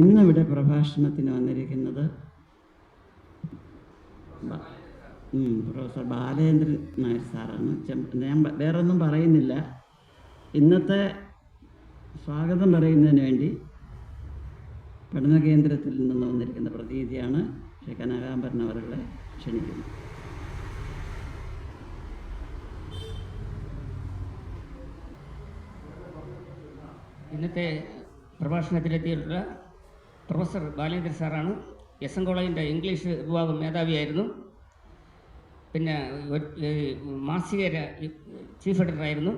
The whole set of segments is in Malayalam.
ഇന്നിവിടെ പ്രഭാഷണത്തിന് വന്നിരിക്കുന്നത് പ്രൊഫസർ ബാലേന്ദ്രൻ നായർ സാറാണ്. ഞാൻ വേറൊന്നും പറയുന്നില്ല. ഇന്നത്തെ സ്വാഗതം പറയുന്നതിന് വേണ്ടി പഠന കേന്ദ്രത്തിൽ നിന്ന് വന്നിരിക്കുന്ന പ്രതിനിധിയാണ് ശ്രീ കനകാംബരൻ അവരുടെ ക്ഷണിക്കുന്നു. ഇന്നത്തെ പ്രഭാഷണത്തിലെത്തിയിട്ടുള്ള പ്രൊഫസർ ബാലേന്ദ്രൻ സാറാണ്. എസ് എൻ കോളേജിൻ്റെ ഇംഗ്ലീഷ് വിഭാഗം മേധാവിയായിരുന്നു. പിന്നെ മാസികയുടെ ചീഫ് എഡിറ്ററായിരുന്നു.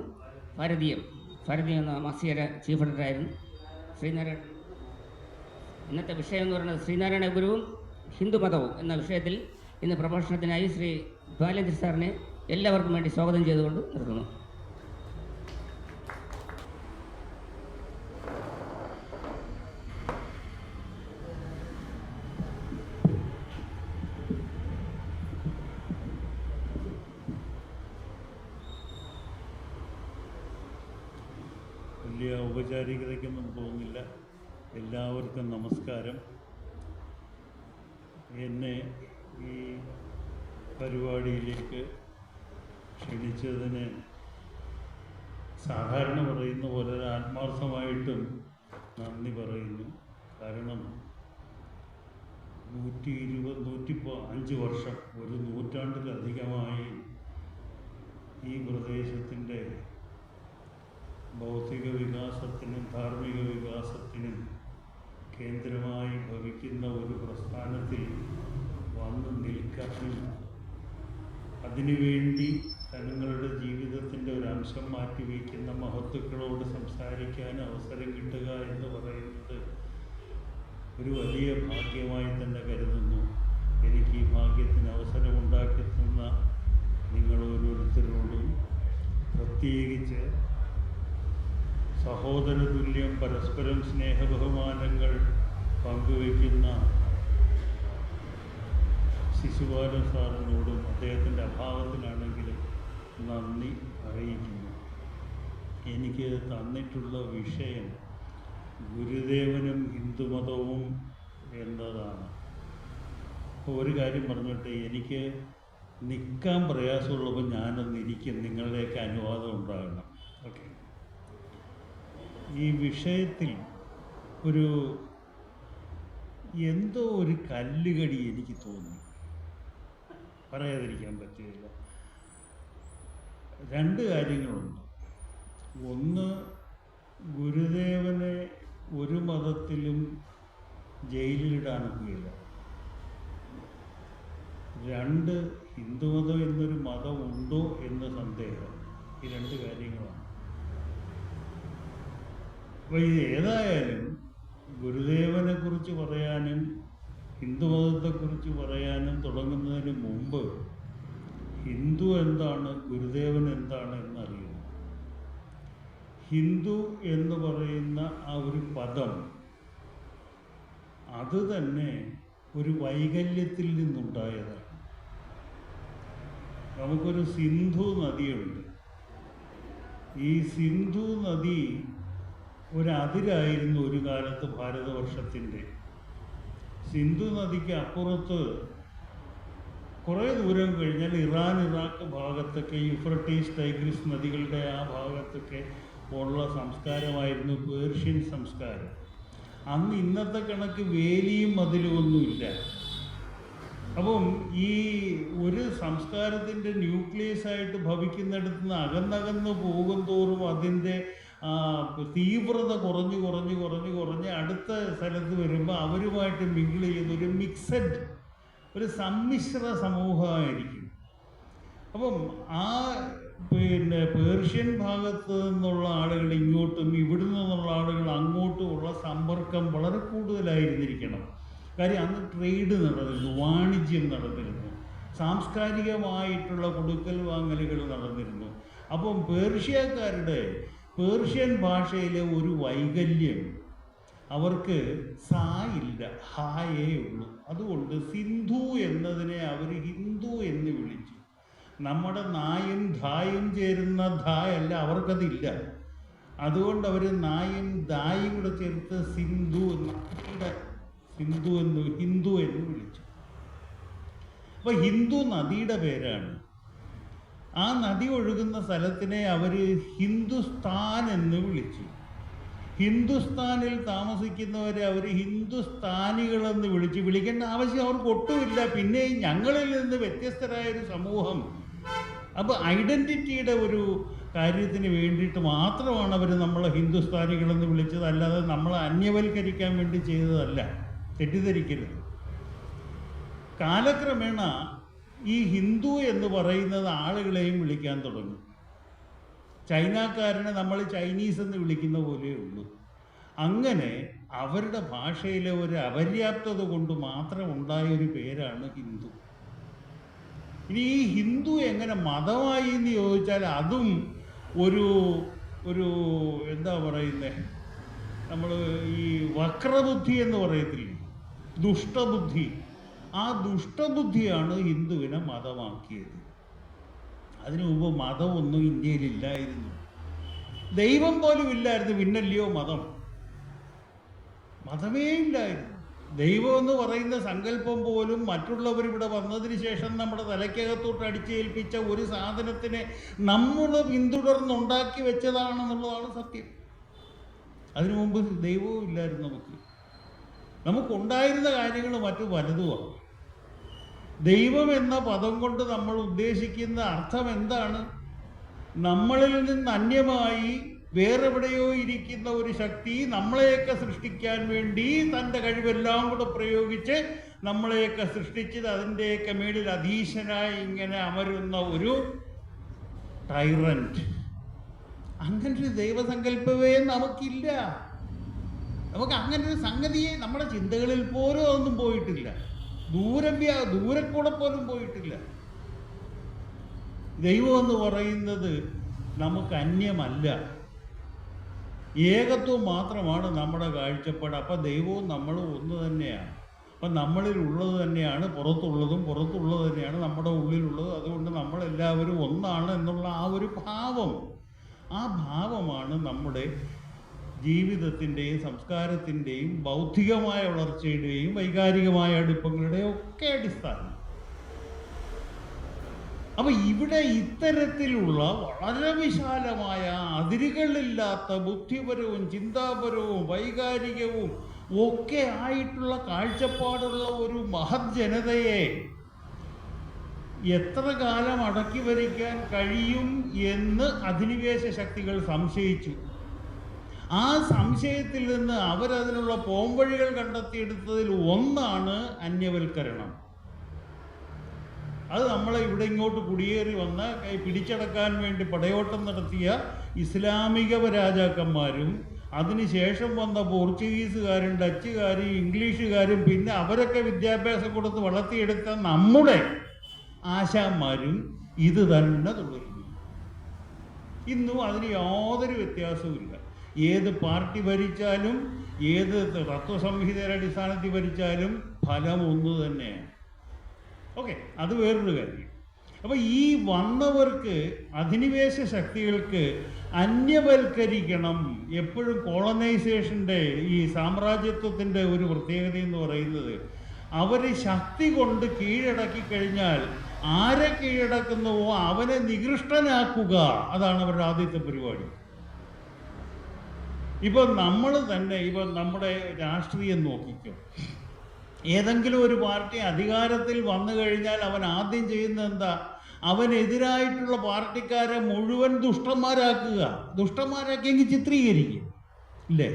ഭാരതീയം എന്ന മാസികയുടെ ചീഫ് എഡിറ്ററായിരുന്നു. ശ്രീനാരായണ ഇന്നത്തെ വിഷയം എന്ന് പറയുന്നത് ശ്രീനാരായണ ഗുരുവും ഹിന്ദുമതവും എന്ന വിഷയത്തിൽ ഇന്ന് പ്രഭാഷണത്തിനായി ശ്രീ ബാലേന്ദ്രൻ സാറിനെ എല്ലാവർക്കും വേണ്ടി സ്വാഗതം ചെയ്തുകൊണ്ട് നിർത്തുന്നു. വലിയ ഔപചാരികതയ്ക്കൊന്നും പോകുന്നില്ല. എല്ലാവർക്കും നമസ്കാരം. എന്നെ ഈ പരിപാടിയിലേക്ക് ക്ഷണിച്ചതിന് സാധാരണ പറയുന്ന പോലെ ആത്മാർത്ഥമായിട്ടും നന്ദി പറയുന്നു. കാരണം 125 വർഷം, ഒരു നൂറ്റാണ്ടിലധികമായി ഈ പ്രദേശത്തിൻ്റെ ഭൗതിക വികാസത്തിനും ധാർമ്മിക വികാസത്തിനും കേന്ദ്രമായി ഭവിക്കുന്ന ഒരു പ്രസ്ഥാനത്തിൽ വന്ന് നിൽക്കാനും അതിനുവേണ്ടി തങ്ങളുടെ ജീവിതത്തിൻ്റെ ഒരു അംശം മാറ്റിവെക്കുന്ന മഹത്തുക്കളോട് സംസാരിക്കാൻ അവസരം കിട്ടുക എന്ന് പറയുന്നത് ഒരു വലിയ ഭാഗ്യമായി തന്നെ കരുതുന്നു. എനിക്ക് ഈ ഭാഗ്യത്തിന് അവസരമുണ്ടാക്കി തന്ന നിങ്ങൾ ഓരോരുത്തരോടും, പ്രത്യേകിച്ച് സഹോദരതുല്യം പരസ്പരം സ്നേഹബഹുമാനങ്ങൾ പങ്കുവയ്ക്കുന്ന ശിശുപാലൻ സാറിനോടും അദ്ദേഹത്തിൻ്റെ അഭാവത്തിലാണെങ്കിലും നന്ദി അറിയിക്കുന്നു. എനിക്ക് തന്നിട്ടുള്ള വിഷയം ഗുരുദേവനും ഹിന്ദുമതവും എന്നതാണ്. അപ്പോൾ ഒരു കാര്യം പറഞ്ഞിട്ട്, എനിക്ക് നിൽക്കാൻ പ്രയാസമുള്ളപ്പോൾ ഞാനൊന്നിരിക്കും, നിങ്ങളുടെയൊക്കെ അനുവാദം ഉണ്ടാകണം. ഓക്കെ. ഈ വിഷയത്തിൽ എന്തോ ഒരു കല്ലുകടി എനിക്ക് തോന്നി, പറയാതിരിക്കാൻ പറ്റില്ല. രണ്ട് കാര്യങ്ങളുണ്ട്. ഒന്ന്, ഗുരുദേവനെ ഒരു മതത്തിലും ജയിലിലിടാനൊക്കുകയില്ല. രണ്ട്, ഹിന്ദുമതം എന്നൊരു മതമുണ്ടോ എന്ന സന്ദേഹം. ഈ രണ്ട് കാര്യങ്ങളാണ്. അപ്പോൾ ഇത് ഏതായാലും ഗുരുദേവനെക്കുറിച്ച് പറയാനും ഹിന്ദുമതത്തെക്കുറിച്ച് പറയാനും തുടങ്ങുന്നതിന് മുമ്പ് ഹിന്ദു എന്താണ്, ഗുരുദേവൻ എന്താണ് എന്നറിയുന്നു. ഹിന്ദു എന്ന് പറയുന്ന ആ ഒരു പദം, അത് തന്നെ ഒരു വൈകല്യത്തിൽ നിന്നുണ്ടായതാണ്. നമുക്കൊരു സിന്ധു നദിയുണ്ട്. ഈ സിന്ധു നദി ഒരതിരായിരുന്നു ഒരു കാലത്ത് ഭാരതവർഷത്തിൻ്റെ. സിന്ധു നദിക്ക് അപ്പുറത്ത് കുറേ ദൂരം കഴിഞ്ഞാൽ ഇറാൻ, ഇറാഖ് ഭാഗത്തൊക്കെ യൂഫ്രട്ടീസ്, ടൈഗ്രിസ് നദികളുടെ ആ ഭാഗത്തൊക്കെ ഉള്ള സംസ്കാരമായിരുന്നു പേർഷ്യൻ സംസ്കാരം. അന്ന് ഇന്നത്തെ കണക്ക് വേലിയും മതിലും ഒന്നുമില്ല. അപ്പം ഈ ഒരു സംസ്കാരത്തിൻ്റെ ന്യൂക്ലിയസ് ആയിട്ട് ഭവിക്കുന്നിടത്ത് നിന്ന് അകന്നകന്ന് പോകും തോറും അതിൻ്റെ തീവ്രത കുറഞ്ഞ് അടുത്ത സ്ഥലത്ത് വരുമ്പോൾ അവരുമായിട്ട് മിങ്കിൾ ചെയ്യുന്ന ഒരു മിക്സഡ്, ഒരു സമ്മിശ്ര സമൂഹമായിരിക്കും. അപ്പം ആ പേർഷ്യൻ ഭാഗത്ത് നിന്നുള്ള ആളുകൾ ഇങ്ങോട്ടും ഇവിടെ നിന്നുള്ള ആളുകൾ അങ്ങോട്ടും ഉള്ള സമ്പർക്കം വളരെ കൂടുതലായിരുന്നിരിക്കണം. കാര്യം അന്ന് ട്രേഡ് നടന്നിരുന്നു, വാണിജ്യം നടന്നിരുന്നു, സാംസ്കാരികമായിട്ടുള്ള കൊടുക്കൽ വാങ്ങലുകൾ നടന്നിരുന്നു. അപ്പം പേർഷ്യൻ ഭാഷയിലെ ഒരു വൈകല്യം, അവർക്ക് സാ ഇല്ല, ഹായേ ഉള്ളൂ. അതുകൊണ്ട് സിന്ധു എന്നതിനെ അവർ ഹിന്ദു എന്ന് വിളിച്ചു. നമ്മുടെ നായും ധായും ചേരുന്ന ധായല്ല, അവർക്കതില്ല. അതുകൊണ്ട് അവർ നായും ദായും കൂടെ ചേർത്ത് ഹിന്ദു എന്ന് വിളിച്ചു. അപ്പോൾ ഹിന്ദു നദിയുടെ പേരാണ്. ആ നദി ഒഴുകുന്ന സ്ഥലത്തിനെ അവർ ഹിന്ദുസ്ഥാൻ എന്ന് വിളിച്ചു. ഹിന്ദുസ്ഥാനിൽ താമസിക്കുന്നവരെ അവർ ഹിന്ദുസ്ഥാനികളെന്ന് വിളിക്കേണ്ട ആവശ്യം അവർക്ക് ഒട്ടുമില്ല. പിന്നെ ഞങ്ങളിൽ നിന്ന് വ്യത്യസ്തരായൊരു സമൂഹം. അപ്പോൾ ഐഡൻറ്റിറ്റിയുടെ ഒരു കാര്യത്തിന് വേണ്ടിയിട്ട് മാത്രമാണ് അവർ നമ്മളെ ഹിന്ദുസ്ഥാനികളെന്ന് വിളിച്ചത്, അല്ലാതെ നമ്മളെ അന്യവൽക്കരിക്കാൻ വേണ്ടി ചെയ്തതല്ല. തെറ്റിദ്ധരിക്കരുത്. കാലക്രമേണ ഈ ഹിന്ദു എന്ന് പറയുന്നത് ആളുകളെയും വിളിക്കാൻ തുടങ്ങി. ചൈനക്കാരനെ നമ്മൾ ചൈനീസ് എന്ന് വിളിക്കുന്ന പോലെയേ ഉള്ളൂ. അങ്ങനെ അവരുടെ ഭാഷയിലെ ഒരു അപര്യാപ്തത കൊണ്ട് മാത്രം ഉണ്ടായ ഒരു പേരാണ് ഹിന്ദു. ഇനി ഈ ഹിന്ദു എങ്ങനെ മതമായി എന്ന് ചോദിച്ചാൽ അതും ഒരു എന്താ പറയുന്നത്, നമ്മൾ ഈ വക്രബുദ്ധി എന്ന് പറയത്തില്ലേ, ദുഷ്ടബുദ്ധി. ആ ദുഷ്ടബുദ്ധിയാണ് ഹിന്ദുവിനെ മതമാക്കിയത്. അതിനു മുമ്പ് മതമൊന്നും ഇന്ത്യയിലില്ലായിരുന്നു, ദൈവം പോലും ഇല്ലായിരുന്നു. പിന്നല്ലയോ മതമേ ഇല്ലായിരുന്നു. ദൈവം എന്ന് പറയുന്ന സങ്കല്പം പോലും മറ്റുള്ളവർ ഇവിടെ വന്നതിന് ശേഷം നമ്മുടെ തലയ്ക്കകത്തോട്ട് അടിച്ചേൽപ്പിച്ച ഒരു സാധനത്തിനെ നമ്മൾ പിന്തുടർന്നുണ്ടാക്കി വെച്ചതാണെന്നുള്ളതാണ് സത്യം. അതിനു മുമ്പ് ദൈവവും ഇല്ലായിരുന്നു. നമുക്കുണ്ടായിരുന്ന കാര്യങ്ങൾ മറ്റു പലതുമാണ്. ദൈവം എന്ന പദം കൊണ്ട് നമ്മൾ ഉദ്ദേശിക്കുന്ന അർത്ഥം എന്താണ്? നമ്മളിൽ നിന്ന് അന്യമായി വേറെവിടെയോ ഇരിക്കുന്ന ഒരു ശക്തി നമ്മളെയൊക്കെ സൃഷ്ടിക്കാൻ വേണ്ടി തൻ്റെ കഴിവെല്ലാം കൂടെ പ്രയോഗിച്ച് നമ്മളെയൊക്കെ സൃഷ്ടിച്ചത് അതിൻ്റെയൊക്കെ മേളിൽ അധീശനായി ഇങ്ങനെ അമരുന്ന ഒരു ടൈറന്റ്. അങ്ങനൊരു ദൈവസങ്കല്പമേ നമുക്കില്ല. നമുക്ക് അങ്ങനൊരു സംഗതിയെ നമ്മുടെ ചിന്തകളിൽ പോലും അതൊന്നും പോയിട്ടില്ല. ദൂരക്കൂടെ പോലും പോയിട്ടില്ല. ദൈവം എന്ന് പറയുന്നത് നമുക്ക് അന്യമല്ല, ഏകത്വം മാത്രമാണ് നമ്മുടെ കാഴ്ചപ്പാട്. അപ്പം ദൈവവും നമ്മളും ഒന്ന് തന്നെയാണ്. അപ്പം നമ്മളിൽ ഉള്ളത് തന്നെയാണ് പുറത്തുള്ളതും, പുറത്തുള്ളത് തന്നെയാണ് നമ്മുടെ ഉള്ളിലുള്ളത്. അതുകൊണ്ട് നമ്മളെല്ലാവരും ഒന്നാണ് എന്നുള്ള ആ ഒരു ഭാവം, ആ ഭാവമാണ് നമ്മുടെ ജീവിതത്തിൻ്റെയും സംസ്കാരത്തിൻ്റെയും ബൗദ്ധികമായ വളർച്ചയുടെയും വൈകാരികമായ അടുപ്പങ്ങളുടെയും ഒക്കെ അടിസ്ഥാനം. അപ്പം ഇവിടെ ഇത്തരത്തിലുള്ള വളരെ വിശാലമായ അതിരുകളില്ലാത്ത ബുദ്ധിപരവും ചിന്താപരവും വൈകാരികവും ഒക്കെ ആയിട്ടുള്ള കാഴ്ചപ്പാടുള്ള ഒരു മഹത് ജനതയെ എത്ര കാലം അടക്കി ഭരിക്കാൻ കഴിയും എന്ന് അധിനിവേശ ശക്തികൾ സംശയിച്ചു. ആ സംശയത്തിൽ നിന്ന് അവരതിനുള്ള പോംവഴികൾ കണ്ടെത്തിയെടുത്തതിൽ ഒന്നാണ് അന്യവൽക്കരണം. അത് നമ്മളെ ഇവിടെ ഇങ്ങോട്ട് കുടിയേറി വന്ന് പിടിച്ചടക്കാൻ വേണ്ടി പടയോട്ടം നടത്തിയ ഇസ്ലാമിക രാജാക്കന്മാരും അതിനുശേഷം വന്ന പോർച്ചുഗീസുകാരും ഡച്ചുകാരും ഇംഗ്ലീഷുകാരും പിന്നെ അവരൊക്കെ വിദ്യാഭ്യാസം കൊടുത്ത് വളർത്തിയെടുത്ത നമ്മുടെ ആശാന്മാരും ഇത് തന്നെ തുടരുന്നു. ഇന്നും അതിന് യാതൊരു വ്യത്യാസവുമില്ല. ഏത് പാർട്ടി ഭരിച്ചാലും ഏത് തത്വസംഹിതയുടെ അടിസ്ഥാനത്തിൽ ഭരിച്ചാലും ഫലം ഒന്ന് തന്നെയാണ്. ഓക്കെ, അത് വേറൊരു കാര്യം. അപ്പോൾ ഈ വന്നവർക്ക് അധിനിവേശ ശക്തികൾക്ക് അന്യവൽക്കരിക്കണം. എപ്പോഴും കോളനൈസേഷൻ്റെ ഈ സാമ്രാജ്യത്വത്തിൻ്റെ ഒരു പ്രത്യേകത എന്ന് പറയുന്നത് അവർ ശക്തി കൊണ്ട് കീഴടക്കി കഴിഞ്ഞാൽ ആരെ കീഴടക്കുന്നുവോ അവനെ നികൃഷ്ടനാക്കുക. അതാണ് അവരുടെ ആദ്യത്തെ പരിപാടി. ഇപ്പം നമ്മൾ തന്നെ ഇപ്പം നമ്മുടെ രാഷ്ട്രീയം നോക്കിക്കോ. ഏതെങ്കിലും ഒരു പാർട്ടി അധികാരത്തിൽ വന്നു കഴിഞ്ഞാൽ അവൻ ആദ്യം ചെയ്യുന്നത് എന്താ? അവനെതിരായിട്ടുള്ള പാർട്ടിക്കാരെ മുഴുവൻ ദുഷ്ടന്മാരാക്കിയെങ്കിൽ ചിത്രീകരിക്കുക. ഇല്ലേ?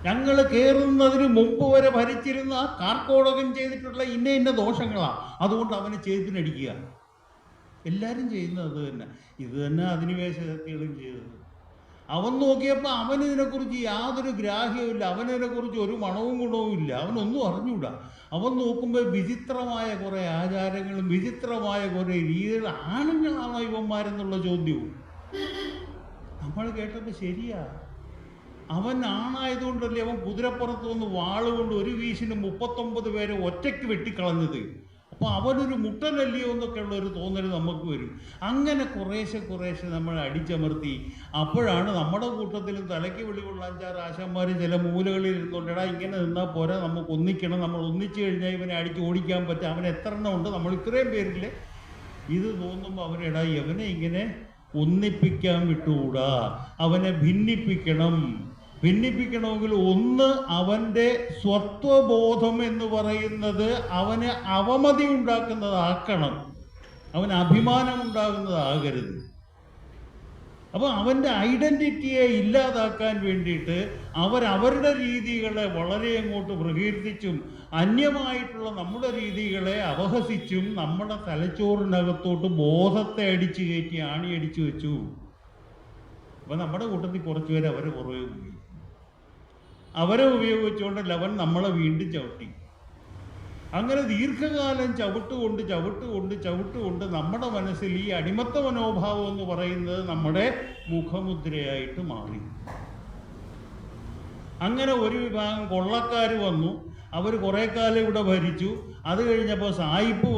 ഞങ്ങൾ കയറുന്നതിന് മുമ്പ് വരെ ഭരിച്ചിരുന്ന ആ കാർക്കോടകൻ ചെയ്തിട്ടുള്ള ഇന്ന ദോഷങ്ങളാണ്, അതുകൊണ്ട് അവനെ ചെയ്തിനടിക്കുക. എല്ലാവരും ചെയ്യുന്നത് അത് തന്നെ. ഇത് തന്നെ അധിനിവേശ ശക്തികളും ചെയ്തത്. അവൻ നോക്കിയപ്പോൾ അവനിതിനെക്കുറിച്ച് യാതൊരു ഗ്രാഹ്യവുമില്ല, അവനിതിനെക്കുറിച്ച് ഒരു മണവും ഗുണവും ഇല്ല, അവനൊന്നും അറിഞ്ഞൂടാ. അവൻ നോക്കുമ്പോൾ വിചിത്രമായ കുറേ ആചാരങ്ങളും വിചിത്രമായ കുറേ രീതികൾ. ആണുങ്ങളാണോ ഇവന്മാരെന്നുള്ള ചോദ്യവും നമ്മൾ കേട്ടപ്പോൾ ശരിയാ. അവൻ ആണായതുകൊണ്ടല്ലേ അവൻ കുതിരപ്പുറത്ത് വന്ന് വാളുകൊണ്ട് ഒരു വീശിന് 39 പേരെ ഒറ്റയ്ക്ക് വെട്ടിക്കളഞ്ഞത്. അപ്പോൾ അവനൊരു മുട്ടനല്ലയോ എന്നൊക്കെയുള്ള ഒരു തോന്നൽ നമുക്ക് വരും. അങ്ങനെ കുറേശ്ശെ നമ്മൾ അടിച്ചമർത്തി. അപ്പോഴാണ് നമ്മുടെ കൂട്ടത്തിലും തലയ്ക്ക് വെളിവുള്ള 5-6 ആശാന്മാർ ചില മൂലകളിൽ ഇരുന്നുകൊണ്ടെടാ ഇങ്ങനെ നിന്നാൽ പോരാ, നമുക്ക് ഒന്നിക്കണം, നമ്മൾ ഒന്നിച്ചു കഴിഞ്ഞാൽ ഇവനെ അടിച്ച് ഓടിക്കാൻ പറ്റും, അവൻ എത്ര എണ്ണം ഉണ്ട്, നമ്മൾ ഇത്രയും പേരില്ലേ. ഇത് തോന്നുമ്പോൾ അവനെടാ ഇവനെ ഇങ്ങനെ ഒന്നിപ്പിക്കാൻ വിട്ടുകൂടാ, അവനെ ഭിന്നിപ്പിക്കണമെങ്കിൽ ഒന്ന് അവൻ്റെ സ്വത്വബോധം എന്ന് പറയുന്നത് അവന് അവമതി ഉണ്ടാക്കുന്നതാക്കണം, അവന് അഭിമാനം ഉണ്ടാകുന്നതാകരുത്. അപ്പോൾ അവൻ്റെ ഐഡൻറ്റിറ്റിയെ ഇല്ലാതാക്കാൻ വേണ്ടിയിട്ട് അവരവരുടെ രീതികളെ വളരെ അങ്ങോട്ട് പ്രകീർത്തിച്ചും അന്യമായിട്ടുള്ള നമ്മുടെ രീതികളെ അപഹസിച്ചും നമ്മുടെ തലച്ചോറിനകത്തോട്ട് ബോധത്തെ അടിച്ചു കയറ്റി ആണിയടിച്ചു വെച്ചു. അപ്പം നമ്മുടെ കൂട്ടത്തിൽ കുറച്ച് പേര് അവരെ ഉപയോഗിച്ചുകൊണ്ട് ലവൻ നമ്മളെ വീണ്ടും ചവിട്ടി. അങ്ങനെ ദീർഘകാലം ചവിട്ടുകൊണ്ട് നമ്മുടെ മനസ്സിൽ ഈ അടിമത്ത മനോഭാവം എന്ന് പറയുന്നത് നമ്മുടെ മുഖമുദ്രയായിട്ട് മാറി. അങ്ങനെ ഒരു വിഭാഗം കൊള്ളക്കാർ വന്നു, അവർ കുറേ കാലം ഇവിടെ ഭരിച്ചു. അത് കഴിഞ്ഞപ്പോൾ സായിപ്പ്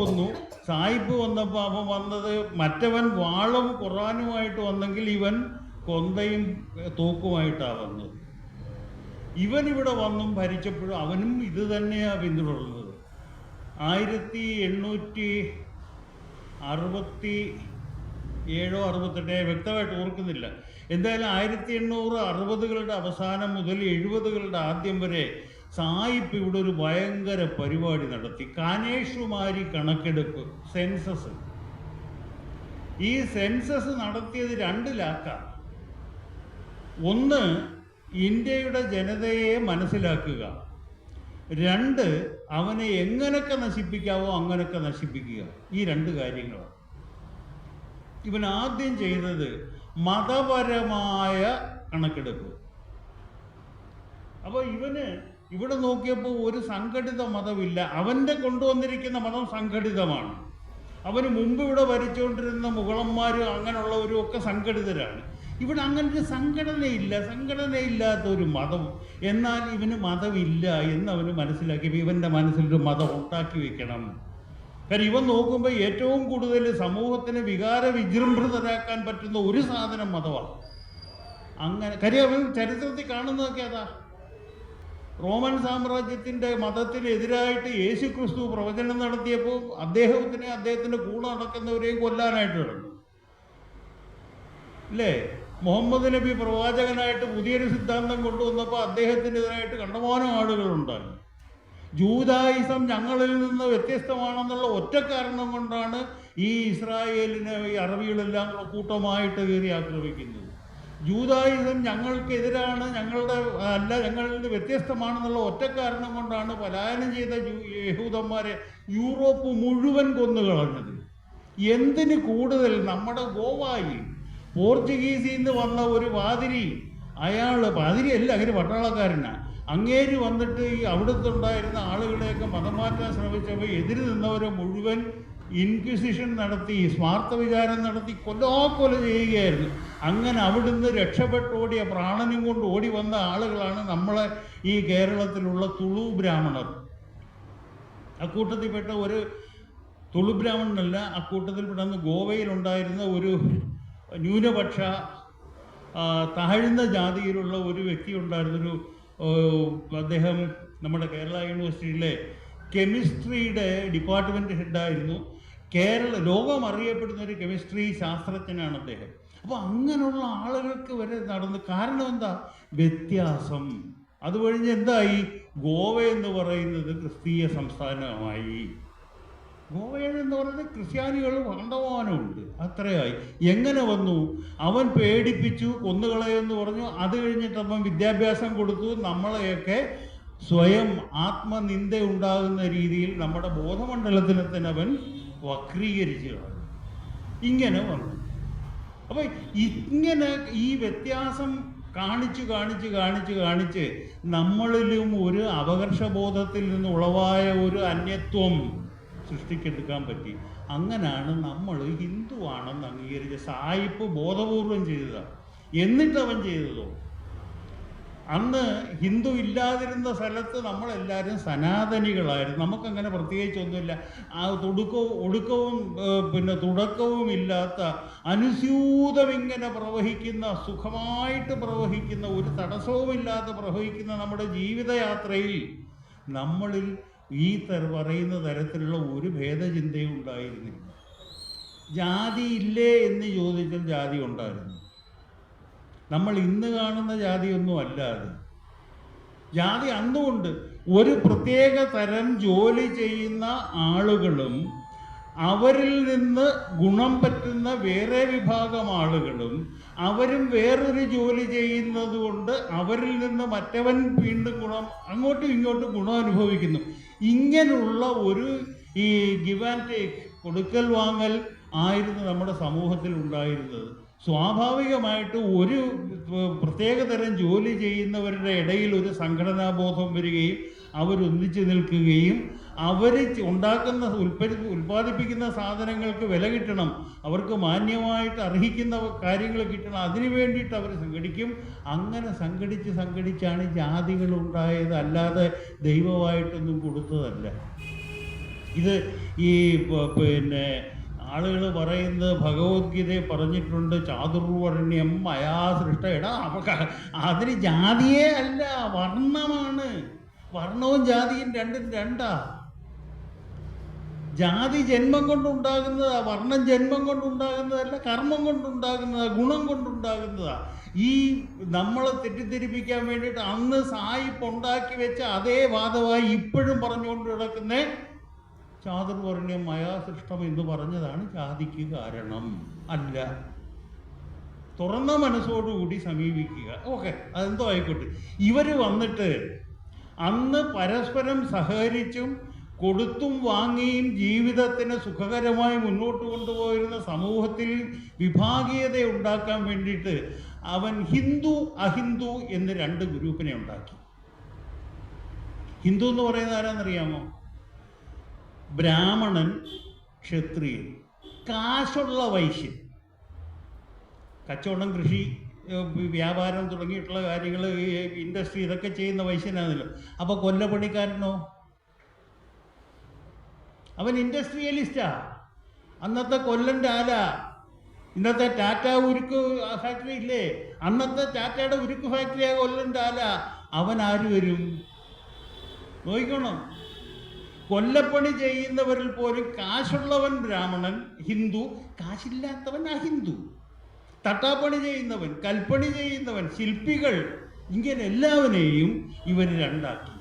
വന്നപ്പോൾ അവൻ വന്നത് മറ്റവൻ വാളും ഖുറാനുമായിട്ട് വന്നെങ്കിൽ ഇവൻ കൊന്തയും തോക്കുമായിട്ടാണ് വന്നത്. ഇവനിവിടെ വന്നും ഭരിച്ചപ്പോഴും അവനും ഇത് തന്നെയാണ് പിന്തുടർന്നത്. 1867-68 വ്യക്തമായിട്ട് ഓർക്കുന്നില്ല. എന്തായാലും 1860-കളുടെ അവസാനം മുതൽ 70-കളുടെ ആദ്യം വരെ സായിപ്പ് ഇവിടെ ഒരു ഭയങ്കര പരിപാടി നടത്തി. കാനേഷുമാരി കണക്കെടുപ്പ്, സെൻസസ്. ഈ സെൻസസ് നടത്തിയത് 2 ലാക്കാണ്. ഒന്ന്, ഇന്ത്യയുടെ ജനതയെ മനസ്സിലാക്കുക. 2, അവനെ എങ്ങനെയൊക്കെ നശിപ്പിക്കാവോ അങ്ങനെയൊക്കെ നശിപ്പിക്കുക. ഈ 2 കാര്യങ്ങളാണ് ഇവൻ ആദ്യം ചെയ്തത്. മതപരമായ കണക്കെടുപ്പ്. അപ്പോൾ ഇവന് ഇവിടെ നോക്കിയപ്പോൾ ഒരു സംഘടിത മതമില്ല. അവൻ്റെ കൊണ്ടുവന്നിരിക്കുന്ന മതം സംഘടിതമാണ്. അവന് മുമ്പ് ഇവിടെ ഭരിച്ചുകൊണ്ടിരുന്ന മുഗളന്മാരും അങ്ങനെയുള്ളവരും ഒക്കെ സംഘടിതരാണ്. ഇവിടെ അങ്ങനൊരു സംഘടനയില്ലാത്ത ഒരു മതം. എന്നാൽ ഇവന് മതമില്ല എന്ന് അവന് മനസ്സിലാക്കിയപ്പോൾ ഇവൻ്റെ മനസ്സിലൊരു മതം ഉണ്ടാക്കി വെക്കണം. കാര്യം ഇവൻ നോക്കുമ്പോൾ ഏറ്റവും കൂടുതൽ സമൂഹത്തിന് വികാര വിജൃംഭിതരാക്കാൻ പറ്റുന്ന ഒരു സാധനം മതമാണ്. അങ്ങനെ കാര്യം അവൻ ചരിത്രത്തിൽ കാണുന്നതൊക്കെ അതാ. റോമൻ സാമ്രാജ്യത്തിൻ്റെ മതത്തിനെതിരായിട്ട് യേശുക്രിസ്തു പ്രവചനം നടത്തിയപ്പോൾ അദ്ദേഹത്തിൻ്റെ കൂടെ നടക്കുന്നവരെയും കൊല്ലാനായിട്ട് നടന്നു അല്ലേ? മുഹമ്മദ് നബി പ്രവാചകനായിട്ട് പുതിയൊരു സിദ്ധാന്തം കൊണ്ടുവന്നപ്പോൾ അദ്ദേഹത്തിനെതിരായിട്ട് കണ്ടമാനം ആളുകളുണ്ടായി. ജൂതായിസം ഞങ്ങളിൽ നിന്ന് വ്യത്യസ്തമാണെന്നുള്ള ഒറ്റ കാരണം കൊണ്ടാണ് ഈ ഇസ്രായേലിനെ ഈ അറബികളെല്ലാം കൂട്ടമായിട്ട് കയറി ആക്രമിക്കുന്നത്. ജൂതായിസം ഞങ്ങൾക്കെതിരാണ്, ഞങ്ങളിൽ നിന്ന് വ്യത്യസ്തമാണെന്നുള്ള ഒറ്റ കാരണം കൊണ്ടാണ് പലായനം ചെയ്ത യഹൂദന്മാരെ യൂറോപ്പ് മുഴുവൻ കൊന്നുകളഞ്ഞത്. എന്തിന് കൂടുതൽ നമ്മുടെ ഗോവായിൽ പോർച്ചുഗീസിൽ നിന്ന് വന്ന ഒരു പാതിരിയല്ല, അങ്ങനെ പട്ടാളക്കാരനാണ്. അങ്ങേര് വന്നിട്ട് ഈ അവിടുത്തുണ്ടായിരുന്ന ആളുകളെയൊക്കെ മതം മാറ്റാൻ ശ്രമിച്ചപ്പോൾ എതിര് നിന്നവരെ മുഴുവൻ ഇൻക്വിസിഷൻ നടത്തി, സ്മാർത്ഥ വിചാരം നടത്തി കൊല ചെയ്യുകയായിരുന്നു. അങ്ങനെ അവിടുന്ന് രക്ഷപ്പെട്ടോടിയ പ്രാണനും കൊണ്ട് ഓടി വന്ന ആളുകളാണ് നമ്മളെ ഈ കേരളത്തിലുള്ള തുളു ബ്രാഹ്മണർ. അക്കൂട്ടത്തിൽപ്പെട്ട ഒരു തുളു ബ്രാഹ്മണനല്ല, അക്കൂട്ടത്തിൽപ്പെട്ട ഗോവയിലുണ്ടായിരുന്ന ഒരു ന്യൂനപക്ഷ താഴ്ന്ന ജാതിയിലുള്ള ഒരു വ്യക്തി ഉണ്ടായിരുന്നൊരു അദ്ദേഹം നമ്മുടെ കേരള യൂണിവേഴ്സിറ്റിയിലെ കെമിസ്ട്രിയുടെ ഡിപ്പാർട്ട്മെൻറ്റ് ഹെഡായിരുന്നു. ലോകം അറിയപ്പെടുന്ന ഒരു കെമിസ്ട്രി ശാസ്ത്രജ്ഞനാണ് അദ്ദേഹം. അപ്പോൾ അങ്ങനെയുള്ള ആളുകൾക്ക് വരെ നടന്നു. കാരണം എന്താ? വ്യത്യാസം. അത് കഴിഞ്ഞ് എന്തായി? ഗോവ എന്ന് പറയുന്നത് ക്രിസ്തീയ സംസ്ഥാനമായി. ഗോവയെന്ന് പറയുന്നത് ക്രിസ്ത്യാനികൾ കണ്ടമാനമുണ്ട്, അത്രയായി. എങ്ങനെ വന്നു? അവൻ പേടിപ്പിച്ചു, കൊന്നുകളയെന്ന് പറഞ്ഞു. അത് കഴിഞ്ഞിട്ടപ്പം വിദ്യാഭ്യാസം കൊടുത്തു. നമ്മളെയൊക്കെ സ്വയം ആത്മനിന്ദ ഉണ്ടാകുന്ന രീതിയിൽ നമ്മുടെ ബോധമണ്ഡലത്തിനെ തന്നെ അവൻ വക്രീകരിച്ചു കളഞ്ഞു. ഇങ്ങനെ വന്നു. അപ്പോൾ ഇങ്ങനെ ഈ വ്യത്യാസം കാണിച്ച് നമ്മളിലും ഒരു അപകർഷബോധത്തിൽ നിന്ന് ഉളവായ ഒരു അന്യത്വം സൃഷ്ടിക്കെടുക്കാൻ പറ്റി. അങ്ങനെയാണ് നമ്മൾ ഹിന്ദുവാണെന്ന് അംഗീകരിച്ച സായിപ്പ് ബോധപൂർവം ചെയ്തതാണ്. എന്നിട്ട് അവൻ ചെയ്തതോ അന്ന് ഹിന്ദു ഇല്ലാതിരുന്ന സ്ഥലത്ത് നമ്മളെല്ലാവരും സനാതനികളായിരുന്നു. നമുക്കങ്ങനെ പ്രത്യേകിച്ചൊന്നുമില്ല. ആ ഒടുക്കവും പിന്നെ തുടക്കവും ഇല്ലാത്ത അനുസ്യൂതം ഇങ്ങനെ പ്രവഹിക്കുന്ന, സുഖമായിട്ട് പ്രവഹിക്കുന്ന, ഒരു തടസ്സവുമില്ലാതെ പ്രവഹിക്കുന്ന നമ്മുടെ ജീവിതയാത്രയിൽ നമ്മളിൽ ഈ പറയുന്ന തരത്തിലുള്ള ഒരു ഭേദചിന്തയും ഉണ്ടായിരുന്നില്ല. ജാതി ഇല്ലേ എന്ന് ചോദിച്ചാൽ ജാതി ഉണ്ടായിരുന്നു. നമ്മൾ ഇന്ന് കാണുന്ന ജാതിയൊന്നും അല്ല അത്. ജാതി അന്നുകൊണ്ട് ഒരു പ്രത്യേക തരം ജോലി ചെയ്യുന്ന ആളുകളും അവരിൽ നിന്ന് ഗുണം പറ്റുന്ന വേറെ വിഭാഗം ആളുകളും അവരും വേറൊരു ജോലി ചെയ്യുന്നത് കൊണ്ട് അവരിൽ നിന്ന് മറ്റവൻ വീണ്ടും അങ്ങോട്ടും ഇങ്ങോട്ടും ഗുണം അനുഭവിക്കുന്നു. ഇങ്ങനെയുള്ള ഒരു ഈ ഗിവ് ആൻഡ് ടേക്ക്, കൊടുക്കൽ വാങ്ങൽ ആയിരുന്നു നമ്മുടെ സമൂഹത്തിൽ ഉണ്ടായിരുന്നത്. സ്വാഭാവികമായിട്ട് ഒരു പ്രത്യേകതരം ജോലി ചെയ്യുന്നവരുടെ ഇടയിൽ ഒരു സംഘടനാബോധം വരികയും അവരൊന്നിച്ചു നിൽക്കുകയും അവർ ഉണ്ടാക്കുന്ന ഉൽപ്പാദിപ്പിക്കുന്ന സാധനങ്ങൾക്ക് വില കിട്ടണം, അവർക്ക് മാന്യമായിട്ട് അർഹിക്കുന്ന കാര്യങ്ങൾ കിട്ടണം, അതിനു വേണ്ടിയിട്ട് അവർ സംഘടിക്കും. അങ്ങനെ സംഘടിച്ചാണ് ജാതികൾ ഉണ്ടായത്, അല്ലാതെ ദൈവമായിട്ടൊന്നും കൊടുത്തതല്ല. ഇത് ഈ പിന്നെ ആളുകൾ പറയുന്നത് ഭഗവത്ഗീതയെ പറഞ്ഞിട്ടുണ്ട്, ചാതുർവർണ്ണ്യം മയാ സൃഷ്ട. എടാ അതിന് ജാതിയേ അല്ല, വർണ്ണമാണ്. വർണ്ണവും ജാതിയും രണ്ടും രണ്ടാ. ജാതി ജന്മം കൊണ്ടുണ്ടാകുന്നതാ, വർണ്ണം ജന്മം കൊണ്ടുണ്ടാകുന്നതല്ല, കർമ്മം കൊണ്ടുണ്ടാകുന്നതാ, ഗുണം കൊണ്ടുണ്ടാകുന്നതാ. ഈ നമ്മളെ തെറ്റിദ്ധരിപ്പിക്കാൻ വേണ്ടിയിട്ട് അന്ന് സായിപ്പ് ഉണ്ടാക്കി വെച്ച അതേ വാദമായി ഇപ്പോഴും പറഞ്ഞുകൊണ്ട് കിടക്കുന്ന ചാതുർവർണ്ണ്യം മയാസൃഷ്ടം എന്ന് പറഞ്ഞതാണ് ജാതിക്ക് കാരണം. അല്ല, തുറന്ന മനസ്സോടുകൂടി സമീപിക്കുക. ഓക്കെ, അതെന്തോ ആയിക്കോട്ടെ. ഇവർ വന്നിട്ട് അന്ന് പരസ്പരം സഹകരിച്ചും കൊടുത്തും വാങ്ങിയും ജീവിതത്തിന് സുഖകരമായി മുന്നോട്ട് കൊണ്ടുപോയിരുന്ന സമൂഹത്തിൽ വിഭാഗീയത ഉണ്ടാക്കാൻ വേണ്ടിയിട്ട് അവൻ ഹിന്ദു അഹിന്ദു എന്ന് രണ്ട് ഗ്രൂപ്പിനെ ഉണ്ടാക്കി. ഹിന്ദു എന്ന് പറയുന്നത് ആരാന്നറിയാമോ? ബ്രാഹ്മണൻ, ക്ഷത്രിയൻ, കാശുള്ള വൈശ്യൻ. കച്ചവടം, കൃഷി, വ്യാപാരം തുടങ്ങിയിട്ടുള്ള കാര്യങ്ങൾ, ഇൻഡസ്ട്രി, ഇതൊക്കെ ചെയ്യുന്ന വൈശ്യനാണല്ലോ. അപ്പോൾ കൊല്ലപ്പണിക്കാരനോ? അവൻ ഇൻഡസ്ട്രിയലിസ്റ്റാ. അന്നത്തെ കൊല്ലൻ്റെ ആല, ഇന്നത്തെ ടാറ്റ ഉരുക്ക് ഫാക്ടറി ഇല്ലേ, അന്നത്തെ ടാറ്റയുടെ ഉരുക്ക് ഫാക്ടറിയാ കൊല്ലൻ്റെ ആല. അവൻ ആര് വരും? നോക്കണം. കൊല്ലപ്പണി ചെയ്യുന്നവരിൽ പോലും കാശുള്ളവൻ ബ്രാഹ്മണൻ, ഹിന്ദു, കാശില്ലാത്തവൻ അഹിന്ദു. തട്ടാപ്പണി ചെയ്യുന്നവൻ, കൽപ്പണി ചെയ്യുന്നവൻ, ശില്പികൾ, ഇങ്ങനെ എല്ലാവരെയും ഇവർ രണ്ടാക്കി.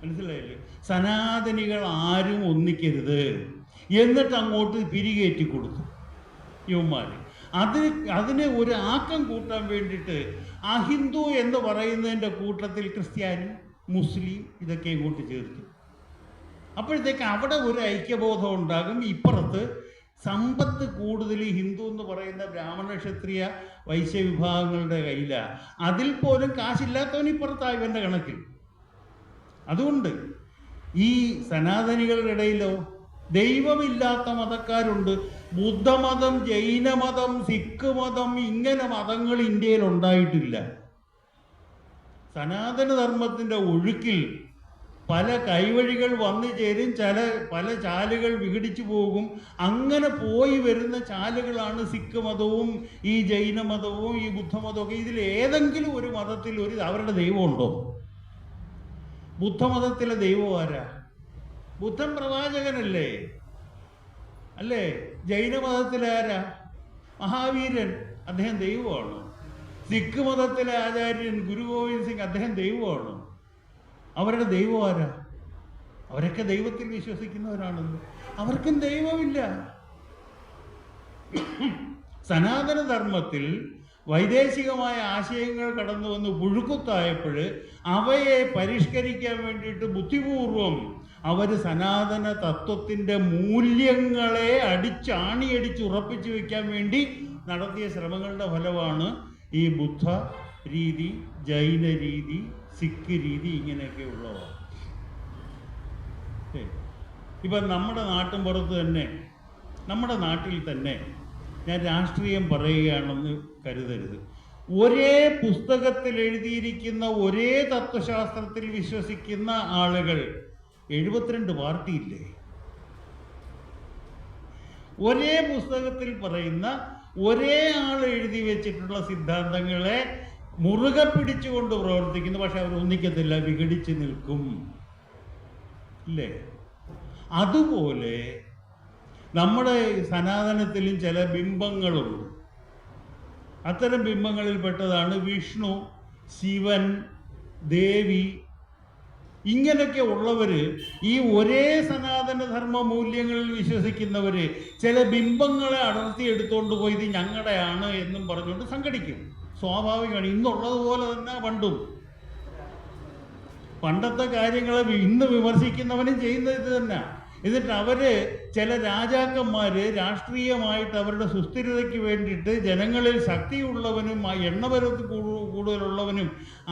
മനസ്സിലായില്ലേ? സനാതനികൾ ആരും ഒന്നിക്കരുത് എന്നിട്ട് അങ്ങോട്ട് പിരികേറ്റി കൊടുത്തു യുവന്മാർ. അതിന് ഒരു ആക്കം കൂട്ടാൻ വേണ്ടിയിട്ട് അഹിന്ദു എന്ന് പറയുന്നതിൻ്റെ കൂട്ടത്തിൽ ക്രിസ്ത്യാനി, മുസ്ലിം ഇതൊക്കെ ഇങ്ങോട്ട് ചേർത്തു. അപ്പോഴത്തേക്ക് അവിടെ ഒരു ഐക്യബോധം ഉണ്ടാകും. ഇപ്പുറത്ത് സമ്പത്ത് കൂടുതൽ ഹിന്ദു എന്ന് പറയുന്ന ബ്രാഹ്മണ, ക്ഷത്രിയ, വൈശ്യ വിഭാഗങ്ങളുടെ കയ്യിലാണ്. അതിൽ പോലും കാശില്ലാത്തവൻ ഇപ്പുറത്തായി ഇവൻ്റെ കണക്കിൽ. അതുകൊണ്ട് ഈ സനാതനികളുടെ ഇടയിലോ ദൈവമില്ലാത്ത മതക്കാരുണ്ട്. ബുദ്ധമതം, ജൈനമതം, സിഖ് മതം, ഇങ്ങനെ മതങ്ങൾ ഇന്ത്യയിൽ ഉണ്ടായിട്ടില്ല. സനാതന ധർമ്മത്തിൻ്റെ ഒഴുക്കിൽ പല കൈവഴികൾ വന്നു ചേരും, പല ചാലുകൾ വിഘടിച്ചു പോകും. അങ്ങനെ പോയി വരുന്ന ചാലുകളാണ് സിഖ് മതവും ഈ ജൈനമതവും ഈ ബുദ്ധമതവും. ഇതിൽ ഏതെങ്കിലും ഒരു മതത്തിൽ അവരുടെ ദൈവമുണ്ടോ? ബുദ്ധമതത്തിലെ ദൈവം ആരാ? ബുദ്ധൻ പ്രവാചകനല്ലേ? അല്ലേ? ജൈനമതത്തിലെ ആരാ? മഹാവീരൻ, അദ്ദേഹം ദൈവമാണ്. സിഖ് മതത്തിലെ ആചാര്യൻ ഗുരു ഗോവിന്ദ് സിംഗ്, അദ്ദേഹം ദൈവമാണ്. അവരുടെ ദൈവം ആരാ? അവരൊക്കെ ദൈവത്തിൽ വിശ്വസിക്കുന്നവരാണല്ലോ. അവർക്കും ദൈവമില്ല. സനാതന ധർമ്മത്തിൽ വൈദേശികമായ ആശയങ്ങൾ കടന്നു വന്ന് പുഴുക്കുത്തായപ്പോൾ അവയെ പരിഷ്കരിക്കാൻ വേണ്ടിയിട്ട് ബുദ്ധിപൂർവം അവർ സനാതന തത്വത്തിൻ്റെ മൂല്യങ്ങളെ ആണിയടിച്ചുറപ്പിച്ചു വയ്ക്കാൻ വേണ്ടി നടത്തിയ ശ്രമങ്ങളുടെ ഫലമാണ് ഈ ബുദ്ധ രീതി, ജൈന രീതി, സിഖ് രീതി, ഇങ്ങനെയൊക്കെ ഉള്ളവ. ഇപ്പം നമ്മുടെ നാട്ടിൻപുറത്ത് തന്നെ, നമ്മുടെ നാട്ടിൽ തന്നെ, ഞാൻ രാഷ്ട്രീയം പറയുകയാണെന്ന് കരുതരുത്, ഒരേ പുസ്തകത്തിൽ എഴുതിയിരിക്കുന്ന ഒരേ തത്വശാസ്ത്രത്തിൽ വിശ്വസിക്കുന്ന ആളുകൾ 72 പാർട്ടിയില്ലേ? ഒരേ പുസ്തകത്തിൽ പറയുന്ന ഒരേ ആൾ എഴുതി വെച്ചിട്ടുള്ള സിദ്ധാന്തങ്ങളെ മുറുകെ പിടിച്ചുകൊണ്ട് പ്രവർത്തിക്കുന്നു. പക്ഷെ അവർ ഒന്നിക്കത്തില്ല, വിഘടിച്ച് നിൽക്കും. ഇല്ലേ? അതുപോലെ നമ്മുടെ സനാതനത്തിലും ചില ബിംബങ്ങളുണ്ട്. അത്തരം ബിംബങ്ങളിൽ പെട്ടതാണ് വിഷ്ണു, ശിവൻ, ദേവി. ഇങ്ങനെയൊക്കെ ഉള്ളവർ, ഈ ഒരേ സനാതനധർമ്മ മൂല്യങ്ങളിൽ വിശ്വസിക്കുന്നവർ ചില ബിംബങ്ങളെ അടർത്തിയെടുത്തുകൊണ്ട് പോയി ഇത് ഞങ്ങളുടെയാണ് എന്നും പറഞ്ഞുകൊണ്ട് സംഘടിക്കും. സ്വാഭാവികമാണ്. ഇന്നുള്ളതുപോലെ തന്നെ പണ്ടും. പണ്ടത്തെ കാര്യങ്ങളെ ഇന്ന് വിമർശിക്കുന്നവനും ചെയ്യുന്നത് ഇത് തന്നെ. എന്നിട്ട് അവര് ചില രാജാക്കന്മാർ രാഷ്ട്രീയമായിട്ട് അവരുടെ സുസ്ഥിരതയ്ക്ക് വേണ്ടിയിട്ട് ജനങ്ങളിൽ ശക്തിയുള്ളവനും എണ്ണപരത്ത് കൂടുതലുള്ളവനും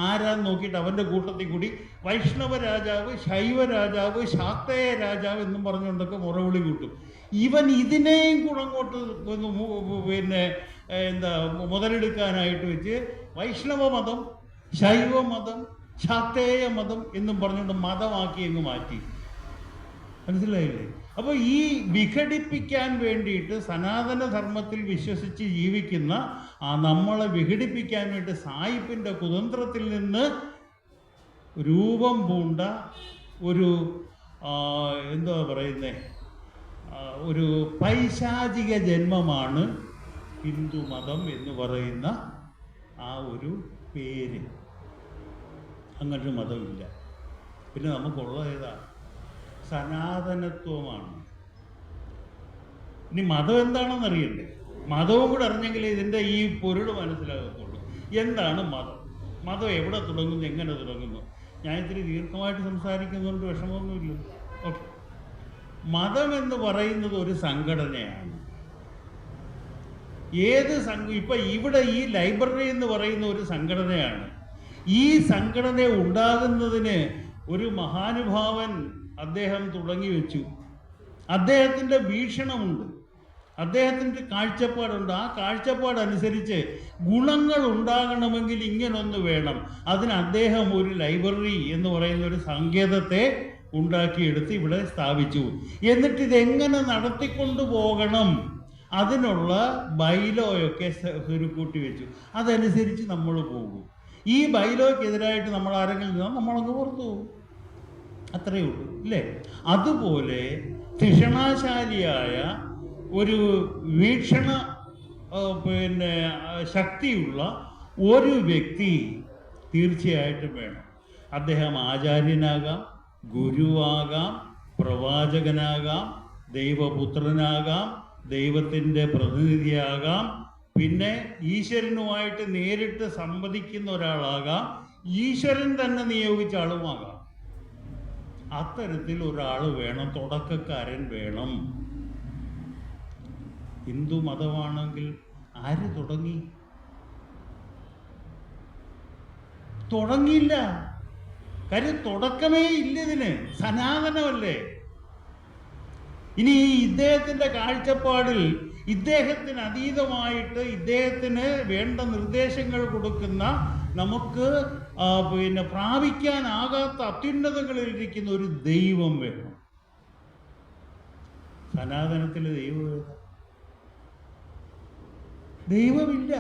ആരാന്ന് നോക്കിയിട്ട് അവൻ്റെ കൂട്ടത്തിൽ കൂടി വൈഷ്ണവ രാജാവ്, ശൈവ രാജാവ്, ശാക്തേയ രാജാവ് എന്നും പറഞ്ഞുകൊണ്ടൊക്കെ മുറവിളി കൂട്ടും. ഇവൻ ഇതിനെയും കൂടെ അങ്ങോട്ട് പിന്നെ മുതലെടുക്കാനായിട്ട് വെച്ച് വൈഷ്ണവ മതം, ശൈവ മതം, ശാക്തേയ മതം എന്നും പറഞ്ഞുകൊണ്ട് മതമാക്കി അങ്ങ് മാറ്റി. മനസ്സിലായില്ലേ? അപ്പോൾ ഈ വിഘടിപ്പിക്കാൻ വേണ്ടിയിട്ട് സനാതനധർമ്മത്തിൽ വിശ്വസിച്ച് ജീവിക്കുന്ന നമ്മളെ വിഘടിപ്പിക്കാൻ വേണ്ടി സായിപ്പിൻ്റെ കുതന്ത്രത്തിൽ നിന്ന് രൂപം പൂണ്ട ഒരു എന്താ പറയുന്നേ, ഒരു പൈശാചിക ജന്മമാണ് ഹിന്ദുമതം എന്ന് പറയുന്ന ആ ഒരു പേര്. അങ്ങനൊരു മതമില്ല. പിന്നെ നമുക്കുള്ളത് ഏതാ? സനാതനത്വമാണ്. ഇനി മതം എന്താണെന്ന് അറിയണ്ടേ? മതവും കൂടെ അറിഞ്ഞെങ്കിൽ ഇതിൻ്റെ ഈ പൊരുൾ മനസ്സിലാകത്തുള്ളൂ. എന്താണ് മതം? മതം എവിടെ തുടങ്ങുന്നു, എങ്ങനെ തുടങ്ങുന്നു? ഞാൻ ഇത്തിരി ദീർഘമായിട്ട് സംസാരിക്കുന്നതുകൊണ്ട് വിഷമമൊന്നുമില്ല. ഓക്കെ. മതം എന്ന് പറയുന്നത് ഒരു സംഘടനയാണ്. ഏത് ഇപ്പം ഇവിടെ ഈ ലൈബ്രറി എന്ന് പറയുന്ന ഒരു സംഘടനയാണ്. ഈ സംഘടന ഉണ്ടാകുന്നതിന് ഒരു മഹാനുഭാവൻ അദ്ദേഹം തുടങ്ങി വെച്ചു. അദ്ദേഹത്തിൻ്റെ വീക്ഷണമുണ്ട്, അദ്ദേഹത്തിൻ്റെ കാഴ്ചപ്പാടുണ്ട്. ആ കാഴ്ചപ്പാടനുസരിച്ച് ഗുണങ്ങൾ ഉണ്ടാകണമെങ്കിൽ ഇങ്ങനൊന്ന് വേണം. അതിന് അദ്ദേഹം ഒരു ലൈബ്രറി എന്ന് പറയുന്ന ഒരു സങ്കേതത്തെ ഉണ്ടാക്കിയെടുത്ത് ഇവിടെ സ്ഥാപിച്ചു. എന്നിട്ട് ഇതെങ്ങനെ നടത്തിക്കൊണ്ടു പോകണം അതിനുള്ള ബൈലോയൊക്കെ സ്വരുക്കൂട്ടി വെച്ചു. അതനുസരിച്ച് നമ്മൾ പോകും. ഈ ബൈലോയ്ക്കെതിരായിട്ട് നമ്മൾ ആരെങ്കിലും നിന്നാൽ നമ്മളങ്ങ് പുറത്തു പോകും. അത്രയേ ഉള്ളൂ, ഇല്ലേ? അതുപോലെ ധിഷണാശാലിയായ ഒരു വീക്ഷണ ശക്തിയുള്ള ഒരു വ്യക്തി തീർച്ചയായിട്ടും വേണം. അദ്ദേഹം ആചാര്യനാകാം, ഗുരുവാകാം, പ്രവാചകനാകാം, ദൈവപുത്രനാകാം, ദൈവത്തിൻ്റെ പ്രതിനിധിയാകാം, പിന്നെ ഈശ്വരനുമായിട്ട് നേരിട്ട് സംവദിക്കുന്ന ഒരാളാകാം, ഈശ്വരൻ തന്നെ നിയോഗിച്ച ആളുമാകാം. അത്തരത്തിൽ ഒരാൾ വേണം, തുടക്കക്കാരൻ വേണം. ഹിന്ദു മതമാണെങ്കിൽ ആര് തുടങ്ങി? തുടങ്ങിയില്ല. കാര്യം തുടക്കമേ ഇല്ല ഇതിന്. സനാതനമല്ലേ. ഇനി ഇദ്ദേഹത്തിൻ്റെ കാഴ്ചപ്പാടിൽ ഇദ്ദേഹത്തിന് അതീതമായിട്ട് ഇദ്ദേഹത്തിന് വേണ്ട നിർദ്ദേശങ്ങൾ കൊടുക്കുന്ന, നമുക്ക് പ്രാപിക്കാനാകാത്ത അത്യുന്നതങ്ങളിലിരിക്കുന്ന ഒരു ദൈവം വേണം. സനാതനത്തിൽ ദൈവമില്ല.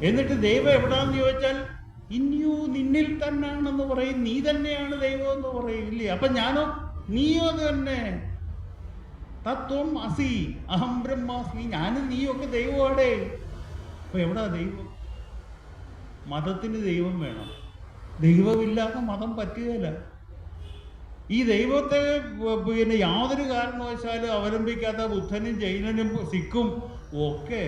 എന്നിട്ട് ദൈവം എവിടാന്ന് ചോദിച്ചാൽ നിന്നിൽ തന്നെയാണെന്ന് പറയും. നീ തന്നെയാണ് ദൈവം എന്ന് പറയും, ഇല്ലേ? അപ്പൊ ഞാനോ? നീയോ തന്നെ. തത്വം അസി അഹം ബ്രഹ്മാസ്മി. ഞാനും നീയൊക്കെ ദൈവമാടേ. അപ്പൊ എവിടാ ദൈവം? മതത്തിന് ദൈവം വേണം. ദൈവമില്ലാത്ത മതം പറ്റുകയില്ല. ഈ ദൈവത്തെ യാതൊരു കാരണവശാലും അവലംബിക്കാത്ത ബുദ്ധനും ജൈനനും സിഖും ഒക്കെ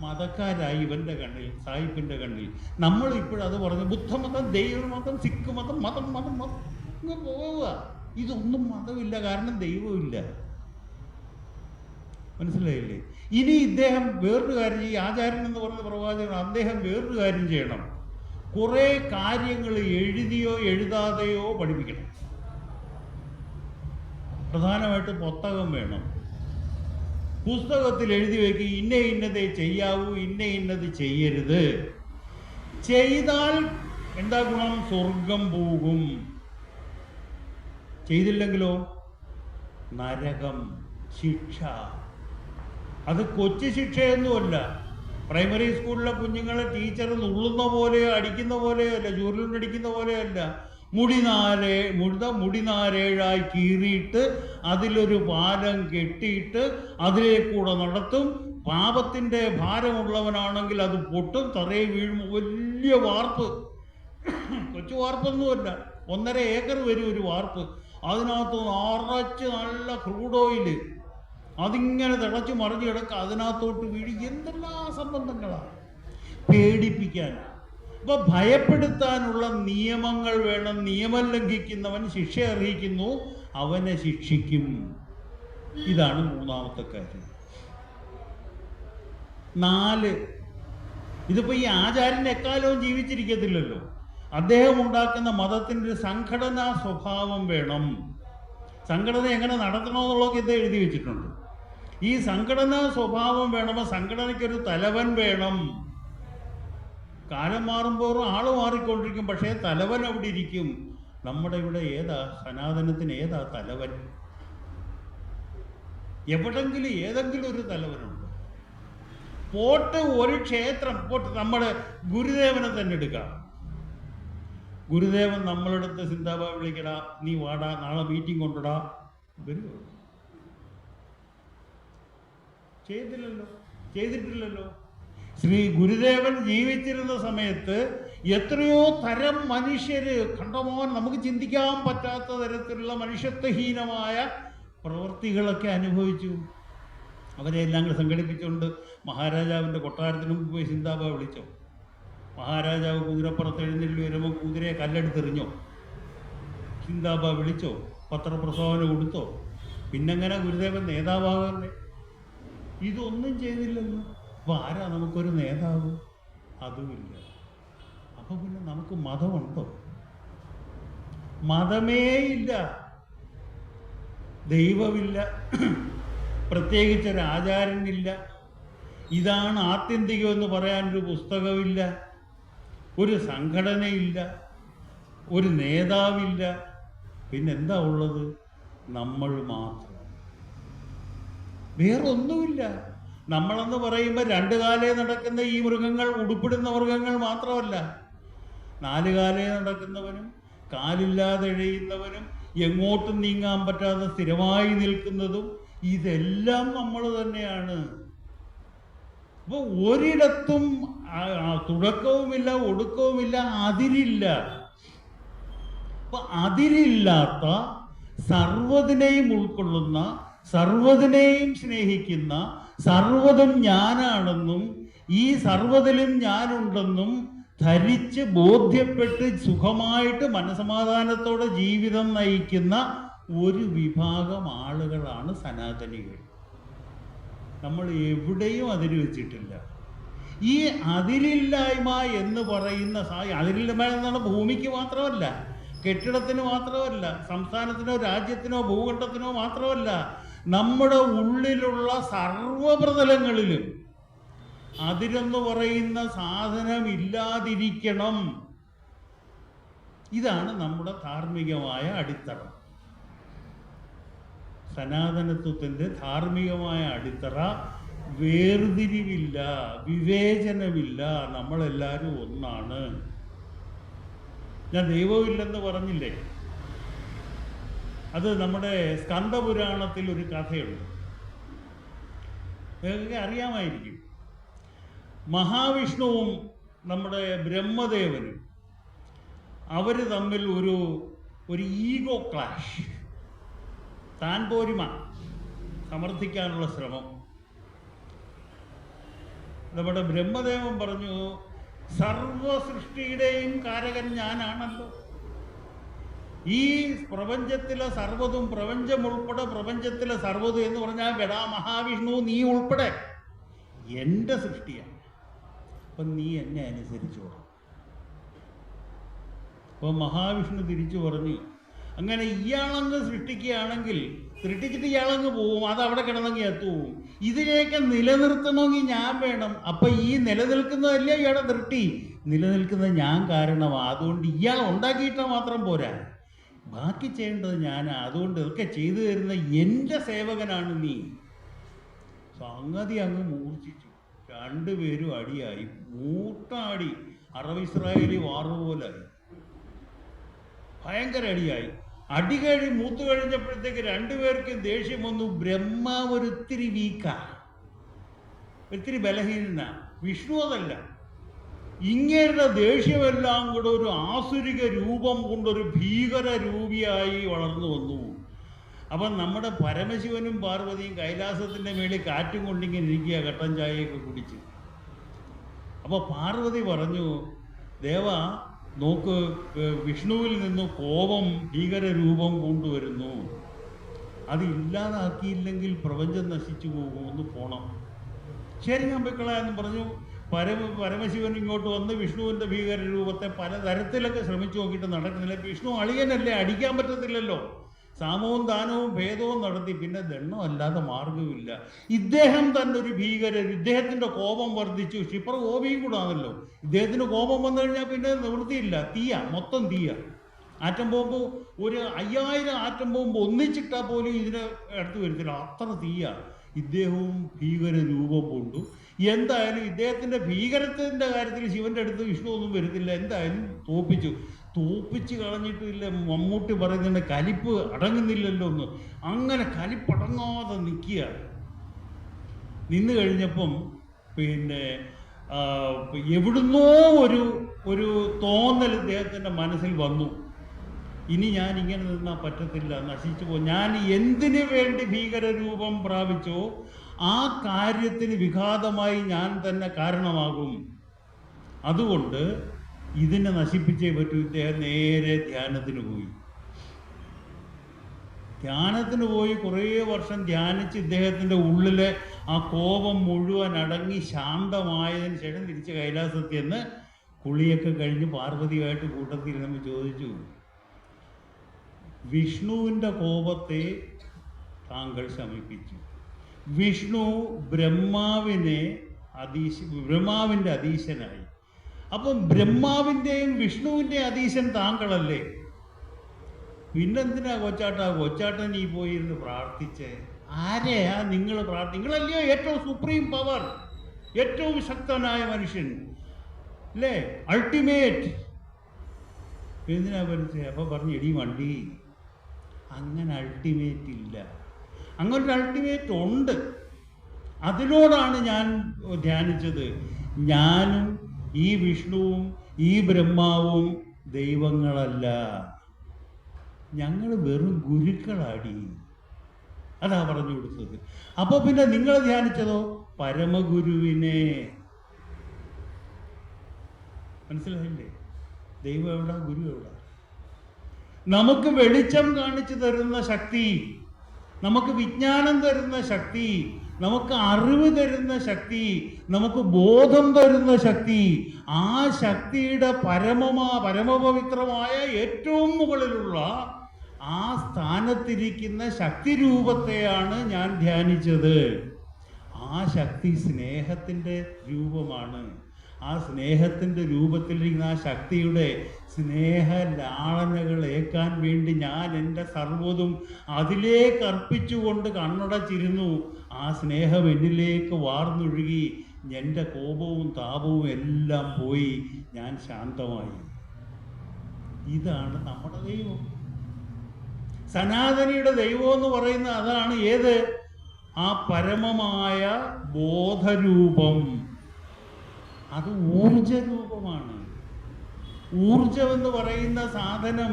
മതക്കാരായി ഇവൻ്റെ കണ്ണിൽ, സായിപ്പിൻ്റെ കണ്ണിൽ. നമ്മൾ ഇപ്പോഴത് പറഞ്ഞു ബുദ്ധമതം, ദൈവമതം, സിഖ് മതം, മതം മതം മതം ഇങ്ങ് പോവുക. ഇതൊന്നും മതമില്ല, കാരണം ദൈവമില്ല. മനസ്സിലായില്ലേ? ഇനി ഇദ്ദേഹം വേറൊരു കാര്യം, ഈ ആചാര്യൻ എന്ന് പറഞ്ഞ പ്രവാചകൻ, അദ്ദേഹം വേറൊരു കാര്യം ചെയ്യണം. കുറേ കാര്യങ്ങൾ എഴുതിയോ എഴുതാതെയോ പഠിപ്പിക്കണം. പ്രധാനമായിട്ട് പുസ്തകം വേണം. പുസ്തകത്തിൽ എഴുതി വയ്ക്കുക, ഇന്ന ഇന്നതേ ചെയ്യാവൂ, ഇന്ന ഇന്നത് ചെയ്യരുത്. ചെയ്താൽ എന്താ ഗുണം? സ്വർഗം പോകും. ചെയ്തില്ലെങ്കിലോ നരകം, ശിക്ഷ. അത് കൊച്ചു ശിക്ഷയൊന്നുമല്ല. പ്രൈമറി സ്കൂളിലെ കുഞ്ഞുങ്ങളെ ടീച്ചർ നുള്ളുന്ന പോലെയോ അടിക്കുന്ന പോലെയോ അല്ല, ചുരുളിനടിക്കുന്ന പോലെയോ അല്ല. മുടി നാരേഴായി കീറിയിട്ട് അതിലൊരു പാലം കെട്ടിയിട്ട് അതിലേക്കൂടെ നടത്തും. പാപത്തിൻ്റെ ഭാരമുള്ളവനാണെങ്കിൽ അത് പൊട്ടും, തറയിൽ വീഴും. വലിയ വാർപ്പ്, കൊച്ചു വാർപ്പൊന്നുമല്ല, 1.5 ഏക്കർ വരും ഒരു വാർപ്പ്. അതിനകത്ത് നിറച്ച് നല്ല ക്രൂഡ് ഓയിൽ, അതിങ്ങനെ തിളച്ച് മറിഞ്ഞ് കിടക്കുക, അതിനകത്തോട്ട് വീഴി. എന്തെല്ലാം സംബന്ധങ്ങളാണ് പേടിപ്പിക്കാൻ. അപ്പോൾ ഭയപ്പെടുത്താനുള്ള നിയമങ്ങൾ വേണം. നിയമം ലംഘിക്കുന്നവൻ ശിക്ഷ അർഹിക്കുന്നു, അവനെ ശിക്ഷിക്കും. ഇതാണ് 3ാമത്തെ കാര്യം. 4, ഇതിപ്പോൾ ഈ ആചാര്യൻ എക്കാലവും ജീവിച്ചിരിക്കത്തില്ലല്ലോ. അദ്ദേഹം ഉണ്ടാക്കുന്ന മതത്തിൻ്റെ ഒരു സംഘടനാ സ്വഭാവം വേണം. സംഘടന എങ്ങനെ നടത്തണമെന്നുള്ളതൊക്കെ ഇത് എഴുതി വെച്ചിട്ടുണ്ട്. ഈ സംഘടനാ സ്വഭാവം വേണം. സംഘടനയ്ക്കൊരു തലവൻ വേണം. കാലം മാറുമ്പോൾ ആൾ മാറിക്കൊണ്ടിരിക്കും, പക്ഷേ തലവൻ അവിടെ ഇരിക്കും. നമ്മുടെ ഇവിടെ ഏതാ സനാതനത്തിന് ഏതാ തലവൻ? എവിടെങ്കിലും ഏതെങ്കിലും ഒരു തലവനുണ്ട്? പോട്ട് ഒരു ക്ഷേത്രം, പോട്ട് നമ്മുടെ ഗുരുദേവനെ തന്നെ എടുക്കാം. ഗുരുദേവൻ നമ്മളെടുത്ത് സിന്താബാ വിളിക്കടാ, നീ വാടാ, നാളെ മീറ്റിംഗ് കൊണ്ടുടാ, വരുമോ? ചെയ്തിട്ടില്ലല്ലോ. ശ്രീ ഗുരുദേവൻ ജീവിച്ചിരുന്ന സമയത്ത് എത്രയോ തരം മനുഷ്യര്, കണ്ടമാൻ നമുക്ക് ചിന്തിക്കാൻ പറ്റാത്ത തരത്തിലുള്ള മനുഷ്യത്വഹീനമായ പ്രവൃത്തികളൊക്കെ അനുഭവിച്ചു. അവരെല്ലാം കൂടെ സംഘടിപ്പിച്ചുകൊണ്ട് മഹാരാജാവിൻ്റെ കൊട്ടാരത്തിന് മുമ്പ് പോയി സിന്താബാ വിളിച്ചോ? മഹാരാജാവ് കുതിരപ്പുറത്ത് എഴുന്നള്ളി വരുമ്പോൾ കുതിരയെ കല്ലെടുത്തെറിഞ്ഞോ? സിന്താബാ വിളിച്ചോ? പത്രപ്രസ്താവന കൊടുത്തോ? പിന്നെങ്ങനെ ഗുരുദേവൻ നേതാവാകുന്നേ? ഇതൊന്നും ചെയ്തില്ലല്ലോ. അപ്പോൾ ആരാ നമുക്കൊരു നേതാവ്? അതുമില്ല. അപ്പോൾ പിന്നെ നമുക്ക് മതമുണ്ടോ? മതമേ ഇല്ല, ദൈവമില്ല, പ്രത്യേകിച്ചൊരു ആചാരനില്ല. ഇതാണ് ആത്യന്തികം എന്ന് പറയാനൊരു പുസ്തകമില്ല, ഒരു സംഘടനയില്ല, ഒരു നേതാവില്ല. പിന്നെന്താ ഉള്ളത്? നമ്മൾ മാത്രം, വേറൊന്നുമില്ല. നമ്മളെന്ന് പറയുമ്പോൾ 2 കാലേ നടക്കുന്ന ഈ മൃഗങ്ങൾ, ഉടുപ്പിടുന്ന മൃഗങ്ങൾ മാത്രമല്ല, 4 കാലേ നടക്കുന്നവനും കാലില്ലാതെ എഴയുന്നവനും എങ്ങോട്ടും നീങ്ങാൻ പറ്റാതെ സ്ഥിരമായി നിൽക്കുന്നതും ഇതെല്ലാം നമ്മൾ തന്നെയാണ്. അപ്പോൾ ഒരിടത്തും തുടക്കവുമില്ല, ഒടുക്കവുമില്ല, അതിരില്ല. അപ്പൊ അതിരില്ലാത്ത, സർവ്വതിനെയും ഉൾക്കൊള്ളുന്ന, സർവ്വതിനെയും സ്നേഹിക്കുന്ന, സർവ്വതും ഞാനാണെന്നും ഈ സർവ്വതിലും ഞാനുണ്ടെന്നും ധരിച്ച് ബോധ്യപ്പെട്ട് സുഖമായിട്ട് മനസമാധാനത്തോടെ ജീവിതം നയിക്കുന്ന ഒരു വിഭാഗം ആളുകളാണ് സനാതനികൾ. നമ്മൾ എവിടെയും അതിര് വെച്ചിട്ടില്ല. ഈ അതിരില്ലായ്മ എന്ന് പറയുന്ന അതിരില്ലായ്മ എന്നാണ് ഭൂമിക്ക് മാത്രമല്ല, കെട്ടിടത്തിന് മാത്രമല്ല, സംസ്ഥാനത്തിനോ രാജ്യത്തിനോ ഭൂഖണ്ഡത്തിനോ മാത്രമല്ല, നമ്മുടെ ഉള്ളിലുള്ള സർവ്വപ്രതലങ്ങളിലും അതിരെന്ന് പറയുന്ന സാധനം ഇല്ലാതിരിക്കണം. ഇതാണ് നമ്മുടെ ധാർമ്മികമായ അടിത്തറ. സനാതനത്വത്തിൻ്റെ ധാർമ്മികമായ അടിത്തറ. വേർതിരിവില്ല, വിവേചനമില്ല, നമ്മളെല്ലാവരും ഒന്നാണ്. ഞാൻ ദൈവമില്ലെന്ന് പറഞ്ഞില്ലേ, അത് നമ്മുടെ സ്കന്ദപുരാണത്തിൽ ഒരു കഥയുണ്ട്, നിങ്ങൾക്ക് അറിയാമായിരിക്കും. മഹാവിഷ്ണുവും നമ്മുടെ ബ്രഹ്മദേവനും അവർ തമ്മിൽ ഒരു ഈഗോ ക്ലാഷ്, താൻ പോരിമ സമർത്ഥിക്കാനുള്ള ശ്രമം. നമ്മുടെ ബ്രഹ്മദേവൻ പറഞ്ഞു, സർവ സൃഷ്ടിയുടെയും കാരകൻ ഞാനാണല്ലോ, ഈ പ്രപഞ്ചത്തിലെ സർവ്വതും, പ്രപഞ്ചം ഉൾപ്പെടെ പ്രപഞ്ചത്തിലെ സർവ്വതും എന്ന് പറഞ്ഞാൽ വെടാ മഹാവിഷ്ണു നീ ഉൾപ്പെടെ എൻ്റെ സൃഷ്ടിയാണ്. അപ്പം നീ എന്നെ അനുസരിച്ചോളൂ. അപ്പോൾ മഹാവിഷ്ണു തിരിച്ചു പറഞ്ഞു, അങ്ങനെ ഇയാളങ്ങ് സൃഷ്ടിക്കുകയാണെങ്കിൽ സൃഷ്ടിച്ചിട്ട് ഇയാളങ്ങ് പോവും, അത് അവിടെ കിടന്നെങ്കിൽ എത്തുപോവും. ഇതിനെയൊക്കെ നിലനിർത്തണമെങ്കിൽ ഞാൻ വേണം. അപ്പം ഈ നിലനിൽക്കുന്നതല്ലേ ഇയാളെ സൃഷ്ടി, നിലനിൽക്കുന്നത് ഞാൻ കാരണമാണ്. അതുകൊണ്ട് ഇയാൾ ഉണ്ടാക്കിയിട്ടാൽ മാത്രം പോരാ, ബാക്കി ചെയ്യേണ്ടത് ഞാനാ. അതുകൊണ്ട് ഇതൊക്കെ ചെയ്തു തരുന്ന എൻ്റെ സേവകനാണ് നീ. സംഗതി അങ്ങ് മൂർച്ഛിച്ചു. രണ്ടുപേരും അടിയായി, മൂട്ടാടി, അറബ് ഇസ്രായേലി വാറ് പോലായി, ഭയങ്കര അടിയായി. അടി മൂത്ത് കഴിഞ്ഞപ്പോഴത്തേക്ക് രണ്ടുപേർക്കും ദേഷ്യം വന്നു. ബ്രഹ്മാവ് ഒരിത്തിരി വീക്കാ, ഒത്തിരി ബലഹീന, വിഷ്ണു അതല്ല. ഇങ്ങേരുടെ ദേഷ്യമെല്ലാം കൂടെ ഒരു ആസുരിക രൂപം കൊണ്ടൊരു ഭീകര രൂപിയായി വളർന്നു വന്നു. അപ്പം നമ്മുടെ പരമശിവനും പാർവതിയും കൈലാസത്തിൻ്റെ മേളിൽ കാറ്റും കൊണ്ടിങ്ങനെ ഇരിക്കുക, കട്ടൻ ചായയൊക്കെ കുടിച്ച്. അപ്പോൾ പാർവതി പറഞ്ഞു, ദേവ നോക്ക്, വിഷ്ണുവിൽ നിന്ന് കോപം ഭീകര രൂപം കൊണ്ടുവരുന്നു, അത് ഇല്ലാതാക്കിയില്ലെങ്കിൽ പ്രപഞ്ചം നശിച്ചു പോകും, ഒന്ന് പോണം. ശരി, ഞാൻ പൊയ്ക്കളാന്ന് പറഞ്ഞു. പരമശിവൻ ഇങ്ങോട്ട് വന്ന് വിഷ്ണുവിൻ്റെ ഭീകര രൂപത്തെ പലതരത്തിലൊക്കെ ശ്രമിച്ചു നോക്കിയിട്ട് നടക്കുന്നില്ല. വിഷ്ണു അളിയനല്ലേ, അടിക്കാൻ പറ്റത്തില്ലല്ലോ. സാമവും ദാനവും ഭേദവും നടത്തി, പിന്നെ ദണ്ണം അല്ലാതെ മാർഗമില്ല. ഇദ്ദേഹം തന്നെ ഒരു ഭീകരൻ, ഇദ്ദേഹത്തിൻ്റെ കോപം വർദ്ധിച്ചു. ക്ഷിപ്ര കോപിയും കൂടാണല്ലോ. ഇദ്ദേഹത്തിന് കോപം വന്നു കഴിഞ്ഞാൽ പിന്നെ നിവൃത്തിയില്ല, തീയ, മൊത്തം തീയ. ആറ്റം ബോംബ് ഒരു 5000 ആറ്റം ബോംബ് ഒന്നിച്ചിട്ടാൽ പോലും ഇതിനെ അടുത്ത് വരത്തില്ല, അത്ര തീയ. ഇദ്ദേഹവും ഭീകര രൂപം കൊണ്ടു. എന്തായാലും ഇദ്ദേഹത്തിൻ്റെ ഭീകരത്തിൻ്റെ കാര്യത്തിൽ ശിവൻ്റെ അടുത്ത് വിഷ്ണു ഒന്നും വരുന്നില്ല. എന്തായാലും തോപ്പിച്ച് കളഞ്ഞിട്ടില്ല. മമ്മൂട്ടി പറയുന്നുണ്ട്, കലിപ്പ് അടങ്ങുന്നില്ലല്ലോ എന്ന്. അങ്ങനെ കലിപ്പടങ്ങാതെ നിൽക്കുക. നിന്ന് കഴിഞ്ഞപ്പം പിന്നെ എവിടുന്നോ ഒരു തോന്നൽ ഇദ്ദേഹത്തിൻ്റെ മനസ്സിൽ വന്നു. ഇനി ഞാൻ ഇങ്ങനെ നിന്നാൽ പറ്റത്തില്ല, നശിച്ചു പോകും. ഞാൻ എന്തിനു വേണ്ടി ഭീകരരൂപം പ്രാപിച്ചോ ആ കാര്യത്തിന് വിഘാതമായി ഞാൻ തന്നെ കാരണമാകും. അതുകൊണ്ട് ഇതിനെ നശിപ്പിച്ചേ പറ്റൂ. ഇദ്ദേഹം നേരെ ധ്യാനത്തിന് പോയി കുറേ വർഷം ധ്യാനിച്ച് ഇദ്ദേഹത്തിൻ്റെ ഉള്ളിലെ ആ കോപം മുഴുവൻ അടങ്ങി ശാന്തമായതിന് ശേഷം തിരിച്ച് കൈലാസത്തിൽ നിന്ന് കുളിയൊക്കെ കഴിഞ്ഞ് പാർവതിയായിട്ട് കൂട്ടത്തിൽ നമ്മൾ ചോദിച്ചു, വിഷ്ണുവിൻ്റെ കോപത്തെ താങ്കൾ ശമിപ്പിച്ചു. വിഷ്ണു ബ്രഹ്മാവിൻ്റെ അധീശനായി. അപ്പം ബ്രഹ്മാവിൻ്റെയും വിഷ്ണുവിൻ്റെയും അധീശൻ താങ്കളല്ലേ? പിന്നെന്തിനാ കൊച്ചാട്ടൻ ഈ പോയിരുന്ന് പ്രാർത്ഥിച്ചേ? ആരെയാ നിങ്ങൾ നിങ്ങളല്ലയോ ഏറ്റവും സുപ്രീം പവർ, ഏറ്റവും ശക്തനായ മനുഷ്യൻ അല്ലേ, അൾട്ടിമേറ്റ്. എന്തിനാ പഠിച്ചേ? അപ്പോൾ പറഞ്ഞു, എടി വണ്ടി, അങ്ങനെ അൾട്ടിമേറ്റ് ഇല്ല. അങ്ങനൊരു അൾട്ടിമേറ്റ് ഉണ്ട്, അതിനോടാണ് ഞാൻ ധ്യാനിച്ചത്. ഞാനും ഈ വിഷ്ണുവും ഈ ബ്രഹ്മാവും ദൈവങ്ങളല്ല, ഞങ്ങൾ വെറും ഗുരുക്കളാടി. അതാ പറഞ്ഞു കൊടുത്തത്. അപ്പോൾ പിന്നെ നിങ്ങൾ ധ്യാനിച്ചതോ പരമഗുരുവിനെ. മനസ്സിലായില്ലേ? ദൈവം എവിടാ, ഗുരു എവിടാ? നമുക്ക് വെളിച്ചം കാണിച്ചു തരുന്ന ശക്തി, നമുക്ക് വിജ്ഞാനം തരുന്ന ശക്തി, നമുക്ക് അറിവ് തരുന്ന ശക്തി, നമുക്ക് ബോധം തരുന്ന ശക്തി, ആ ശക്തിയുടെ പരമപവിത്രമായ ഏറ്റവും മുകളിലുള്ള ആ സ്ഥാനത്തിരിക്കുന്ന ശക്തി രൂപത്തെയാണ് ഞാൻ ധ്യാനിച്ചത്. ആ ശക്തി സ്നേഹത്തിൻ്റെ രൂപമാണ്. ആ സ്നേഹത്തിൻ്റെ രൂപത്തിലിരിക്കുന്ന ആ ശക്തിയുടെ സ്നേഹ ലാളനകൾ ഏൽക്കാൻ വേണ്ടി ഞാൻ എൻ്റെ സർവ്വതും അതിലേക്ക് അർപ്പിച്ചുകൊണ്ട് കണ്ണടച്ചിരുന്നു. ആ സ്നേഹം എന്നിലേക്ക് വാർന്നൊഴുകി, എൻ്റെ കോപവും താപവും എല്ലാം പോയി, ഞാൻ ശാന്തമായി. ഇതാണ് നമ്മുടെ ദൈവം. സനാതനിയുടെ ദൈവം എന്ന് പറയുന്നത് അതാണ്. ഏത്? ആ പരമമായ ബോധരൂപം. അത് ഊർജരൂപമാണ്. ഊർജമെന്ന് പറയുന്ന സാധനം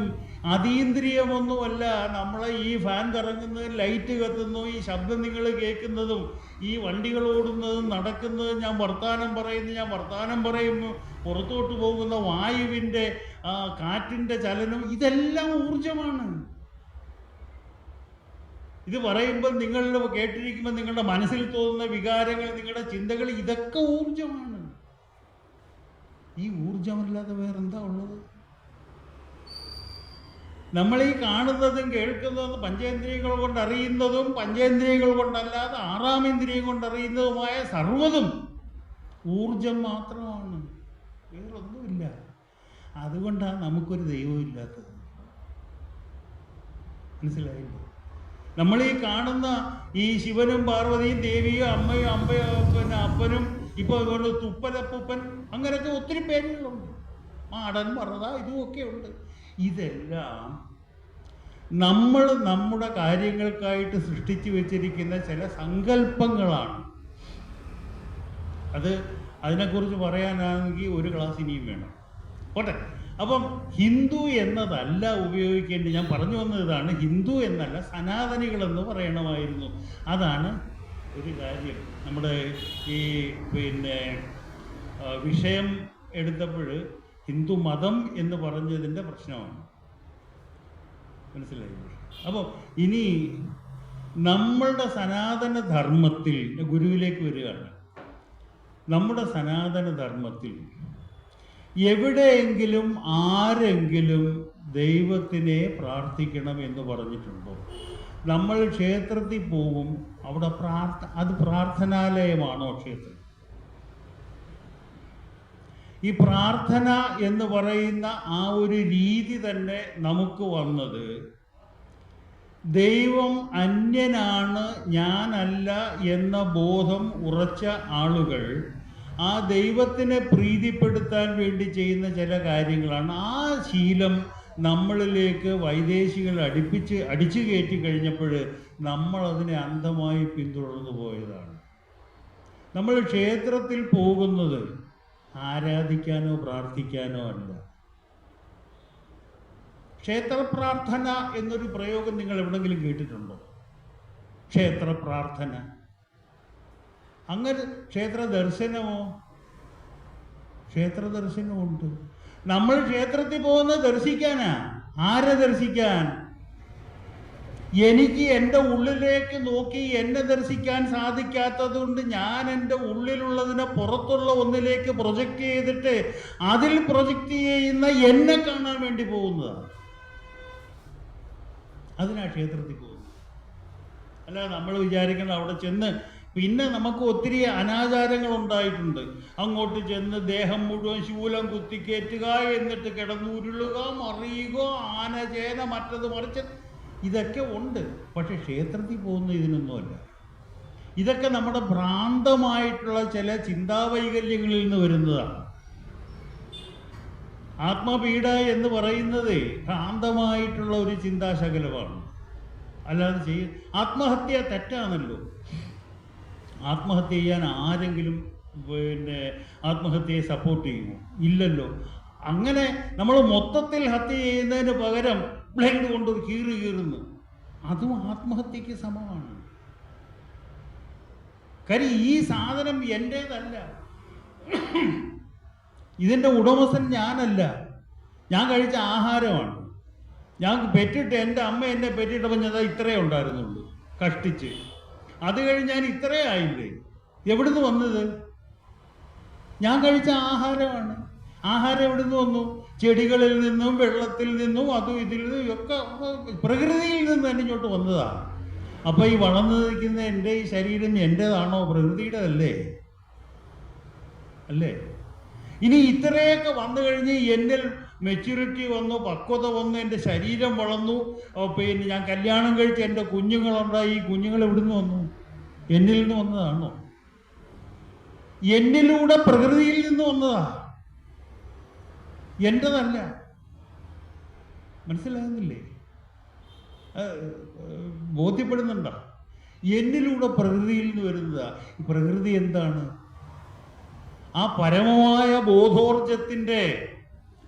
അതീന്ദ്രിയമൊന്നുമല്ല. നമ്മളെ ഈ ഫാൻ കറങ്ങുന്നതും ലൈറ്റ് കത്തുന്നു, ഈ ശബ്ദം നിങ്ങൾ കേൾക്കുന്നതും, ഈ വണ്ടികൾ ഓടുന്നതും നടക്കുന്നതും, ഞാൻ വർത്താനം പറയുന്നു, പുറത്തോട്ട് പോകുന്ന വായുവിൻ്റെ കാറ്റിൻ്റെ ചലനം, ഇതെല്ലാം ഊർജമാണ്. ഇത് പറയുമ്പോൾ നിങ്ങൾ കേട്ടിരിക്കുമ്പോൾ നിങ്ങളുടെ മനസ്സിൽ തോന്നുന്ന വികാരങ്ങൾ, നിങ്ങളുടെ ചിന്തകൾ, ഇതൊക്കെ ഊർജമാണ്. ഈ ഊർജമല്ലാതെ വേറെന്താ ഉള്ളത്? നമ്മൾ ഈ കാണുന്നതും കേൾക്കുന്നതും പഞ്ചേന്ദ്രിയങ്ങൾ കൊണ്ട് അറിയുന്നതും പഞ്ചേന്ദ്രിയങ്ങൾ കൊണ്ടല്ലാതെ ആറാം ഇന്ദ്രിയം കൊണ്ട് അറിയുന്നതുമായ സർവ്വതും ഊർജം മാത്രമാണ്, വേറൊന്നുമില്ല. അതുകൊണ്ടാണ് നമുക്കൊരു ദൈവമില്ലാത്തത്. മനസ്സിലായില്ലേ? നമ്മൾ ഈ കാണുന്ന ഈ ശിവനും പാർവതിയും ദേവിയും അമ്മയും പിന്നെ അപ്പനും ഇപ്പോൾ അതുകൊണ്ട് തുപ്പലപ്പൂപ്പൻ അങ്ങനെയൊക്കെ ഒത്തിരി പേരുകളുണ്ട്, മാടൻ മറത, ഇതുമൊക്കെ ഉണ്ട്. ഇതെല്ലാം നമ്മൾ നമ്മുടെ കാര്യങ്ങൾക്കായിട്ട് സൃഷ്ടിച്ചു വെച്ചിരിക്കുന്ന ചില സങ്കല്പങ്ങളാണ്. അതിനെക്കുറിച്ച് പറയാനാണെങ്കിൽ ഒരു ക്ലാസ് ഇനിയും വേണം. പോട്ടെ. അപ്പം ഹിന്ദു എന്നതല്ല ഉപയോഗിക്കേണ്ടി, ഞാൻ പറഞ്ഞു വന്നത് ഇതാണ്. ഹിന്ദു എന്നല്ല, സനാതനികളെന്ന് പറയണമായിരുന്നു. അതാണ് ഒരു കാര്യം. നമ്മുടെ ഈ പിന്നെ വിഷയം എടുത്തപ്പോൾ ഹിന്ദു മതം എന്ന് പറഞ്ഞതിൻ്റെ പ്രശ്നമാണ്. മനസ്സിലായില്ലേ? അപ്പോൾ ഇനി നമ്മളുടെ സനാതന ധർമ്മത്തിൽ, ഗുരുവിലേക്ക് വരികയാണ്, നമ്മുടെ സനാതന ധർമ്മത്തിൽ എവിടെയെങ്കിലും ആരെങ്കിലും ദൈവത്തിനെ പ്രാർത്ഥിക്കണം എന്ന് പറഞ്ഞിട്ടുണ്ടോ? നമ്മൾ ക്ഷേത്രത്തിൽ പോകും, അവിടെ അത് പ്രാർത്ഥനാലയമാണോ ക്ഷേത്രം? ഈ പ്രാർത്ഥന എന്ന് പറയുന്ന ആ ഒരു രീതി തന്നെ നമുക്ക് വന്നത് ദൈവം അന്യനാണ്, ഞാനല്ല എന്ന ബോധം ഉറച്ച ആളുകൾ ആ ദൈവത്തിനെ പ്രീതിപ്പെടുത്താൻ വേണ്ടി ചെയ്യുന്ന ചില കാര്യങ്ങളാണ്. ആ ശീലം നമ്മളിലേക്ക് വൈദേശികൾ അടിച്ചു കയറ്റി കഴിഞ്ഞപ്പോൾ നമ്മളതിനെ അന്ധമായി പിന്തുടർന്നു പോയതാണ്. നമ്മൾ ക്ഷേത്രത്തിൽ പോകുന്നത് ആരാധിക്കാനോ പ്രാർത്ഥിക്കാനോ അല്ല. ക്ഷേത്രപ്രാർത്ഥന എന്നൊരു പ്രയോഗം നിങ്ങൾ എവിടെങ്കിലും കേട്ടിട്ടുണ്ടോ? ക്ഷേത്രപ്രാർത്ഥന, അങ്ങനെ ക്ഷേത്ര ദർശനമോ? ക്ഷേത്ര ദർശനമുണ്ട്. നമ്മൾ ക്ഷേത്രത്തിൽ പോകുന്നത് ദർശിക്കാനാ. ആരെ ദർശിക്കാൻ? എനിക്ക് എൻ്റെ ഉള്ളിലേക്ക് നോക്കി എന്നെ ദർശിക്കാൻ സാധിക്കാത്തത് കൊണ്ട് ഞാൻ എൻ്റെ ഉള്ളിലുള്ളതിനെ പുറത്തുള്ള ഒന്നിലേക്ക് പ്രൊജക്റ്റ് ചെയ്തിട്ട് അതിൽ പ്രൊജക്റ്റ് ചെയ്യുന്ന എന്നെ കാണാൻ വേണ്ടി പോകുന്നതാണ്. അതിനാ ക്ഷേത്രത്തിൽ പോകുന്നത്. അല്ല നമ്മൾ വിചാരിക്കണം അവിടെ ചെന്ന്, പിന്നെ നമുക്ക് ഒത്തിരി അനാചാരങ്ങൾ ഉണ്ടായിട്ടുണ്ട്. അങ്ങോട്ട് ചെന്ന് ദേഹം മുഴുവൻ ശൂലം കുത്തിക്കയറ്റുക, എന്നിട്ട് കിടന്നുരുളുക, മറിയുക, ആന ചേന മറ്റത് മറിച്ച്, ഇതൊക്കെ ഉണ്ട്. പക്ഷെ ക്ഷേത്രത്തിൽ പോകുന്ന ഇതിനൊന്നുമല്ല. ഇതൊക്കെ നമ്മുടെ ഭ്രാന്തമായിട്ടുള്ള ചില ചിന്താവൈകല്യങ്ങളിൽ നിന്ന് വരുന്നതാണ്. ആത്മപീഡ എന്ന് പറയുന്നത് ഭ്രാന്തമായിട്ടുള്ള ഒരു ചിന്താശകലമാണ്. അല്ലാതെ ആത്മഹത്യ തെറ്റാണല്ലോ. ആത്മഹത്യ ചെയ്യാൻ ആരെങ്കിലും പിന്നെ ആത്മഹത്യയെ സപ്പോർട്ട് ചെയ്യുമോ? ഇല്ലല്ലോ. അങ്ങനെ നമ്മൾ മൊത്തത്തിൽ ഹത്യ ചെയ്യുന്നതിന് പകരം ബ്ലേഡ് കൊണ്ടൊരു കീറുന്നു, അതും ആത്മഹത്യക്ക് സമമാണ്. കാര്യം ഈ സാധനം എൻ്റേതല്ല, ഇതിൻ്റെ ഉടമസ്ഥൻ ഞാനല്ല. ഞാൻ കഴിച്ച ആഹാരമാണ്. ഞാൻ പെറ്റിട്ട്, എൻ്റെ അമ്മ എന്നെ പെറ്റിട്ടപ്പോൾ ഞാൻ ഇത്രയേ ഉണ്ടായിരുന്നുള്ളൂ കഷ്ടിച്ച്. അത് കഴിഞ്ഞ് ഞാൻ ഇത്രേ ആയില്ലേ. എവിടുന്ന് വന്നത്? ഞാൻ കഴിച്ച ആഹാരമാണ്. ആഹാരം എവിടുന്ന് വന്നു? ചെടികളിൽ നിന്നും വെള്ളത്തിൽ നിന്നും അതും ഇതിൽ നിന്നും ഒക്കെ പ്രകൃതിയിൽ നിന്ന് തന്നെ ഇങ്ങോട്ട് വന്നതാണ്. അപ്പോൾ ഈ വളർന്നു നിൽക്കുന്ന എൻ്റെ ഈ ശരീരം എൻ്റേതാണോ? പ്രകൃതിയുടേതല്ലേ? അല്ലേ? ഇനി ഇത്രയൊക്കെ വന്നു കഴിഞ്ഞ് എന്നിൽ മെച്യൂരിറ്റി വന്നു, പക്വത വന്നു, എൻ്റെ ശരീരം വളർന്നു, പിന്നെ ഞാൻ കല്യാണം കഴിച്ച് എൻ്റെ കുഞ്ഞുങ്ങളുണ്ടായി. ഈ കുഞ്ഞുങ്ങൾ എവിടുന്ന് വന്നു? എന്നിൽ നിന്ന് വന്നതാണോ? എന്നിലൂടെ പ്രകൃതിയിൽ നിന്ന് വന്നതാ, എൻ്റെതല്ല. മനസ്സിലാകുന്നില്ലേ? ബോധ്യപ്പെടുന്നുണ്ടോ? എന്നിലൂടെ പ്രകൃതിയിൽ നിന്ന് വരുന്നതാ. ഈ പ്രകൃതി എന്താണ്? ആ പരമമായ ബോധോർജത്തിൻ്റെ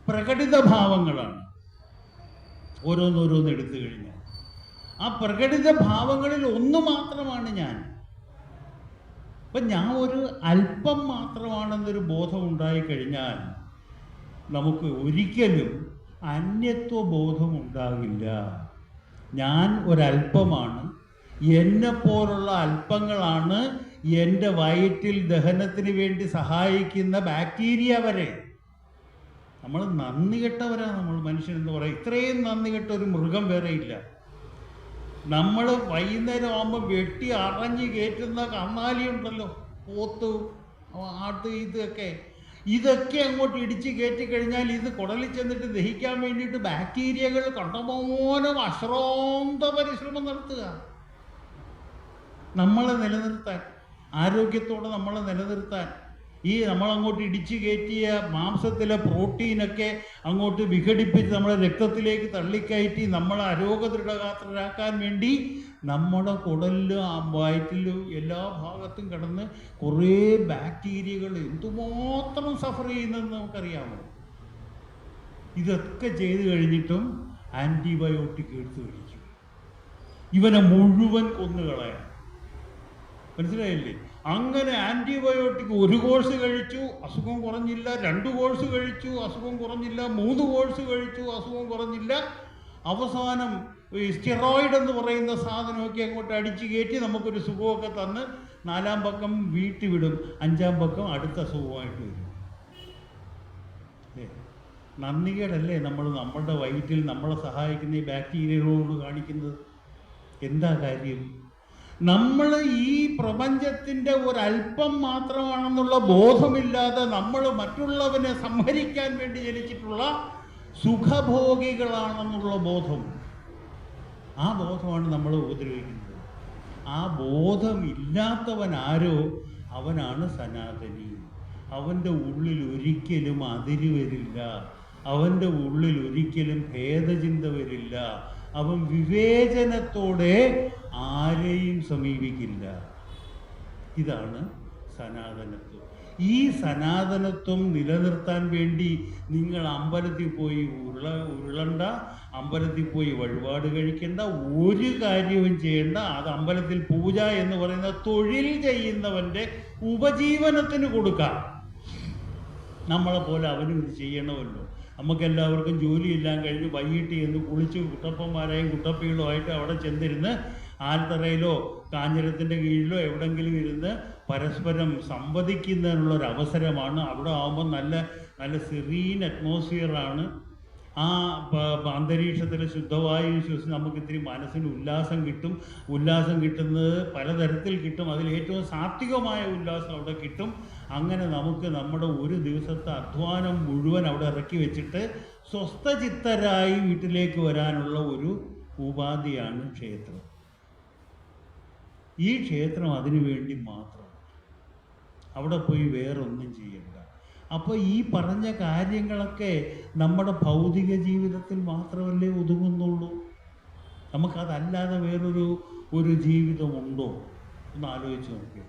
പ്രകടിത ഭാവങ്ങളാണ്. ഓരോന്നോരോന്ന് എടുത്തു കഴിഞ്ഞാൽ ആ പ്രകടിത ഭാവങ്ങളിൽ ഒന്ന് മാത്രമാണ് ഞാൻ. അപ്പം ഞാൻ ഒരു അല്പം മാത്രമാണെന്നൊരു ബോധം ഉണ്ടായിക്കഴിഞ്ഞാൽ നമുക്ക് ഒരിക്കലും അന്യത്വ ബോധം ഉണ്ടാകില്ല. ഞാൻ ഒരല്പമാണ്, എന്നെപ്പോലുള്ള അല്പങ്ങളാണ് എൻ്റെ വയറ്റിൽ ദഹനത്തിന് വേണ്ടി സഹായിക്കുന്ന ബാക്ടീരിയ വരെ. നമ്മൾ നന്ദി കെട്ടവരാ നമ്മൾ മനുഷ്യനെന്ന് പറയാം. ഇത്രയും നന്ദി കെട്ട ഒരു മൃഗം വേറെ ഇല്ല. നമ്മൾ വൈകുന്നേരം ആകുമ്പോൾ വെട്ടി അറഞ്ഞ് കയറ്റുന്ന കന്നാലി ഉണ്ടല്ലോ, പോത്ത്, ആട്ട്, ഇതൊക്കെ അങ്ങോട്ട് ഇടിച്ച് കയറ്റി കഴിഞ്ഞാൽ ഇത് കുടലിൽ ചെന്നിട്ട് ദഹിക്കാൻ വേണ്ടിയിട്ട് ബാക്ടീരിയകൾ കണ്ടമാനം അശ്രാന്ത പരിശ്രമം നടത്തുക നമ്മളെ നിലനിർത്താൻ, ആരോഗ്യത്തോടെ നമ്മളെ നിലനിർത്താൻ. ഈ നമ്മളങ്ങോട്ട് ഇടിച്ചു കയറ്റിയ മാംസത്തിലെ പ്രോട്ടീനൊക്കെ അങ്ങോട്ട് വിഘടിപ്പിച്ച് നമ്മുടെ രക്തത്തിലേക്ക് തള്ളിക്കയറ്റി നമ്മളെ അരോഗദൃഢഗാത്രരാക്കാൻ വേണ്ടി നമ്മുടെ കുടലിലും വയറ്റിലും എല്ലാ ഭാഗത്തും കിടന്ന് കുറേ ബാക്ടീരിയകൾ എന്തുമാത്രം സഫർ ചെയ്യുന്നതെന്ന് നമുക്കറിയാമോ? ഇതൊക്കെ ചെയ്തു കഴിഞ്ഞിട്ടും ആൻറ്റിബയോട്ടിക് എടുത്തു കഴിക്കും. ഇവനെ മുഴുവൻ കൊന്നുകളയാം. മനസ്സിലായില്ലേ? അങ്ങനെ ആൻറ്റിബയോട്ടിക് 1 കോഴ്സ് കഴിച്ചു, അസുഖം കുറഞ്ഞില്ല. 2 കോഴ്സ് കഴിച്ചു, അസുഖം കുറഞ്ഞില്ല. 3 കോഴ്സ് കഴിച്ചു, അസുഖം കുറഞ്ഞില്ല. അവസാനം സ്റ്റിറോയിഡ് എന്ന് പറയുന്ന സാധനമൊക്കെ അങ്ങോട്ട് അടിച്ചു കയറ്റി നമുക്കൊരു സുഖമൊക്കെ തന്ന് 4-ാം പക്കം വീട്ടിൽ വിടും. 5-ാം പക്കം അടുത്ത സുഖമായിട്ട് വരും. നന്ദികേടല്ലേ നമ്മളുടെ വയറ്റിൽ നമ്മളെ സഹായിക്കുന്ന ഈ ബാക്ടീരിയകളോട് കാണിക്കുന്നത്? എന്താ കാര്യം? നമ്മൾ ഈ പ്രപഞ്ചത്തിൻ്റെ ഒരല്പം മാത്രമാണെന്നുള്ള ബോധമില്ലാതെ നമ്മൾ മറ്റുള്ളവനെ സംഹരിക്കാൻ വേണ്ടി ജനിച്ചിട്ടുള്ള സുഖഭോഗികളാണെന്നുള്ള ബോധം, ആ ബോധമാണ് നമ്മൾ ഉപദ്രവിക്കുന്നത്. ആ ബോധമില്ലാത്തവൻ ആരോ അവനാണ് സനാതനി. അവൻ്റെ ഉള്ളിൽ ഒരിക്കലും അതിര് വരില്ല, അവൻ്റെ ഉള്ളിൽ ഒരിക്കലും ഭേദചിന്ത വരില്ല. അവൻ വിവേചനത്തോടെ ആരെയും സമീപിക്കില്ല. ഇതാണ് സനാതനത്വം. ഈ സനാതനത്വം നിലനിർത്താൻ വേണ്ടി നിങ്ങൾ അമ്പലത്തിൽ പോയി ഉരുളണ്ട, അമ്പലത്തിൽ പോയി വഴിപാട് കഴിക്കേണ്ട, ഒരു കാര്യവും ചെയ്യേണ്ട. അത് അമ്പലത്തിൽ പൂജ എന്ന് പറയുന്ന തൊഴിൽ ചെയ്യുന്നവൻ്റെ ഉപജീവനത്തിന് കൊടുക്കാം. നമ്മളെ പോലെ അവനും ഇത് ചെയ്യണമല്ലോ. നമുക്കെല്ലാവർക്കും ജോലിയെല്ലാം കഴിഞ്ഞ് വൈകിട്ട് എന്ന് കുളിച്ച് കുട്ടപ്പന്മാരെയും കുട്ടപ്പികളുമായിട്ട് അവിടെ ചെന്നിരുന്ന് ആൽത്തറയിലോ കാഞ്ഞിരത്തിൻ്റെ കീഴിലോ എവിടെങ്കിലും ഇരുന്ന് പരസ്പരം സംവദിക്കുന്നതിനുള്ളൊരവസരമാണ്. അവിടെ ആകുമ്പോൾ നല്ല നല്ല സെറീൻ അറ്റ്മോസ്ഫിയറാണ്. ആ അന്തരീക്ഷത്തിൽ ശുദ്ധവായു ശ്വസിച്ച് നമുക്ക് ഇത്തിരി മനസ്സിന് ഉല്ലാസം കിട്ടും. ഉല്ലാസം കിട്ടുന്നത് പലതരത്തിൽ കിട്ടും. അതിൽ ഏറ്റവും സാത്വികമായ ഉല്ലാസം അവിടെ കിട്ടും. അങ്ങനെ നമുക്ക് നമ്മുടെ ഒരു ദിവസത്തെ അധ്വാനം മുഴുവൻ അവിടെ ഇറക്കി വെച്ചിട്ട് സ്വസ്ഥചിത്തരായി വീട്ടിലേക്ക് വരാനുള്ള ഒരു ഉപാധിയാണ് ക്ഷേത്രം. ഈ ക്ഷേത്രം അതിനു വേണ്ടി മാത്രം. അവിടെ പോയി വേറൊന്നും ചെയ്യണ്ട. അപ്പോൾ ഈ പറഞ്ഞ കാര്യങ്ങളൊക്കെ നമ്മുടെ ഭൗതിക ജീവിതത്തിൽ മാത്രമല്ലേ ഒതുങ്ങുന്നുള്ളൂ. നമുക്കതല്ലാതെ വേറൊരു ജീവിതമുണ്ടോ ഒന്ന് ആലോചിച്ച് നോക്കിയോ?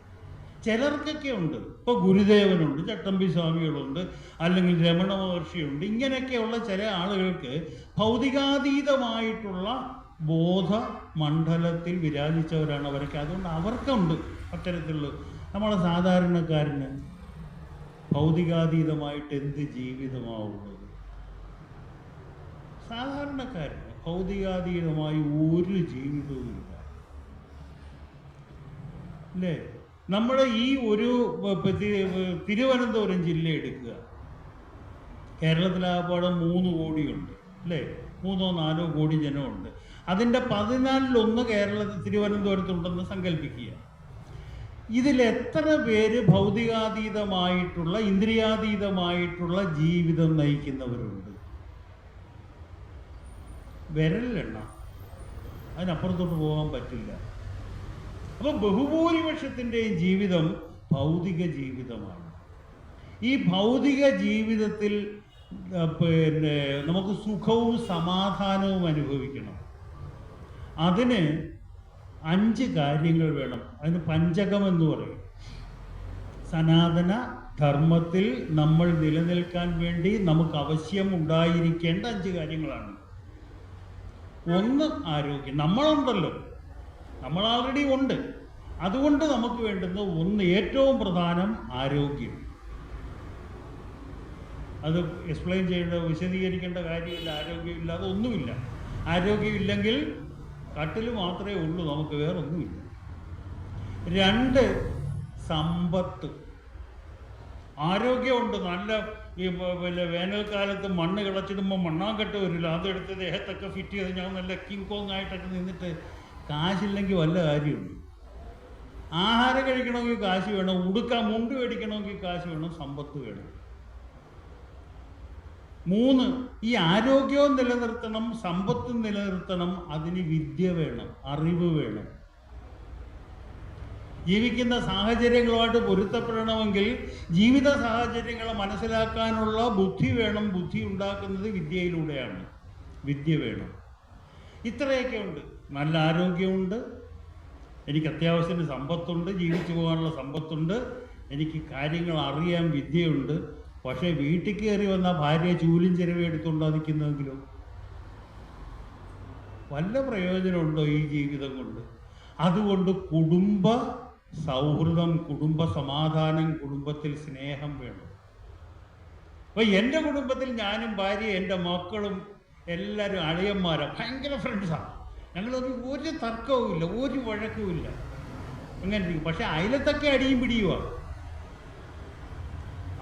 ചിലർക്കൊക്കെ ഉണ്ട്. ഇപ്പോൾ ഗുരുദേവനുണ്ട്, ചട്ടമ്പി സ്വാമികളുണ്ട്, അല്ലെങ്കിൽ രമണ മഹർഷിയുണ്ട്. ഇങ്ങനെയൊക്കെയുള്ള ചില ആളുകൾക്ക് ഭൗതികാതീതമായിട്ടുള്ള ബോധ മണ്ഡലത്തിൽ വിരാജിച്ചവരാണ് അവരൊക്കെ. അതുകൊണ്ട് അവർക്കുണ്ട് അത്തരത്തിലുള്ള. നമ്മളെ സാധാരണക്കാരന് ഭൗതികാതീതമായിട്ട് എന്ത് ജീവിതമാവുള്ളത്? സാധാരണക്കാരന് ഭൗതികാതീതമായി ഒരു ജീവിതവുമില്ല, അല്ലേ? നമ്മുടെ ഈ ഒരു തിരുവനന്തപുരം ജില്ല എടുക്കുക. കേരളത്തിലാകപ്പാടെ 3 കോടിയുണ്ട്, അല്ലേ? 3-4 കോടി ജനമുണ്ട്. അതിൻ്റെ 14 തിരുവനന്തപുരത്തുണ്ടെന്ന് സങ്കല്പിക്കുക. ഇതിലെത്ര പേര് ഭൗതികാതീതമായിട്ടുള്ള ഇന്ദ്രിയാതീതമായിട്ടുള്ള ജീവിതം നയിക്കുന്നവരുണ്ട്? വിരലിലെണ്ണ. അതിനപ്പുറത്തോട്ട് പോകാൻ പറ്റില്ല. അപ്പോൾ ബഹുഭൂരിപക്ഷത്തിൻ്റെയും ജീവിതം ഭൗതിക ജീവിതമാണ്. ഈ ഭൗതിക ജീവിതത്തിൽ നമുക്ക് സുഖവും സമാധാനവും അനുഭവിക്കണം. അതിന് 5 കാര്യങ്ങൾ വേണം. അതിന് പഞ്ചകമെന്ന് പറയും. സനാതന ധർമ്മത്തിൽ നമ്മൾ നിലനിൽക്കാൻ വേണ്ടി നമുക്ക് അവശ്യം ഉണ്ടായിരിക്കേണ്ട 5 കാര്യങ്ങളാണ്. 1 ആരോഗ്യം. നമ്മളുണ്ടല്ലോ, നമ്മൾ ആൾറെഡി ഉണ്ട്. അതുകൊണ്ട് നമുക്ക് വേണ്ടുന്ന 1 ഏറ്റവും പ്രധാനം ആരോഗ്യം. അത് എക്സ്പ്ലെയിൻ വിശദീകരിക്കേണ്ട കാര്യമില്ല. ആരോഗ്യമില്ലാതെ ഒന്നുമില്ല. ആരോഗ്യമില്ലെങ്കിൽ കട്ടിൽ മാത്രമേ ഉള്ളൂ, നമുക്ക് വേറെ ഒന്നുമില്ല. 2 സമ്പത്ത്. ആരോഗ്യമുണ്ട്, നല്ല ഈ പിന്നെ വേനൽക്കാലത്ത് മണ്ണ് കിളച്ചിടുമ്പോൾ മണ്ണാങ്കട്ട വരില്ല, അതെടുത്ത് ദേഹത്തൊക്കെ ഫിറ്റ് ചെയ്ത് ഞാൻ നല്ല കിങ് കോങ് ആയിട്ടൊക്കെ നിന്നിട്ട് കാശില്ലെങ്കിൽ വല്ല കാര്യമുണ്ട്? ആഹാരം കഴിക്കണമെങ്കിൽ കാശ് വേണം, ഉടുക്കാൻ മുണ്ട് മേടിക്കണമെങ്കിൽ കാശ് വേണം, സമ്പത്ത് വേണം. 3, ഈ ആരോഗ്യവും നിലനിർത്തണം, സമ്പത്തും നിലനിർത്തണം, അതിന് വിദ്യ വേണം, അറിവ് വേണം. ജീവിക്കുന്ന സാഹചര്യങ്ങളുമായിട്ട് പൊരുത്തപ്പെടണമെങ്കിൽ ജീവിത സാഹചര്യങ്ങളെ മനസ്സിലാക്കാനുള്ള ബുദ്ധി വേണം. ബുദ്ധി ഉണ്ടാക്കുന്നത് വിദ്യയിലൂടെയാണ്. വിദ്യ വേണം. ഇത്രയൊക്കെ ഉണ്ട്. നല്ല ആരോഗ്യമുണ്ട്, എനിക്ക് അത്യാവശ്യത്തിന് സമ്പത്തുണ്ട്, ജീവിച്ചു പോകാനുള്ള സമ്പത്തുണ്ട്, എനിക്ക് കാര്യങ്ങൾ അറിയാൻ വിദ്യയുണ്ട്. പക്ഷേ വീട്ടിൽ കയറി വന്ന ഭാര്യയെ ചൂലും ചിരവി എടുത്തുണ്ടാതിക്കുന്നെങ്കിലോ വല്ല പ്രയോജനമുണ്ടോ ഈ ജീവിതം കൊണ്ട്? അതുകൊണ്ട് കുടുംബ സൗഹൃദം, കുടുംബ സമാധാനം, കുടുംബത്തിൽ സ്നേഹം വേണം. അപ്പോൾ എൻ്റെ കുടുംബത്തിൽ ഞാനും ഭാര്യ, എൻ്റെ മക്കളും എല്ലാവരും അളിയന്മാരാണ്, ഭയങ്കര ഫ്രണ്ട്സാണ്. ഞങ്ങളൊരു ഒരു തർക്കവുമില്ല, ഒരു വഴക്കുമില്ല, അങ്ങനെ ഇരിക്കും. പക്ഷെ അയലത്തൊക്കെ അടിയും പിടിയുമാണ്.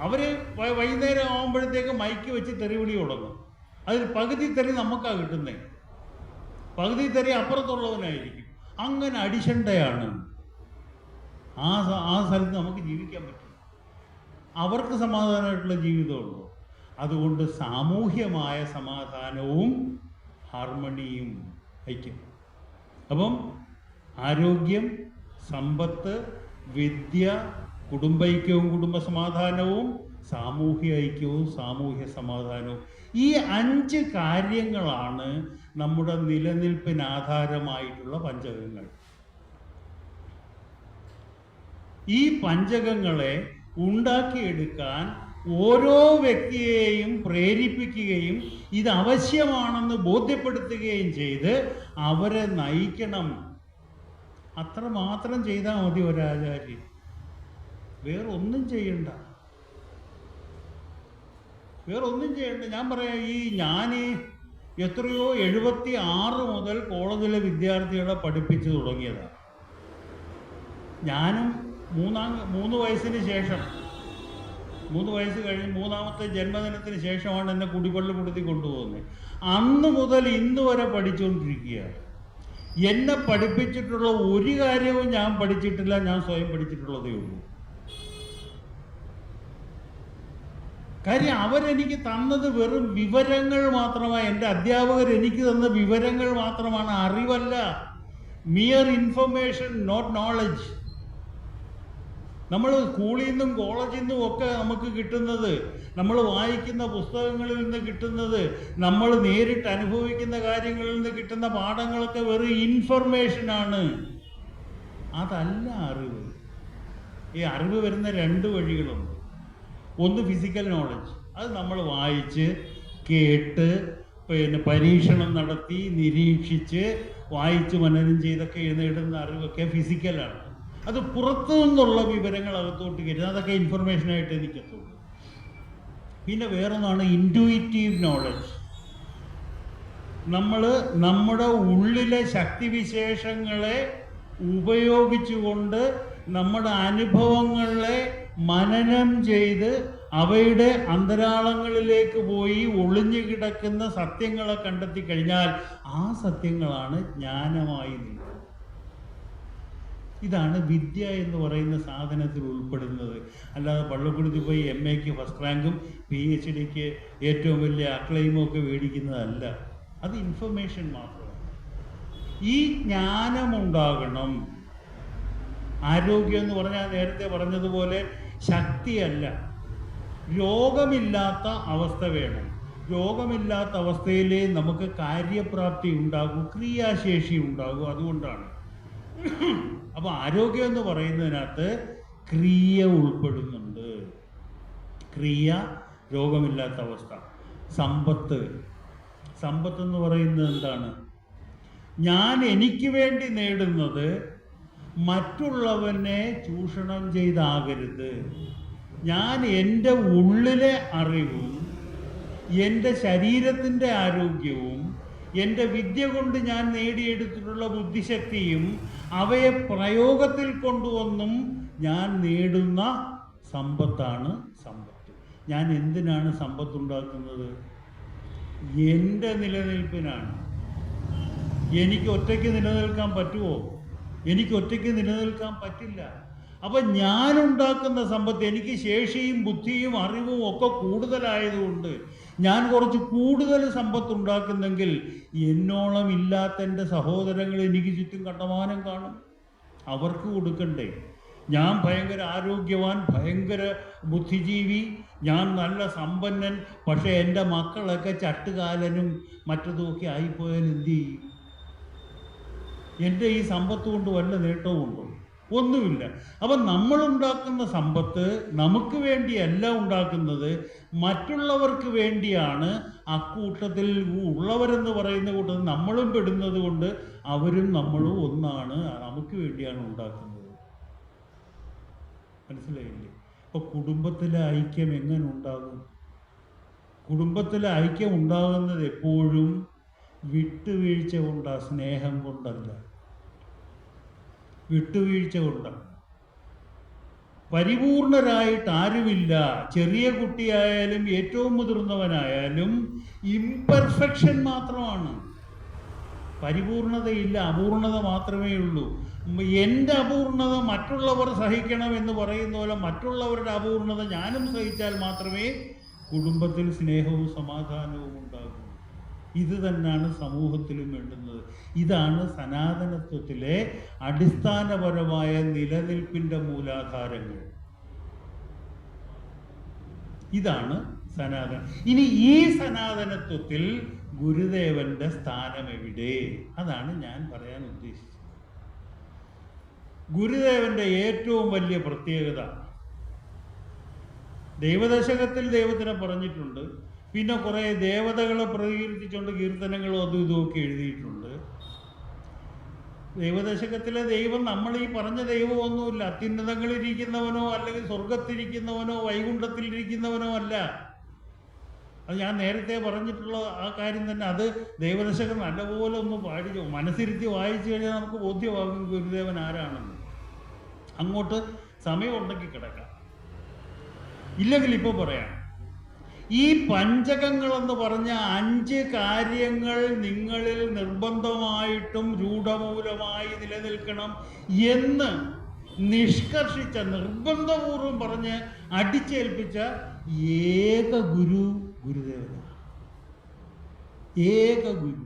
അവർ വൈകുന്നേരം ആകുമ്പോഴത്തേക്ക് മൈക്ക് വെച്ച് തെറിവിളി തുടങ്ങും. അതിൽ പകുതി തെറി നമുക്കാണ് കിട്ടുന്നത്, പകുതി തെറി അപ്പുറത്തുള്ളവനായിരിക്കും. അങ്ങനെ അടിശണ്ടയാണ്. ആ സ്ഥലത്ത് നമുക്ക് ജീവിക്കാൻ പറ്റും. അവർക്ക് സമാധാനമായിട്ടുള്ള ജീവിതമുള്ളൂ. അതുകൊണ്ട് സാമൂഹ്യമായ സമാധാനവും ഹാർമണിയും ഐക്യം. അപ്പം ആരോഗ്യം, സമ്പത്ത്, വിദ്യ, കുടുംബൈക്യവും കുടുംബ സമാധാനവും, സാമൂഹ്യ ഐക്യവും സാമൂഹ്യ സമാധാനവും, ഈ 5 കാര്യങ്ങളാണ് നമ്മുടെ നിലനിൽപ്പിന് ആധാരമായിട്ടുള്ള പഞ്ചകങ്ങൾ. ഈ പഞ്ചകങ്ങളെ ഉണ്ടാക്കിയെടുക്കാൻ ഓരോ വ്യക്തിയെയും പ്രേരിപ്പിക്കുകയും ഇത് ആവശ്യമാണെന്ന് ബോധ്യപ്പെടുത്തുകയും ചെയ്ത് അവരെ നയിക്കണം. അത്രമാത്രം ചെയ്താൽ മതി ഒരാചാര്യൻ. വേറൊന്നും ചെയ്യണ്ട. ഞാൻ പറയാം, ഞാൻ എത്രയോ 76 മുതൽ കോളേജിലെ വിദ്യാർത്ഥികളെ പഠിപ്പിച്ചു തുടങ്ങിയതാണ്. ഞാനും 3 വയസ്സിന് ശേഷം, 3 വയസ്സ് കഴിഞ്ഞ് 3ാമത്തെ ജന്മദിനത്തിന് ശേഷമാണ് എന്നെ കുടിപ്പള്ളി കൊടുത്തി കൊണ്ടുപോകുന്നത്. അന്ന് മുതൽ ഇന്ന് വരെ പഠിച്ചുകൊണ്ടിരിക്കുകയാണ്. എന്നെ പഠിപ്പിച്ചിട്ടുള്ള ഒരു കാര്യവും ഞാൻ പഠിച്ചിട്ടില്ല, ഞാൻ സ്വയം പഠിച്ചിട്ടുള്ളതേ ഉള്ളൂ. കാര്യം അവരെനിക്ക് തന്നത് വെറും വിവരങ്ങൾ മാത്രമാണ്. എൻ്റെ അധ്യാപകർ എനിക്ക് തന്ന വിവരങ്ങൾ മാത്രമാണ്, അറിവല്ല. Mere information, not knowledge. നമ്മൾ സ്കൂളിൽ നിന്നും കോളേജിൽ നിന്നും ഒക്കെ നമുക്ക് കിട്ടുന്നത്, നമ്മൾ വായിക്കുന്ന പുസ്തകങ്ങളിൽ നിന്ന് കിട്ടുന്നത്, നമ്മൾ നേരിട്ട് അനുഭവിക്കുന്ന കാര്യങ്ങളിൽ നിന്ന് കിട്ടുന്ന പാഠങ്ങളൊക്കെ വെറും ഇൻഫർമേഷനാണ്, അതല്ല അറിവ്. ഈ അറിവ് വരുന്ന 2 വഴികളുണ്ട്. ഒന്ന് ഫിസിക്കൽ നോളജ്, അത് നമ്മൾ വായിച്ച് കേട്ട് പിന്നെ പരീക്ഷണം നടത്തി നിരീക്ഷിച്ച് വായിച്ച് മനനം ചെയ്തൊക്കെ നേടുന്ന അറിവൊക്കെ ഫിസിക്കലാണ്. അത് പുറത്തു നിന്നുള്ള വിവരങ്ങൾ അകത്തോട്ട് കയറ്റുന്നത്, അതൊക്കെ ഇൻഫർമേഷനായിട്ട് എനിക്കെത്തുള്ളൂ. പിന്നെ വേറൊന്നാണ് ഇൻറ്റുയിറ്റീവ് നോളജ്. നമ്മൾ നമ്മുടെ ഉള്ളിലെ ശക്തിവിശേഷങ്ങളെ ഉപയോഗിച്ചുകൊണ്ട് നമ്മുടെ അനുഭവങ്ങളെ മനനം ചെയ്ത് അവയുടെ അന്തരാളങ്ങളിലേക്ക് പോയി ഒളിഞ്ഞു കിടക്കുന്ന സത്യങ്ങളെ കണ്ടെത്തി കഴിഞ്ഞാൽ ആ സത്യങ്ങളാണ് ജ്ഞാനമായി നിൽക്കുന്നത്. ഇതാണ് വിദ്യ എന്ന് പറയുന്ന സാധനത്തിൽ ഉൾപ്പെടുന്നത്. അല്ലാതെ പള്ളിക്കൂടത്തിൽ പോയി MAക്ക് ഫസ്റ്റ് റാങ്കും PhDക്ക് ഏറ്റവും വലിയ അക്ലെയിമും ഒക്കെ മേടിക്കുന്നതല്ല. അത് ഇൻഫർമേഷൻ മാത്രമാണ്. ഈ ജ്ഞാനമുണ്ടാകണം. ആരോഗ്യം എന്ന് പറഞ്ഞാൽ നേരത്തെ പറഞ്ഞതുപോലെ ശക്തിയല്ല, രോഗമില്ലാത്ത അവസ്ഥ വേണം. രോഗമില്ലാത്ത അവസ്ഥയിലേ നമുക്ക് കാര്യപ്രാപ്തി ഉണ്ടാകൂ, ക്രിയാശേഷി ഉണ്ടാകൂ. അതുകൊണ്ടാണ്. അപ്പോൾ ആരോഗ്യം എന്ന് പറയുന്നതിനകത്ത് ക്രിയ ഉൾപ്പെടുന്നുണ്ട്. ക്രിയ, രോഗമില്ലാത്ത അവസ്ഥ. സമ്പത്ത് എന്ന് പറയുന്നത് എന്താണ്? ഞാൻ എനിക്ക് വേണ്ടി നേടുന്നത് മറ്റുള്ളവനെ ചൂഷണം ചെയ്താകരുത്. ഞാൻ എൻ്റെ ഉള്ളിലെ അറിവും എൻ്റെ ശരീരത്തിൻ്റെ ആരോഗ്യവും എൻ്റെ വിദ്യ കൊണ്ട് ഞാൻ നേടിയെടുത്തിട്ടുള്ള ബുദ്ധിശക്തിയും അവയെ പ്രയോഗത്തിൽ കൊണ്ടുവന്നും ഞാൻ നേടുന്ന സമ്പത്താണ് സമ്പത്ത്. ഞാൻ എന്തിനാണ് സമ്പത്തുണ്ടാക്കുന്നത്? എൻ്റെ നിലനിൽപ്പിനാണ്. എനിക്ക് ഒറ്റയ്ക്ക് നിലനിൽക്കാൻ പറ്റുമോ? എനിക്ക് ഒറ്റയ്ക്ക് നിലനിൽക്കാൻ പറ്റില്ല. അപ്പം ഞാനുണ്ടാക്കുന്ന സമ്പത്ത്, എനിക്ക് ശേഷിയും ബുദ്ധിയും അറിവും ഒക്കെ കൂടുതലായതുകൊണ്ട് ഞാൻ കുറച്ച് കൂടുതൽ സമ്പത്ത് ഉണ്ടാക്കുന്നെങ്കിൽ എന്നോളം ഇല്ലാത്ത എൻ്റെ സഹോദരങ്ങൾ എനിക്ക് ചുറ്റും കണ്ടമാനം കാണും. അവർക്ക് കൊടുക്കണ്ടേ? ഞാൻ ഭയങ്കര ആരോഗ്യവാൻ, ഭയങ്കര ബുദ്ധിജീവി, ഞാൻ നല്ല സമ്പന്നൻ, പക്ഷേ എൻ്റെ മക്കളൊക്കെ ചട്ടുകാലനും മറ്റതുമൊക്കെ ആയിപ്പോയാൽ എന്തു ചെയ്യും? എൻ്റെ ഈ സമ്പത്ത് കൊണ്ട് വല്ല നേട്ടവുമുണ്ടോ? ഒന്നുമില്ല. അപ്പം നമ്മളുണ്ടാക്കുന്ന സമ്പത്ത് നമുക്ക് വേണ്ടിയല്ല ഉണ്ടാക്കുന്നത്, മറ്റുള്ളവർക്ക് വേണ്ടിയാണ്. അക്കൂട്ടത്തിൽ ഉള്ളവരെന്ന് പറയുന്ന കൂട്ടത്തിൽ നമ്മളും പെടുന്നത് കൊണ്ട് അവരും നമ്മളും ഒന്നാണ്, നമുക്ക് വേണ്ടിയാണ് ഉണ്ടാക്കുന്നത്. മനസ്സിലായില്ലേ? അപ്പോൾ കുടുംബത്തിലെ ഐക്യം എങ്ങനെ ഉണ്ടാകും? കുടുംബത്തിലെ ഐക്യം ഉണ്ടാകുന്നത് എപ്പോഴും വിട്ടുവീഴ്ച കൊണ്ടാണ്, സ്നേഹം കൊണ്ടല്ല. വിട്ടുവീഴ്ച കൊണ്ടാണ്. പരിപൂർണരായിട്ട് ആരുമില്ല. ചെറിയ കുട്ടിയായാലും ഏറ്റവും മുതിർന്നവനായാലും ഇംപെർഫെക്ഷൻ മാത്രമാണ്. പരിപൂർണതയില്ല, അപൂർണത മാത്രമേ ഉള്ളൂ. എൻ്റെ അപൂർണത മറ്റുള്ളവർ സഹിക്കണം എന്ന് പറയുന്ന പോലെ മറ്റുള്ളവരുടെ അപൂർണത ഞാനും സഹിച്ചാൽ മാത്രമേ കുടുംബത്തിൽ സ്നേഹവും സമാധാനവും ഉണ്ടാകൂ. ഇത് തന്നെയാണ് സമൂഹത്തിലും വേണ്ടുന്നത്. ഇതാണ് സനാതനത്വത്തിലെ അടിസ്ഥാനപരമായ നിലനിൽപ്പിൻ്റെ മൂലാധാരങ്ങൾ. ഇതാണ് സനാതനം. ഇനി ഈ സനാതനത്വത്തിൽ ഗുരുദേവന്റെ സ്ഥാനം എവിടെ? അതാണ് ഞാൻ പറയാൻ ഉദ്ദേശിച്ചത്. ഗുരുദേവന്റെ ഏറ്റവും വലിയ പ്രത്യേകത, ദൈവദശകത്തിൽ ദൈവത്തിനെ പറഞ്ഞിട്ടുണ്ട്, പിന്നെ കുറേ ദേവതകളെ പ്രകീർത്തിച്ചുകൊണ്ട് കീർത്തനങ്ങളും അതും ഇതുമൊക്കെ എഴുതിയിട്ടുണ്ട്. ദൈവദശകത്തിലെ ദൈവം നമ്മൾ ഈ പറഞ്ഞ ദൈവമൊന്നുമില്ല. അത്യുന്നതങ്ങളിലിരിക്കുന്നവനോ അല്ലെങ്കിൽ സ്വർഗത്തിരിക്കുന്നവനോ വൈകുണ്ഠത്തിലിരിക്കുന്നവനോ അല്ല. അത് ഞാൻ നേരത്തെ പറഞ്ഞിട്ടുള്ള ആ കാര്യം തന്നെ. അത് ദൈവദശകം നല്ലപോലെ ഒന്ന് മനസ്സിരുത്തി വായിച്ചു കഴിഞ്ഞാൽ നമുക്ക് ബോധ്യമാകും ഗുരുദേവൻ ആരാണെന്ന്. അങ്ങോട്ട് സമയമുണ്ടെങ്കിൽ കിടക്കാം, ഇല്ലെങ്കിൽ ഇപ്പോൾ പറയാം. ഈ പഞ്ചകങ്ങളെന്ന് പറഞ്ഞ 5 കാര്യങ്ങൾ നിങ്ങളിൽ നിർബന്ധമായിട്ടും രൂഢമൂലമായി നിലനിൽക്കണം എന്ന് നിഷ്കർഷിച്ച, നിർബന്ധപൂർവം പറഞ്ഞ് അടിച്ചേൽപ്പിച്ച ഏക ഗുരു ഗുരുദേവനാണ്. ഏക ഗുരു.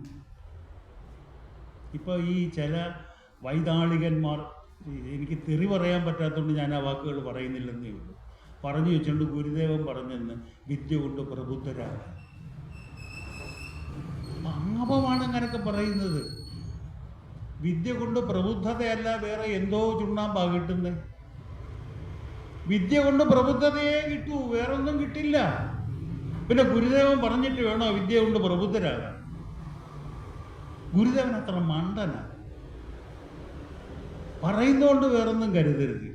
ഇപ്പോൾ ഈ ചില വൈതാളികന്മാർ, എനിക്ക് തെറി പറയാൻ പറ്റാത്തതുകൊണ്ട് ഞാൻ ആ വാക്കുകൾ പറയുന്നില്ലെന്നേ ഉള്ളൂ, പറഞ്ഞു വെച്ചുകൊണ്ട് ഗുരുദേവൻ പറഞ്ഞെന്ന് വിദ്യ കൊണ്ട് പ്രബുദ്ധരാകാൻ. പാപമാണ് അങ്ങനൊക്കെ പറയുന്നത്. വിദ്യ കൊണ്ട് പ്രബുദ്ധതയല്ല, വേറെ എന്തോ ചുണ്ണാമ്പാ കിട്ടുന്നത്. വിദ്യ കൊണ്ട് പ്രബുദ്ധതയെ കിട്ടൂ, വേറൊന്നും കിട്ടില്ല. പിന്നെ ഗുരുദേവൻ പറഞ്ഞിട്ട് വേണോ വിദ്യ കൊണ്ട് പ്രബുദ്ധരാകാൻ? ഗുരുദേവൻ അത്ര മണ്ടനാണ്. പറയുന്നതുകൊണ്ട് വേറൊന്നും കരുതരുത്.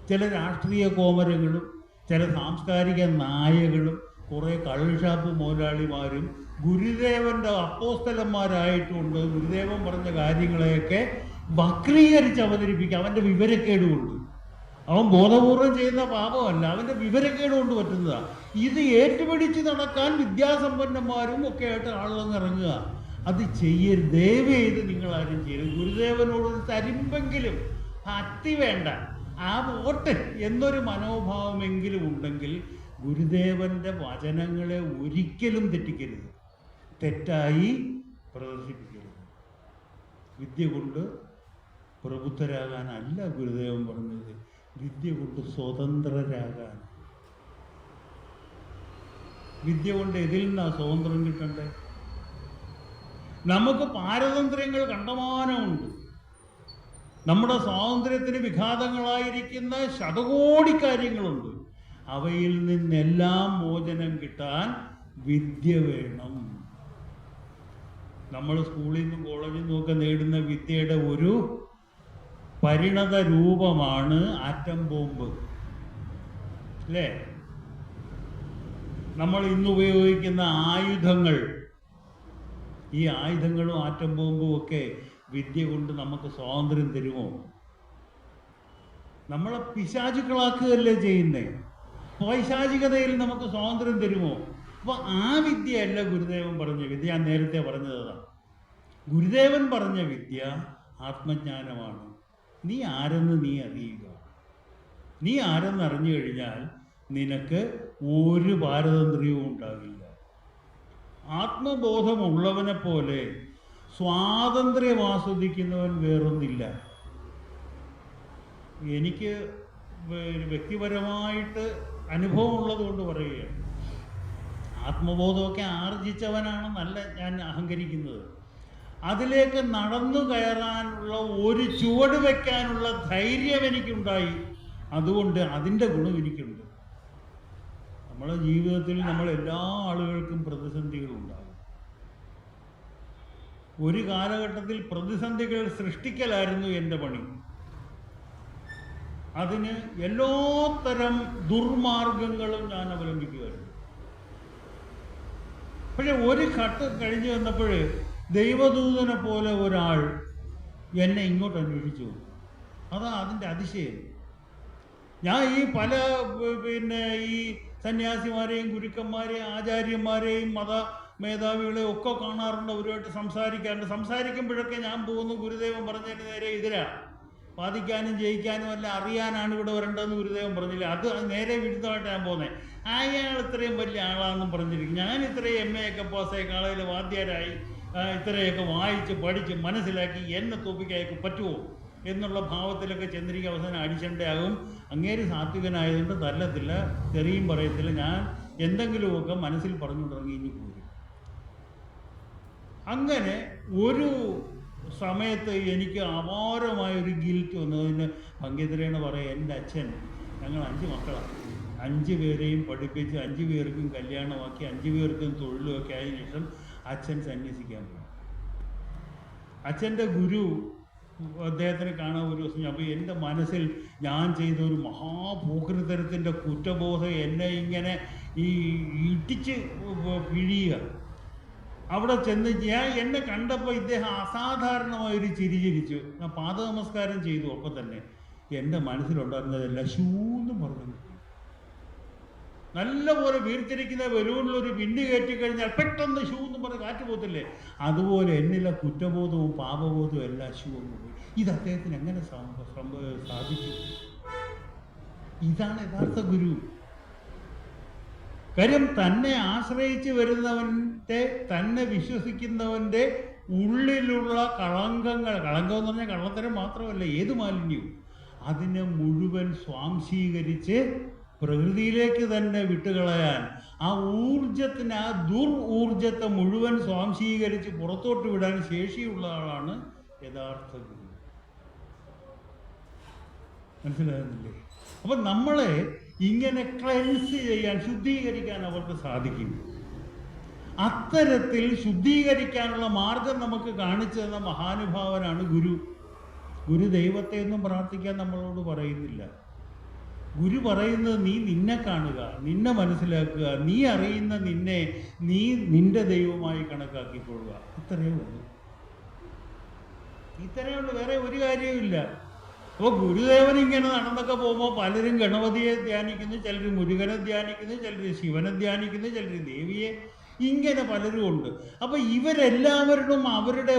ചില രാഷ്ട്രീയ കോമരങ്ങളും ചില സാംസ്കാരിക നായകളും കുറേ കള്ളുഷാപ്പ് മുതലാളിമാരും ഗുരുദേവൻ്റെ അപ്പോസ്തലന്മാരായിട്ടുണ്ട്. ഗുരുദേവൻ പറഞ്ഞ കാര്യങ്ങളെയൊക്കെ വക്രീകരിച്ച് അവതരിപ്പിക്കുക. അവൻ്റെ വിവരക്കേട് കൊണ്ട്. അവൻ ബോധപൂർവം ചെയ്യുന്ന പാപമല്ല, അവൻ്റെ വിവരക്കേട് കൊണ്ട് പറ്റുന്നതാണ്. ഇത് ഏറ്റുപിടിച്ച് നടക്കാൻ വിദ്യാസമ്പന്നന്മാരും ഒക്കെ ആയിട്ട് ആളുകൾ ഇറങ്ങുക. അത് ചെയ്യരുത്, ദയവ് ചെയ്ത് നിങ്ങളാരും ചെയ്യരുത്. ഗുരുദേവനോട് തരുമ്പെങ്കിലും ഭക്തി വേണ്ട, ആ വോട്ട് എന്നൊരു മനോഭാവമെങ്കിലും ഉണ്ടെങ്കിൽ ഗുരുദേവൻ്റെ വചനങ്ങളെ ഒരിക്കലും തെറ്റിക്കരുത്, തെറ്റായി പ്രദർശിപ്പിക്കരുത്. വിദ്യ കൊണ്ട് പ്രബുദ്ധരാകാനല്ല ഗുരുദേവൻ പറഞ്ഞത്, വിദ്യ കൊണ്ട് സ്വതന്ത്രരാകാൻ. വിദ്യ കൊണ്ട് എതിൽ നിന്നാണ് സ്വാതന്ത്ര്യം കിട്ടണ്ടേ? നമുക്ക് പാരതന്ത്ര്യങ്ങൾ കണ്ടമാനമുണ്ട്. നമ്മുടെ സ്വാതന്ത്ര്യത്തിന് വിഘാതങ്ങളായിരിക്കുന്ന ശതകോടി കാര്യങ്ങളുണ്ട്. അവയിൽ നിന്നെല്ലാം മോചനം കിട്ടാൻ വിദ്യ വേണം. നമ്മൾ സ്കൂളിൽ നിന്നും കോളേജിൽ നിന്നും ഒക്കെ നേടുന്ന വിദ്യയുടെ ഒരു പരിണത രൂപമാണ് ആറ്റം ബോംബ്, അല്ലേ? നമ്മൾ ഇന്ന് ഉപയോഗിക്കുന്ന ആയുധങ്ങൾ, ഈ ആയുധങ്ങളും ആറ്റം ബോംബും ഒക്കെ വിദ്യ കൊണ്ട് നമുക്ക് സ്വാതന്ത്ര്യം തരുമോ? നമ്മളെ പിശാചുക്കളാക്കുകയല്ലേ ചെയ്യുന്നേ. പൈശാചികതയിൽ നമുക്ക് സ്വാതന്ത്ര്യം തരുമോ? അപ്പോൾ ആ വിദ്യയല്ല ഗുരുദേവൻ പറഞ്ഞ വിദ്യ. ഞാൻ നേരത്തെ പറഞ്ഞതാണ്. ഗുരുദേവൻ പറഞ്ഞ വിദ്യ ആത്മജ്ഞാനമാണ്. നീ ആരെന്ന് നീ അറിയുക. നീ ആരെന്ന് അറിഞ്ഞു കഴിഞ്ഞാൽ നിനക്ക് ഒരു പാരതന്ത്ര്യവും ഉണ്ടാകില്ല. ആത്മബോധമുള്ളവനെ പോലെ സ്വാതന്ത്ര്യം ആസ്വദിക്കുന്നവൻ വേറൊന്നില്ല. എനിക്ക് വ്യക്തിപരമായിട്ട് അനുഭവമുള്ളത് കൊണ്ട് പറയുകയാണ്. ആത്മബോധമൊക്കെ ആർജിച്ചവനാണെന്നല്ല ഞാൻ അഹങ്കരിക്കുന്നത്. അതിലേക്ക് നടന്നു കയറാനുള്ള ഒരു ചുവട് വയ്ക്കാനുള്ള ധൈര്യം എനിക്കുണ്ടായി. അതുകൊണ്ട് അതിൻ്റെ ഗുണം എനിക്കുണ്ട്. നമ്മുടെ ജീവിതത്തിൽ എല്ലാ ആളുകൾക്കും പ്രതിസന്ധികളുണ്ടാകും. ഒരു കാലഘട്ടത്തിൽ പ്രതിസന്ധികൾ സൃഷ്ടിക്കലായിരുന്നു എൻ്റെ പണി. അതിന് എല്ലാത്തരം ദുർമാർഗങ്ങളും ഞാൻ അവലംബിക്കുമായിരുന്നു. പക്ഷെ ഒരു ഘട്ടം കഴിഞ്ഞ് വന്നപ്പോൾ ദൈവദൂതനെ പോലെ ഒരാൾ എന്നെ ഇങ്ങോട്ട് അന്വേഷിച്ചു. അതാ അതിൻ്റെ അതിശയം. ഞാൻ ഈ പല ഈ സന്യാസിമാരെയും ഗുരുക്കന്മാരെയും ആചാര്യന്മാരെയും മത മേധാവികളെയും ഒക്കെ കാണാറുണ്ട്. അവരുമായിട്ട് സംസാരിക്കാറുണ്ട്. സംസാരിക്കുമ്പോഴൊക്കെ ഞാൻ പോകുന്നു ഗുരുദേവൻ പറഞ്ഞതിന് നേരെ എതിരാ. വാദിക്കാനും ജയിക്കാനും അല്ല, അറിയാനാണ് ഇവിടെ വരേണ്ടതെന്ന് ഗുരുദേവൻ പറഞ്ഞില്ല. അത് നേരെ വിരുദ്ധമായിട്ട് ഞാൻ പോകുന്നത്. അയാൾ ഇത്രയും വലിയ ആളാണെന്നും പറഞ്ഞിരിക്കും. ഞാൻ ഇത്രയും MA ഒക്കെ പാസ്സായി കാളയിൽ വാദ്യരായി ഇത്രയൊക്കെ വായിച്ച് പഠിച്ച് മനസ്സിലാക്കി എന്നെ തോപ്പിക്കായൊക്കെ പറ്റുമോ എന്നുള്ള ഭാവത്തിലൊക്കെ ചെന്നിരിക്കുക. അവസാനം അടിച്ചണ്ടയാകും. അങ്ങേര് സാത്വികനായതുകൊണ്ട് തല്ലത്തില്ല, തെറിയും പറയത്തില്ല. ഞാൻ എന്തെങ്കിലുമൊക്കെ മനസ്സിൽ പറഞ്ഞുകൊണ്ടിറങ്ങി ഇനി പോരും. അങ്ങനെ ഒരു സമയത്ത് എനിക്ക് അപാരമായൊരു ഗിൽറ്റ് വന്നു. അതിന് ഭംഗ്യതരേണ പറയാം, എൻ്റെ അച്ഛൻ, ഞങ്ങൾ 5 മക്കളാണ്, 5 പേരെയും പഠിപ്പിച്ച് 5 പേർക്കും കല്യാണമാക്കി 5 പേർക്കും തൊഴിലുമൊക്കെ ആയതിനു ശേഷം അച്ഛൻ സന്യസിക്കാൻ പോയി. അച്ഛൻ്റെ ഗുരു അദ്ദേഹത്തിനെ കാണാൻ ഒരു ദിവസം. അപ്പോൾ എൻ്റെ മനസ്സിൽ ഞാൻ ചെയ്ത ഒരു മഹാഭൂകൃതരത്തിൻ്റെ കുറ്റബോധം എന്നെ ഇങ്ങനെ ഇടിച്ച് പിഴിയുക. അവിടെ ചെന്ന് എന്നെ കണ്ടപ്പോൾ ഇദ്ദേഹം അസാധാരണമായൊരു ചിരി ചിരിച്ചു. ഞാൻ പാദനമസ്കാരം ചെയ്തു. അപ്പം തന്നെ എൻ്റെ മനസ്സിലുണ്ടായിരുന്നതെല്ലാം ഷൂന്ന് പറഞ്ഞു. നല്ലപോലെ വീർത്തിരിക്കുന്ന ബലൂണിലൊരു പിന്ന് കയറ്റിക്കഴിഞ്ഞാൽ പെട്ടെന്ന് ഷൂ എന്ന് പറഞ്ഞ് കാറ്റ് പോകത്തില്ലേ, അതുപോലെ എന്നിലെ കുറ്റബോധവും പാപബോധവും എല്ലാം ഷൂ എന്ന് പോയി. ഇത് അദ്ദേഹത്തിന് എങ്ങനെ സാധിച്ചു? ഇതാണ് യഥാർത്ഥ ഗുരു. കാര്യം തന്നെ ആശ്രയിച്ച് വരുന്നവൻ്റെ, തന്നെ വിശ്വസിക്കുന്നവൻ്റെ ഉള്ളിലുള്ള കളങ്കങ്ങൾ, കളങ്കം എന്ന് പറഞ്ഞാൽ കള്ളത്തരം മാത്രമല്ല, ഏത് മാലിന്യവും, അതിനെ മുഴുവൻ സ്വാംശീകരിച്ച് പ്രകൃതിയിലേക്ക് തന്നെ വിട്ടുകളയാൻ, ആ ഊർജത്തിന്, ആ ഊർജത്തെ മുഴുവൻ സ്വാംശീകരിച്ച് പുറത്തോട്ട് വിടാൻ ശേഷിയുള്ള ആളാണ് യഥാർത്ഥ ഗുരു. മനസ്സിലാകുന്നില്ലേ? അപ്പം നമ്മളെ ഇങ്ങനെ ക്ലെൻസ് ചെയ്യാൻ, ശുദ്ധീകരിക്കാൻ അവർക്ക് സാധിക്കും. അത്തരത്തിൽ ശുദ്ധീകരിക്കാനുള്ള മാർഗം നമുക്ക് കാണിച്ചു തന്ന മഹാനുഭാവനാണ് ഗുരു. ഗുരു ദൈവത്തെ ഒന്നും പ്രാർത്ഥിക്കാൻ നമ്മളോട് പറയുന്നില്ല. ഗുരു പറയുന്നത് നീ നിന്നെ കാണുക, നിന്നെ മനസ്സിലാക്കുക, നീ അറിയുന്ന നിന്നെ നീ നിന്റെ ദൈവമായി കണക്കാക്കിക്കൊള്ളുക. ഇത്രയേ ഉള്ളൂ. ഇത്രയേ ഉള്ളൂ, വേറെ ഒരു കാര്യവുമില്ല. അപ്പോൾ ഗുരുദേവൻ ഇങ്ങനെ നടന്നൊക്കെ പോകുമ്പോൾ പലരും ഗണപതിയെ ധ്യാനിക്കുന്നു, ചിലർ മുരുകനെ ധ്യാനിക്കുന്നു, ചിലർ ശിവനെ ധ്യാനിക്കുന്നു, ചിലർ ദേവിയെ, ഇങ്ങനെ പലരും ഉണ്ട്. അപ്പോൾ ഇവരെല്ലാവരും അവരുടെ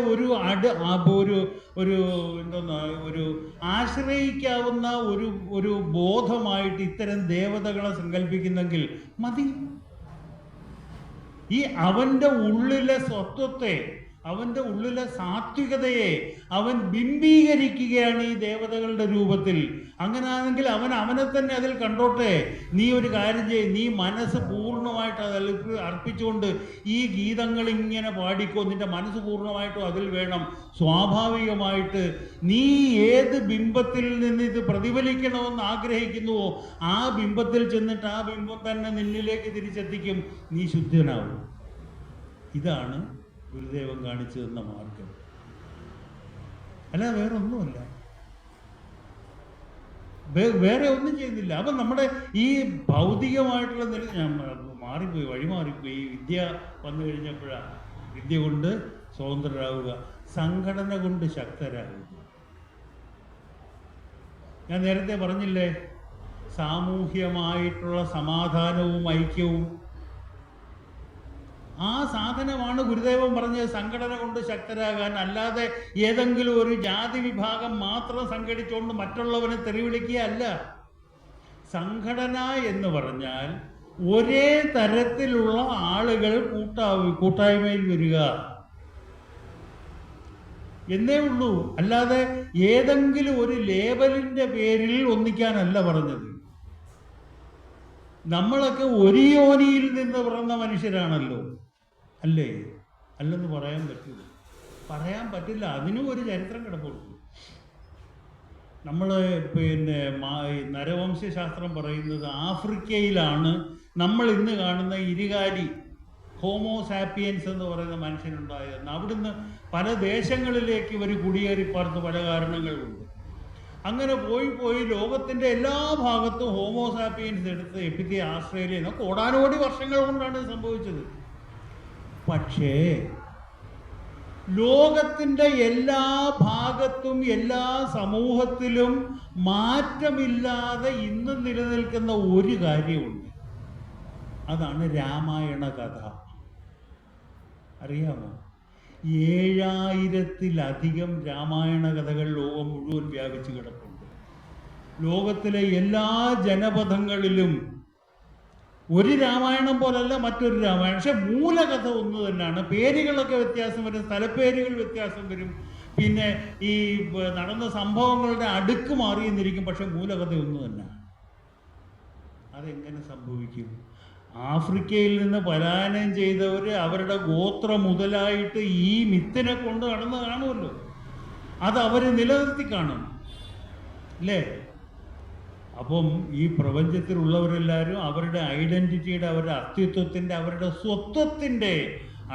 ഒരു ആശ്രയിക്കാവുന്ന ഒരു ബോധമായിട്ട് ഇത്തരം ദേവതകളെ സങ്കല്പിക്കുന്നെങ്കിൽ മതി. ഈ അവൻ്റെ ഉള്ളിലെ സ്വത്വത്തെ, അവൻ്റെ ഉള്ളിലെ സാത്വികതയെ അവൻ ബിംബീകരിക്കുകയാണ് ഈ ദേവതകളുടെ രൂപത്തിൽ. അങ്ങനെയാണെങ്കിൽ അവനെ തന്നെ അതിൽ കണ്ടോട്ടെ. നീ ഒരു കാര്യം ചെയ്യ്, നീ മനസ്സ് പൂർണ്ണമായിട്ട് അതിൽ അർപ്പിച്ചുകൊണ്ട് ഈ ഗീതങ്ങൾ ഇങ്ങനെ പാടിക്കോ. നിന്റെ മനസ്സ് പൂർണ്ണമായിട്ടും അതിൽ വേണം. സ്വാഭാവികമായിട്ട് നീ ഏത് ബിംബത്തിൽ നിന്ന് ഇത് പ്രതിഫലിക്കണമെന്ന് ആഗ്രഹിക്കുന്നുവോ ആ ബിംബത്തിൽ ചെന്നിട്ട് ആ ബിംബം തന്നെ നിന്നിലേക്ക് തിരിച്ചെത്തിക്കും. നീ ശുദ്ധനാവും. ഇതാണ് ഗുരുദേവൻ കാണിച്ചു തന്ന മാർഗം. അല്ല, വേറെ ഒന്നുമല്ല, വേറെ ഒന്നും ചെയ്യുന്നില്ല. അപ്പം നമ്മുടെ ഈ ഭൗതികമായിട്ടുള്ള മാറിപ്പോയി, വഴിമാറിപ്പോയി. വിദ്യ വന്നു കഴിഞ്ഞപ്പോഴാണ് വിദ്യ കൊണ്ട് സ്വതന്ത്രരാകുക, സംഘടന കൊണ്ട് ശക്തരാകുക. ഞാൻ നേരത്തെ പറഞ്ഞില്ലേ, സാമൂഹ്യമായിട്ടുള്ള സമാധാനവും ഐക്യവും. ആ സാധനമാണ് ഗുരുദേവൻ പറഞ്ഞത് സംഘടന കൊണ്ട് ശക്തരാകാൻ. അല്ലാതെ ഏതെങ്കിലും ഒരു ജാതി വിഭാഗം മാത്രം സംഘടിച്ചുകൊണ്ട് മറ്റുള്ളവനെ തെറിവിളിക്കുക അല്ല. സംഘടന എന്ന് പറഞ്ഞാൽ ഒരേ തരത്തിലുള്ള ആളുകൾ കൂട്ടായ്മയിൽ വരിക എന്നേ ഉള്ളൂ. അല്ലാതെ ഏതെങ്കിലും ഒരു ലേബലിന്റെ പേരിൽ ഒന്നിക്കാനല്ല പറഞ്ഞത്. നമ്മളൊക്കെ ഒരു യോനിയിൽ നിന്ന് പിറന്ന മനുഷ്യരാണല്ലോ, അല്ലേ? അല്ലെന്ന് പറയാൻ പറ്റില്ല, പറയാൻ പറ്റില്ല. അതിനും ഒരു ചരിത്രം കിടപ്പുണ്ട്. നമ്മൾ നരവംശശാസ്ത്രം പറയുന്നത് ആഫ്രിക്കയിലാണ് നമ്മൾ ഇന്ന് കാണുന്ന ഇരുകാലി ഹോമോസാപ്പിയൻസ് എന്ന് പറയുന്ന മനുഷ്യനുണ്ടായതെന്ന്. അവിടുന്ന് പല ദേശങ്ങളിലേക്ക് ഇവർ കുടിയേറിപ്പാർത്ത് പല കാരണങ്ങളുണ്ട്. അങ്ങനെ പോയി ലോകത്തിൻ്റെ എല്ലാ ഭാഗത്തും ഹോമോസാപ്പിയൻസ് എടുത്ത് എത്തിയ ആസ്ട്രേലിയ കോടാനോടി വർഷങ്ങൾ കൊണ്ടാണ് സംഭവിച്ചത്. പക്ഷേ ലോകത്തിൻ്റെ എല്ലാ ഭാഗത്തും എല്ലാ സമൂഹത്തിലും മാറ്റമില്ലാതെ ഇന്ന് നിലനിൽക്കുന്ന ഒരു കാര്യമുണ്ട്. അതാണ് രാമായണ കഥ. അറിയാമോ? 7000-ത്തിലധികം രാമായണ കഥകൾ ലോകം മുഴുവൻ വ്യാപിച്ചു കിടപ്പുണ്ട്. ലോകത്തിലെ എല്ലാ ജനപഥങ്ങളിലും ഒരു രാമായണം പോലല്ല മറ്റൊരു രാമായണം, പക്ഷെ മൂലകഥ ഒന്ന് തന്നെയാണ്. പേരുകളൊക്കെ വ്യത്യാസം വരും, സ്ഥലപ്പേരുകൾ വ്യത്യാസം വരും, പിന്നെ ഈ നടന്ന സംഭവങ്ങളുടെ അടുക്ക് മാറിയെന്നിരിക്കും, പക്ഷെ മൂലകഥ ഒന്ന് തന്നെയാണ്. അതെങ്ങനെ സംഭവിക്കും? ആഫ്രിക്കയിൽ നിന്ന് പലായനം ചെയ്തവർ അവരുടെ ഗോത്രം മുതലായിട്ട് ഈ മിത്തിനെ കൊണ്ട് നടന്ന് കാണുമല്ലോ. അത് അവർ നിലനിർത്തി കാണും, അല്ലേ? അപ്പം ഈ പ്രപഞ്ചത്തിലുള്ളവരെല്ലാവരും അവരുടെ ഐഡൻറ്റിറ്റിയുടെ, അവരുടെ അസ്തിത്വത്തിൻ്റെ, അവരുടെ സ്വത്വത്തിൻ്റെ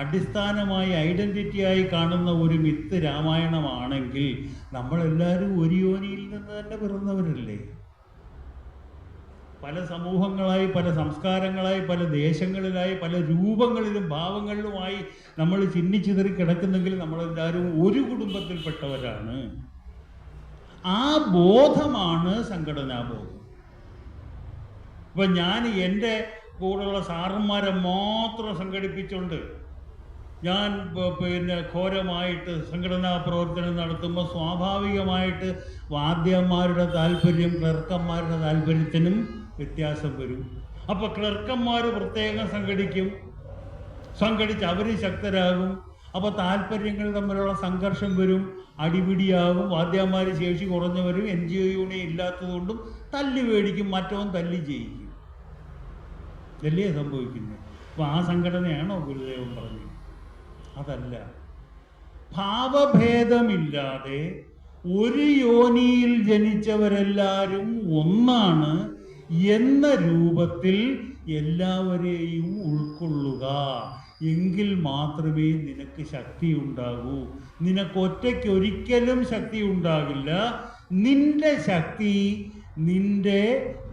അടിസ്ഥാനമായി ഐഡൻറ്റിറ്റിയായി കാണുന്ന ഒരു മിത്ത് രാമായണമാണെങ്കിൽ നമ്മളെല്ലാവരും ഒരു യോനിയിൽ നിന്ന് തന്നെ പിറന്നവരല്ലേ? പല സമൂഹങ്ങളായി, പല സംസ്കാരങ്ങളായി, പല ദേശങ്ങളിലായി, പല രൂപങ്ങളിലും ഭാവങ്ങളിലുമായി നമ്മൾ ചിന്നിച്ചിതറി കിടക്കുന്നെങ്കിൽ നമ്മളെല്ലാവരും ഒരു കുടുംബത്തിൽപ്പെട്ടവരാണ്. ആ ബോധമാണ് സംഘടനാബോധം. ഇപ്പം ഞാൻ എൻ്റെ കൂടെയുള്ള സാറന്മാരെ മാത്രം സംഘടിപ്പിച്ചുകൊണ്ട് ഞാൻ ഘോരമായിട്ട് സംഘടനാ പ്രവർത്തനം നടത്തുമ്പോൾ സ്വാഭാവികമായിട്ട് വാദ്യന്മാരുടെ താല്പര്യം ക്ലർക്കന്മാരുടെ താല്പര്യത്തിനും വ്യത്യാസം വരും. അപ്പോൾ ക്ലർക്കന്മാർ പ്രത്യേകം സംഘടിച്ച് അവർ ശക്തരാകും. അപ്പോൾ താല്പര്യങ്ങൾ തമ്മിലുള്ള സംഘർഷം വരും, അടിപിടിയാകും. വാദ്യന്മാർ ശേഷി കുറഞ്ഞവരും NGO യൂണിയൻ ഇല്ലാത്തതുകൊണ്ടും തല്ലി മേടിക്കും, മറ്റവൻ തല്ലി ജയിക്കും. ഇതല്ലേ സംഭവിക്കുന്നത്? അപ്പോൾ ആ സംഘടനയാണോ ഗുരുദേവൻ പറഞ്ഞത്? അതല്ല. ഭാവഭേദമില്ലാതെ ഒരു യോനിയിൽ ജനിച്ചവരെല്ലാവരും ഒന്നാണ് എന്ന രൂപത്തിൽ എല്ലാവരെയും ഉൾക്കൊള്ളുക. എങ്കിൽ മാത്രമേ നിനക്ക് ശക്തി ഉണ്ടാകൂ. നിനക്ക് ഒറ്റയ്ക്ക് ഒരിക്കലും ശക്തി ഉണ്ടാകില്ല. നിന്റെ ശക്തി നിന്റെ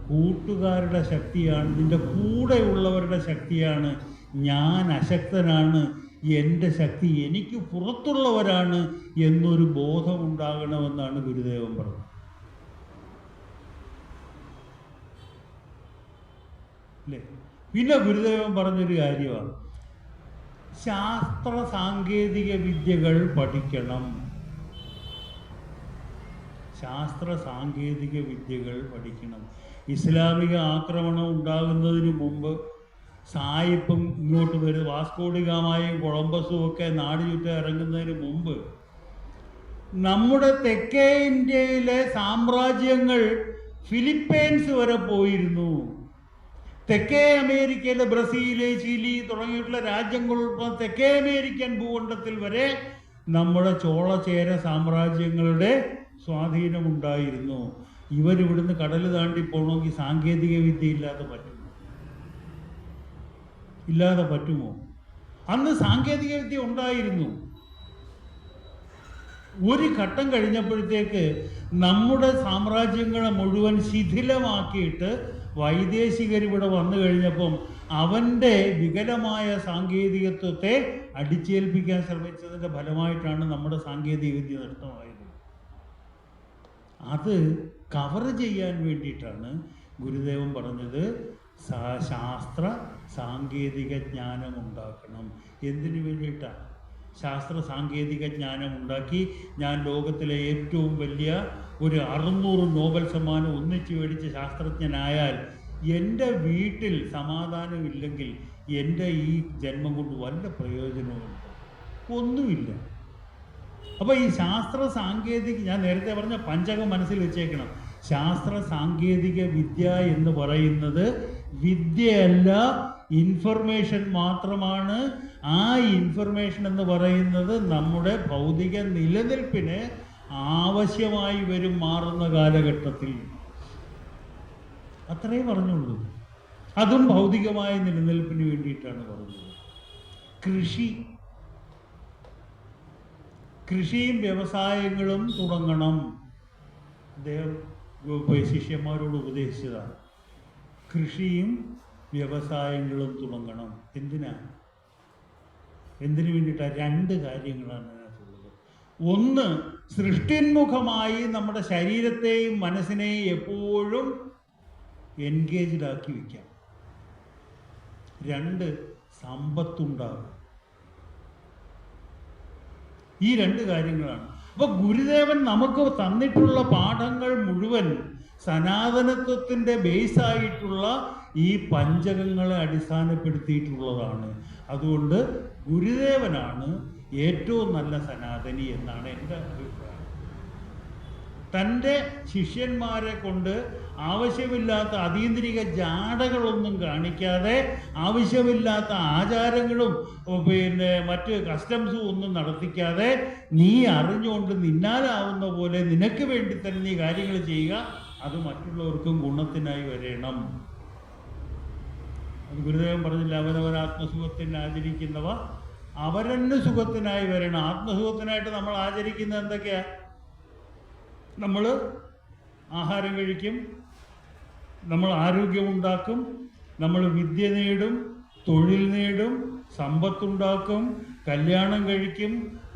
കൂട്ടുകാരുടെ ശക്തിയാണ്, നിന്റെ കൂടെയുള്ളവരുടെ ശക്തിയാണ്. ഞാൻ അശക്തനാണ്, എൻ്റെ ശക്തി എനിക്ക് പുറത്തുള്ളവരാണ് എന്നൊരു ബോധം ഉണ്ടാകണമെന്നാണ് ഗുരുദേവൻ പറഞ്ഞത്. അല്ലേ? പിന്നെ ഗുരുദേവൻ പറഞ്ഞൊരു കാര്യമാണ്, ശാസ്ത്ര സാങ്കേതിക വിദ്യകൾ പഠിക്കണം. ശാസ്ത്ര സാങ്കേതിക വിദ്യകൾ പഠിക്കണം. ഇസ്ലാമിക ആക്രമണം ഉണ്ടാകുന്നതിന് മുമ്പ് സായിപ്പും ഇങ്ങോട്ട് വരും, വാസ്കോഡിഗാമയും കൊളംബസും ഒക്കെ നാട് ചുറ്റാൻ ഇറങ്ങുന്നതിന് മുമ്പ് നമ്മുടെ തെക്കേ ഇന്ത്യയിലെ സാമ്രാജ്യങ്ങൾ ഫിലിപ്പൈൻസ് വരെ പോയിരുന്നു. തെക്കേ അമേരിക്കയിലെ ബ്രസീല്, ചിലി തുടങ്ങിയിട്ടുള്ള രാജ്യങ്ങളുള്ള തെക്കേ അമേരിക്കൻ ഭൂഖണ്ഡത്തിൽ വരെ നമ്മുടെ ചോളചേര സാമ്രാജ്യങ്ങളുടെ സ്വാധീനമുണ്ടായിരുന്നു. ഇവരിവിടുന്ന് കടൽ താണ്ടി പോകണമെങ്കിൽ സാങ്കേതിക വിദ്യ ഇല്ലാതെ പറ്റുമോ? അന്ന് സാങ്കേതിക വിദ്യ ഉണ്ടായിരുന്നു. ഒരു ഘട്ടം കഴിഞ്ഞപ്പോഴത്തേക്ക് നമ്മുടെ സാമ്രാജ്യങ്ങളെ മുഴുവൻ ശിഥിലമാക്കിയിട്ട് വൈദേശികരിവിടെ വന്നു കഴിഞ്ഞപ്പം അവൻ്റെ വികലമായ സാങ്കേതികത്വത്തെ അടിച്ചേൽപ്പിക്കാൻ ശ്രമിച്ചതിൻ്റെ ഫലമായിട്ടാണ് നമ്മുടെ സാങ്കേതിക വിദ്യ നഷ്ടമായത്. അത് കവർ ചെയ്യാൻ വേണ്ടിയിട്ടാണ് ഗുരുദേവൻ പറഞ്ഞത് ശാസ്ത്ര സാങ്കേതിക ജ്ഞാനം ഉണ്ടാക്കണം. എന്തിനു വേണ്ടിയിട്ടാണ്? ശാസ്ത്ര സാങ്കേതിക ജ്ഞാനം ഉണ്ടാക്കി ഞാൻ ലോകത്തിലെ ഏറ്റവും വലിയ ഒരു 600 നോബൽ സമ്മാനം ഒന്നിച്ചു മേടിച്ച് ശാസ്ത്രജ്ഞനായാൽ എൻ്റെ വീട്ടിൽ സമാധാനമില്ലെങ്കിൽ എൻ്റെ ഈ ജന്മം കൊണ്ട് വല്ല പ്രയോജനമുണ്ടോ? ഒന്നുമില്ല. അപ്പോൾ ഈ ശാസ്ത്ര സാങ്കേതിക, ഞാൻ നേരത്തെ പറഞ്ഞ പഞ്ചകം മനസ്സിൽ വെച്ചേക്കണം. ശാസ്ത്ര സാങ്കേതിക വിദ്യ എന്ന് പറയുന്നത് വിദ്യയല്ല, ഇൻഫർമേഷൻ മാത്രമാണ്. ആ ഇൻഫർമേഷൻ എന്ന് പറയുന്നത് നമ്മുടെ ഭൗതിക നിലനിൽപ്പിന് ആവശ്യമായി വരും മാറുന്ന കാലഘട്ടത്തിൽ. അത്രേ പറഞ്ഞുള്ളൂ. അതും ഭൗതികമായ നിലനിൽപ്പിന് വേണ്ടിയിട്ടാണ് പറഞ്ഞത്. കൃഷിയും വ്യവസായങ്ങളും തുടങ്ങണം. അദ്ദേഹം ശിഷ്യന്മാരോട് ഉപദേശിച്ചതാണ്. കൃഷിയും വ്യവസായങ്ങളും തുടങ്ങണം. എന്തിനു വേണ്ടിയിട്ടാണ്? 2 കാര്യങ്ങളാണ് അതിനകത്തുള്ളത്. ഒന്ന്, സൃഷ്ടിന്മുഖമായി നമ്മുടെ ശരീരത്തെയും മനസ്സിനെയും എപ്പോഴും എൻഗേജ്ഡ് ആക്കി വയ്ക്കാം. 2, സമ്പത്തുണ്ടാകും. ഈ 2 കാര്യങ്ങളാണ്. അപ്പോൾ ഗുരുദേവൻ നമുക്ക് തന്നിട്ടുള്ള പാഠങ്ങൾ മുഴുവൻ സനാതനത്വത്തിൻ്റെ ബേസായിട്ടുള്ള ഈ പഞ്ചകങ്ങളെ അടിസ്ഥാനപ്പെടുത്തിയിട്ടുള്ളതാണ്. അതുകൊണ്ട് ഗുരുദേവനാണ് ഏറ്റവും നല്ല സനാതനി എന്നാണ് എൻ്റെ അഭിപ്രായം. തൻ്റെ ശിഷ്യന്മാരെ കൊണ്ട് ആവശ്യമില്ലാത്ത അതീന്ദ്രിക ജാടകളൊന്നും കാണിക്കാതെ, ആവശ്യമില്ലാത്ത ആചാരങ്ങളും മറ്റ് കസ്റ്റംസും ഒന്നും നടത്തിക്കാതെ, നീ അറിഞ്ഞുകൊണ്ട് നിന്നാലാവുന്ന പോലെ നിനക്ക് വേണ്ടി തന്നെ നീ കാര്യങ്ങൾ ചെയ്യുക. അത് മറ്റുള്ളവർക്കും ഗുണത്തിനായി വരണം. അത് ഗുരുദേവൻ പറഞ്ഞില്ല, അവരവരാത്മസുഖത്തിന് ആചരിക്കുന്നവ അവരന്നെ സുഖത്തിനായി വരണം. ആത്മസുഖത്തിനായിട്ട് നമ്മൾ ആചരിക്കുന്നത് എന്തൊക്കെയാ? നമ്മൾ ആഹാരം കഴിക്കും, നമ്മൾ ആരോഗ്യമുണ്ടാക്കും, നമ്മൾ വിദ്യ നേടും, തൊഴിൽ നേടും, സമ്പത്തുണ്ടാക്കും, കല്യാണം കഴിക്കും,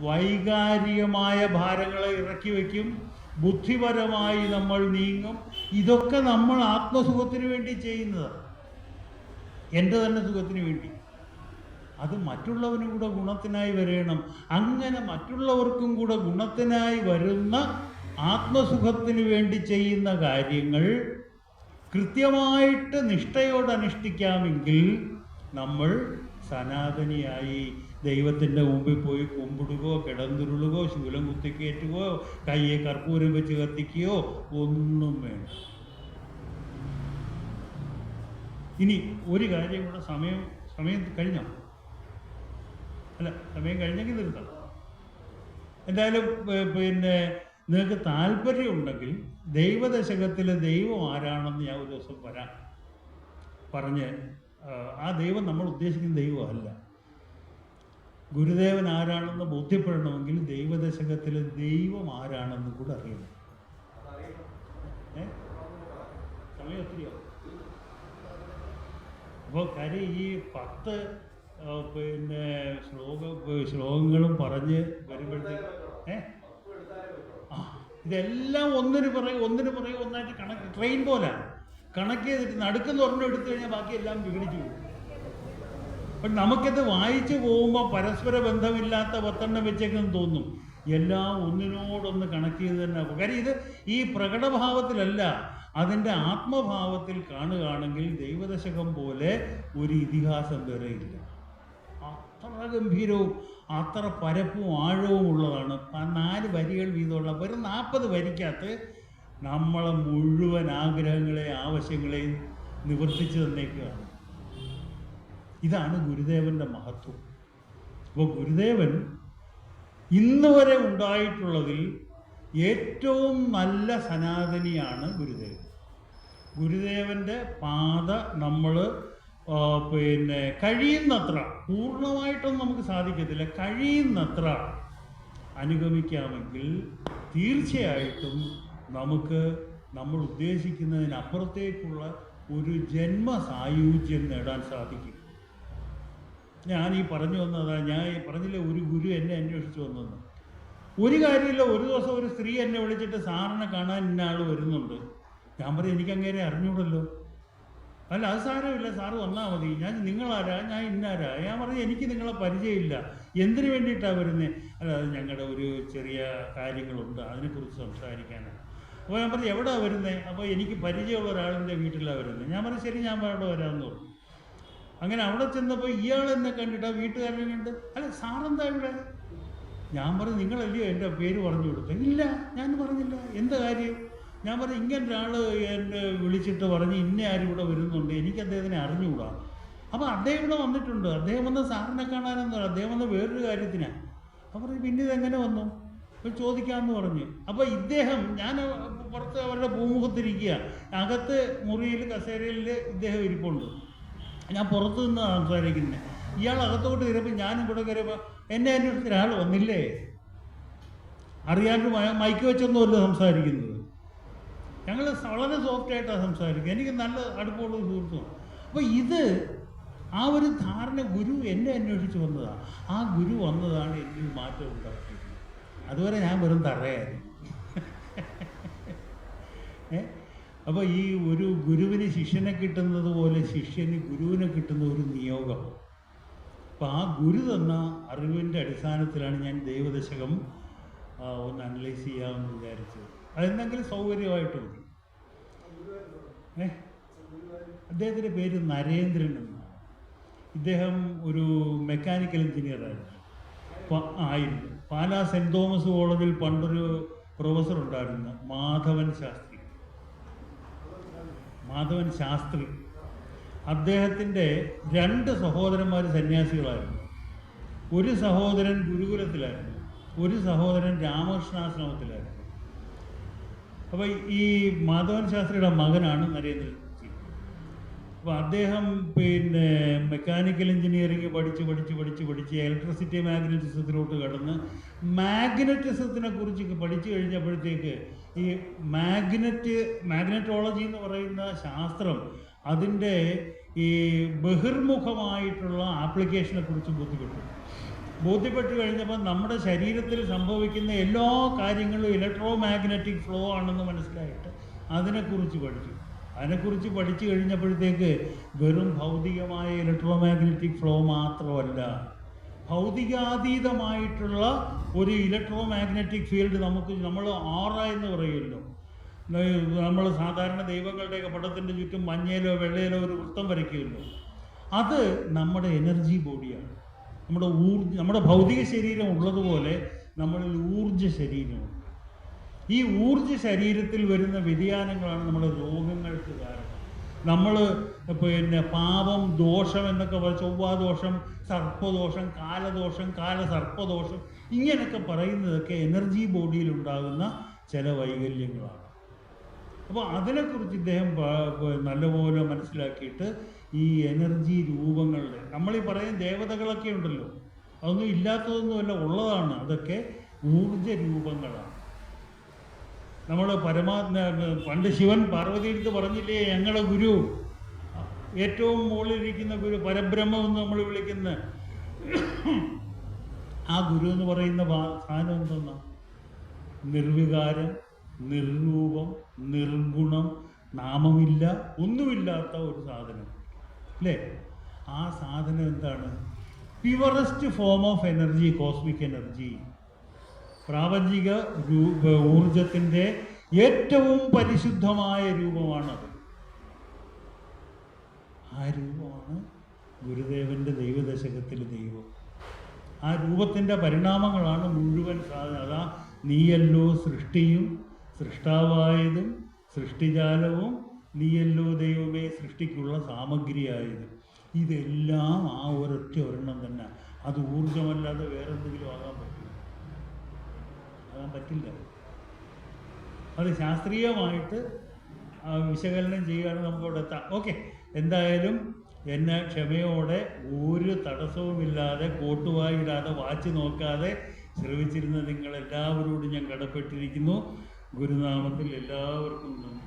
വൈകാരികമായ ഭാരങ്ങളെ ഇറക്കി വയ്ക്കും, ബുദ്ധിപരമായി നമ്മൾ നീങ്ങും. ഇതൊക്കെ നമ്മൾ ആത്മസുഖത്തിന് വേണ്ടി ചെയ്യുന്നതാണ്, എൻ്റെ തന്നെ സുഖത്തിന് വേണ്ടി. അത് മറ്റുള്ളവനും കൂടെ ഗുണത്തിനായി വരണം. അങ്ങനെ മറ്റുള്ളവർക്കും കൂടെ ഗുണത്തിനായി വരുന്ന ആത്മസുഖത്തിന് വേണ്ടി ചെയ്യുന്ന കാര്യങ്ങൾ കൃത്യമായിട്ട് നിഷ്ഠയോടെ അനുഷ്ഠിക്കാമെങ്കിൽ നമ്മൾ സനാതനിയായി ദൈവത്തിൻ്റെ മുമ്പിൽ പോയി കുമ്പിടുകയോ കിടന്നുരുളുകയോ ശൂലം കുത്തിക്കയറ്റുകയോ കയ്യെ കർപ്പൂരം വെച്ച് കത്തിക്കുകയോ ഒന്നും വേണ്ട. ഇനി ഒരു കാര്യം കൂടെ, സമയം കഴിഞ്ഞോ? അല്ല, സമയം കഴിഞ്ഞെങ്കിൽ നിർത്താം. എന്തായാലും നിങ്ങൾക്ക് താല്പര്യമുണ്ടെങ്കിൽ ദൈവദശകത്തിൽ ദൈവം ആരാണെന്ന് ഞാൻ ഒരു ദിവസം പറഞ്ഞ്, ആ ദൈവം നമ്മൾ ഉദ്ദേശിക്കുന്ന ദൈവമല്ല. ഗുരുദേവൻ ആരാണെന്ന് ബോധ്യപ്പെടണമെങ്കിൽ ദൈവദശകത്തിൽ ദൈവം ആരാണെന്ന് കൂടെ അറിയണം. സമയം ഒത്തിരിയോ? അപ്പോൾ കാര്യം ഈ 10 ശ്ലോകങ്ങളും പറഞ്ഞ് വരുമ്പോഴത്തേക്ക് ഇതെല്ലാം ഒന്നിന് പറയും ഒന്നായിട്ട് കണക്ക്, ട്രെയിൻ പോലെ കണക്ക് ചെയ്തിട്ട് നടുക്കെന്ന് ഒരെണ്ണം എടുത്തു കഴിഞ്ഞാൽ ബാക്കി എല്ലാം വിഘടിച്ചു പോകും. അപ്പം നമുക്കിത് വായിച്ചു പോകുമ്പോൾ പരസ്പര ബന്ധമില്ലാത്ത 10 വെച്ചേക്കെന്ന് തോന്നും. എല്ലാം ഒന്നിനോടൊന്ന് കണക്ട് ചെയ്ത് തന്നെ. കാര്യം ഇത് ഈ പ്രകടഭാവത്തിലല്ല, അതിൻ്റെ ആത്മഭാവത്തിൽ കാണുകയാണെങ്കിൽ ദൈവദശകം പോലെ ഒരു ഇതിഹാസം വേറെ ഇല്ല. അത്ര ഗംഭീരവും അത്ര പരപ്പും ആഴവും ഉള്ളതാണ്. 4 വരികൾ വീതമുള്ള വെറും 40 വരിക്കകത്ത് നമ്മളെ മുഴുവൻ ആഗ്രഹങ്ങളെയും ആവശ്യങ്ങളെയും നിവർത്തിച്ചു തന്നേക്കുകയാണ്. ഇതാണ് ഗുരുദേവൻ്റെ മഹത്വം. അപ്പോൾ ഗുരുദേവൻ ഇന്ന് വരെ ഉണ്ടായിട്ടുള്ളതിൽ ഏറ്റവും നല്ല സനാതനിയാണ് ഗുരുദേവൻ. ഗുരുദേവൻ്റെ പാത നമ്മൾ കഴിയുന്നത്ര, പൂർണ്ണമായിട്ടൊന്നും നമുക്ക് സാധിക്കത്തില്ല, കഴിയുന്നത്ര അനുഗമിക്കാമെങ്കിൽ തീർച്ചയായിട്ടും നമുക്ക് നമ്മൾ ഉദ്ദേശിക്കുന്നതിനപ്പുറത്തേക്കുള്ള ഒരു ജന്മസായുജ്യം നേടാൻ സാധിക്കും. ഞാൻ ഈ പറഞ്ഞു വന്നതാണ്, ഞാൻ പറഞ്ഞില്ല ഒരു ഗുരു എന്നെ അന്വേഷിച്ച് വന്നെന്ന്. ഒരു കാര്യമില്ല, ഒരു ദിവസം ഒരു സ്ത്രീ എന്നെ വിളിച്ചിട്ട് സാറിനെ കാണാൻ ഇന്ന ആൾ വരുന്നുണ്ട്. ഞാൻ പറയും എനിക്കങ്ങനെ അറിഞ്ഞൂടല്ലോ. അല്ല അത് സാരമില്ല, സാറ് വന്നാൽ മതി. നിങ്ങളാരാ, ഞാൻ ഇന്നാരാ? ഞാൻ പറഞ്ഞു എനിക്ക് നിങ്ങളെ പരിചയമില്ല, എന്തിനു വേണ്ടിയിട്ടാണ് വരുന്നത്? അല്ല അത് ഞങ്ങളുടെ ഒരു ചെറിയ കാര്യങ്ങളുണ്ട്, അതിനെക്കുറിച്ച് സംസാരിക്കാനാണ്. അപ്പോൾ ഞാൻ പറഞ്ഞു എവിടെയാണ് വരുന്നത്? അപ്പോൾ എനിക്ക് പരിചയമുള്ള ഒരാളിൻ്റെ വീട്ടിലാണ് വരുന്നത്. ഞാൻ പറഞ്ഞു ശരി, ഞാൻ അവിടെ വരാമെന്ന് പറഞ്ഞു. അങ്ങനെ അവിടെ ചെന്നപ്പോൾ ഇയാൾ എന്നെ കണ്ടിട്ട് ആ വീട്ടുകാരനെ കണ്ട്, അല്ല സാറെന്താ ഇവിടെ? ഞാൻ പറഞ്ഞു നിങ്ങളല്ലയോ എൻ്റെ പേര് പറഞ്ഞു കൊടുത്തത്? ഇല്ല ഞാൻ പറഞ്ഞില്ല. എന്താ കാര്യം? ഞാൻ പറഞ്ഞു ഇങ്ങനെ ഒരാൾ എന്നെ വിളിച്ചിട്ട് പറഞ്ഞ് ഇന്ന ആരും ഇവിടെ വരുന്നുണ്ട്, എനിക്ക് അദ്ദേഹത്തിനെ അറിഞ്ഞുകൂടാ. അപ്പോൾ അദ്ദേഹം ഇവിടെ വന്നിട്ടുണ്ട്, അദ്ദേഹം വന്ന സാറിനെ കാണാനെന്നാണ്, അദ്ദേഹം വന്ന വേറൊരു കാര്യത്തിനാണ്. അപ്പോൾ പറഞ്ഞു പിന്നെ ഇതെങ്ങനെ വന്നു? അപ്പോൾ ചോദിക്കാമെന്ന് പറഞ്ഞു. അപ്പോൾ ഇദ്ദേഹം, ഞാൻ പുറത്ത് അവരുടെ ഭൂമുഖത്തിരിക്കുക, അകത്ത് മുറിയിൽ കസേരയിൽ ഇദ്ദേഹം ഇരിപ്പുണ്ട്, ഞാൻ പുറത്തു നിന്ന് സംസാരിക്കുന്നത്. ഇയാൾ അകത്തോട്ട് കയറിയപ്പോൾ ഞാനും കൂടെ കയറിയപ്പോൾ എന്നെ അന്വേഷിച്ച ഒരാൾ വന്നില്ലേ? അറിയാണ്ട് മൈക്ക് വെച്ചൊന്നുമല്ല സംസാരിക്കുന്നത്. ഞങ്ങൾ വളരെ സോഫ്റ്റായിട്ടാണ് സംസാരിക്കുക, എനിക്ക് നല്ല അടുപ്പമുള്ള സുഹൃത്തുമാണ്. അപ്പോൾ ഇത് ആ ഒരു ധാരണ ഗുരു എന്നെ അന്വേഷിച്ച് വന്നതാണ്. ആ ഗുരു വന്നതാണ് എന്നിൽ മാറ്റം ഉണ്ടാക്കിയത്. അതുവരെ ഞാൻ വെറും തറയായിരുന്നു. അപ്പോൾ ഈ ഒരു ഗുരുവിന് ശിഷ്യനെ കിട്ടുന്നത് പോലെ ശിഷ്യന് ഗുരുവിനെ കിട്ടുന്ന ഒരു നിയോഗം. അപ്പോൾ ആ ഗുരു തന്ന അറിവിൻ്റെ അടിസ്ഥാനത്തിലാണ് ഞാൻ ദൈവദശകം ഒന്ന് അനലൈസ് ചെയ്യാമെന്ന് വിചാരിച്ചത്. അതെന്തെങ്കിലും സൗകര്യമായിട്ട് മതി. അദ്ദേഹത്തിൻ്റെ പേര് നരേന്ദ്രൻ എന്നാണ്. ഇദ്ദേഹം ഒരു മെക്കാനിക്കൽ എഞ്ചിനീയറായിരുന്നു. പാലാ സെൻറ് തോമസ് കോളേജിൽ പണ്ടൊരു പ്രൊഫസർ ഉണ്ടായിരുന്നു, മാധവൻ ശാസ്ത്രി. അദ്ദേഹത്തിൻ്റെ 2 സഹോദരന്മാർ സന്യാസികളായിരുന്നു. ഒരു സഹോദരൻ ഗുരുകുലത്തിലായിരുന്നു, ഒരു സഹോദരൻ രാമകൃഷ്ണാശ്രമത്തിലായിരുന്നു. അപ്പോൾ ഈ മാധവൻ ശാസ്ത്രിയുടെ മകനാണ് നരേന്ദ്രൻ. അപ്പോൾ അദ്ദേഹം പിന്നെ മെക്കാനിക്കൽ എഞ്ചിനീയറിംഗ് പഠിച്ച് ഇലക്ട്രിസിറ്റി മാഗ്നറ്റിസത്തിലോട്ട് കടന്ന് മാഗ്നറ്റിസത്തിനെ കുറിച്ച് പഠിച്ചു കഴിഞ്ഞപ്പോഴത്തേക്ക് ഈ മാഗ്നറ്റോളജി എന്ന് പറയുന്ന ശാസ്ത്രം അതിൻ്റെ ഈ ബഹിർമുഖമായിട്ടുള്ള ആപ്ലിക്കേഷനെ കുറിച്ച് ബോധ്യപ്പെട്ട് കഴിഞ്ഞപ്പോൾ നമ്മുടെ ശരീരത്തിൽ സംഭവിക്കുന്ന എല്ലാ കാര്യങ്ങളും ഇലക്ട്രോ മാഗ്നറ്റിക് ഫ്ലോ ആണെന്ന് മനസ്സിലായിട്ട് അതിനെക്കുറിച്ച് പഠിച്ചു കഴിഞ്ഞപ്പോഴത്തേക്ക് വെറും ഭൗതികമായ ഇലക്ട്രോ മാഗ്നറ്റിക് ഫ്ലോ മാത്രമല്ല, ഭൗതികാതീതമായിട്ടുള്ള ഒരു ഇലക്ട്രോ മാഗ്നറ്റിക് ഫീൽഡ് നമ്മൾ ഓറ എന്ന് പറയുമല്ലോ. നമ്മൾ സാധാരണ ദൈവങ്ങളുടെയൊക്കെ പടത്തിൻ്റെ ചുറ്റും മഞ്ഞയിലോ വെള്ളയിലോ ഒരു വൃത്തം വരയ്ക്കുമല്ലോ, അത് നമ്മുടെ എനർജി ബോഡിയാണ്. നമ്മുടെ ഭൗതിക ശരീരം ഉള്ളതുപോലെ നമ്മളിൽ ഊർജ്ജ ശരീരമുണ്ട്. ഈ ഊർജ്ജ ശരീരത്തിൽ വരുന്ന വ്യതിയാനങ്ങളാണ് നമ്മുടെ രോഗങ്ങൾക്ക് കാരണം. നമ്മൾ പിന്നെ പാപം, ദോഷം എന്നൊക്കെ ചൊവ്വാദോഷം, സർപ്പദോഷം, കാലദോഷം, കാലസർപ്പദോഷം ഇങ്ങനെയൊക്കെ പറയുന്നതൊക്കെ എനർജി ബോഡിയിലുണ്ടാകുന്ന ചില വൈകല്യങ്ങളാണ്. അപ്പോൾ അതിനെക്കുറിച്ച് ഇദ്ദേഹം നല്ലപോലെ മനസ്സിലാക്കിയിട്ട് ഈ എനർജി രൂപങ്ങളുടെ, നമ്മളീ പറയുന്ന ദേവതകളൊക്കെ ഉണ്ടല്ലോ, അതൊന്നും ഇല്ലാത്തതൊന്നുമല്ല, ഉള്ളതാണ്. അതൊക്കെ ഊർജ രൂപങ്ങളാണ്. നമ്മൾ പണ്ട് ശിവൻ പാർവതിയെടുത്ത് പറഞ്ഞില്ലേ, ഞങ്ങളുടെ ഗുരു, ഏറ്റവും മുകളിലിരിക്കുന്ന ഗുരു, പരബ്രഹ്മം എന്ന് നമ്മൾ വിളിക്കുന്ന ആ ഗുരു എന്ന് പറയുന്ന സാധനം എന്തെന്നാ? നിർവികാരം, നിർരൂപം, നിർഗുണം, നാമമില്ല, ഒന്നുമില്ലാത്ത ഒരു സാധനം അല്ലേ? ആ സാധനം എന്താണ്? Purest form of energy, cosmic energy, പ്രാപഞ്ചിക ഊർജത്തിൻ്റെ ഏറ്റവും പരിശുദ്ധമായ രൂപമാണത്. ആ രൂപമാണ് ഗുരുദേവൻ്റെ ദൈവദശകത്തിലെ ദൈവം. ആ രൂപത്തിൻ്റെ പരിണാമങ്ങളാണ് മുഴുവൻ സാധനം. അതാ നീയല്ലോ സൃഷ്ടിയും സൃഷ്ടാവായതും സൃഷ്ടിജാലവും, നീയല്ലോ ദൈവമേ സൃഷ്ടിക്കുള്ള സാമഗ്രിയായത്. ഇതെല്ലാം ആ ഒരെണ്ണം തന്നെ. അത് ഊർജമല്ലാതെ വേറെന്തെങ്കിലും ആകാൻ പറ്റില്ല. അത് ശാസ്ത്രീയമായിട്ട് വിശകലനം ചെയ്യുകയാണെങ്കിൽ നമുക്കവിടെ എത്താം. ഓക്കെ, എന്തായാലും എന്നെ ക്ഷമയോടെ ഒരു തടസ്സവുമില്ലാതെ കോട്ടുവായിടാതെ വാച്ച് നോക്കാതെ ശ്രമിച്ചിരുന്ന നിങ്ങളെല്ലാവരോടും ഞാൻ കടപ്പെട്ടിരിക്കുന്നു. ഗുരുനാമത്തിൽ എല്ലാവർക്കും നന്ദി.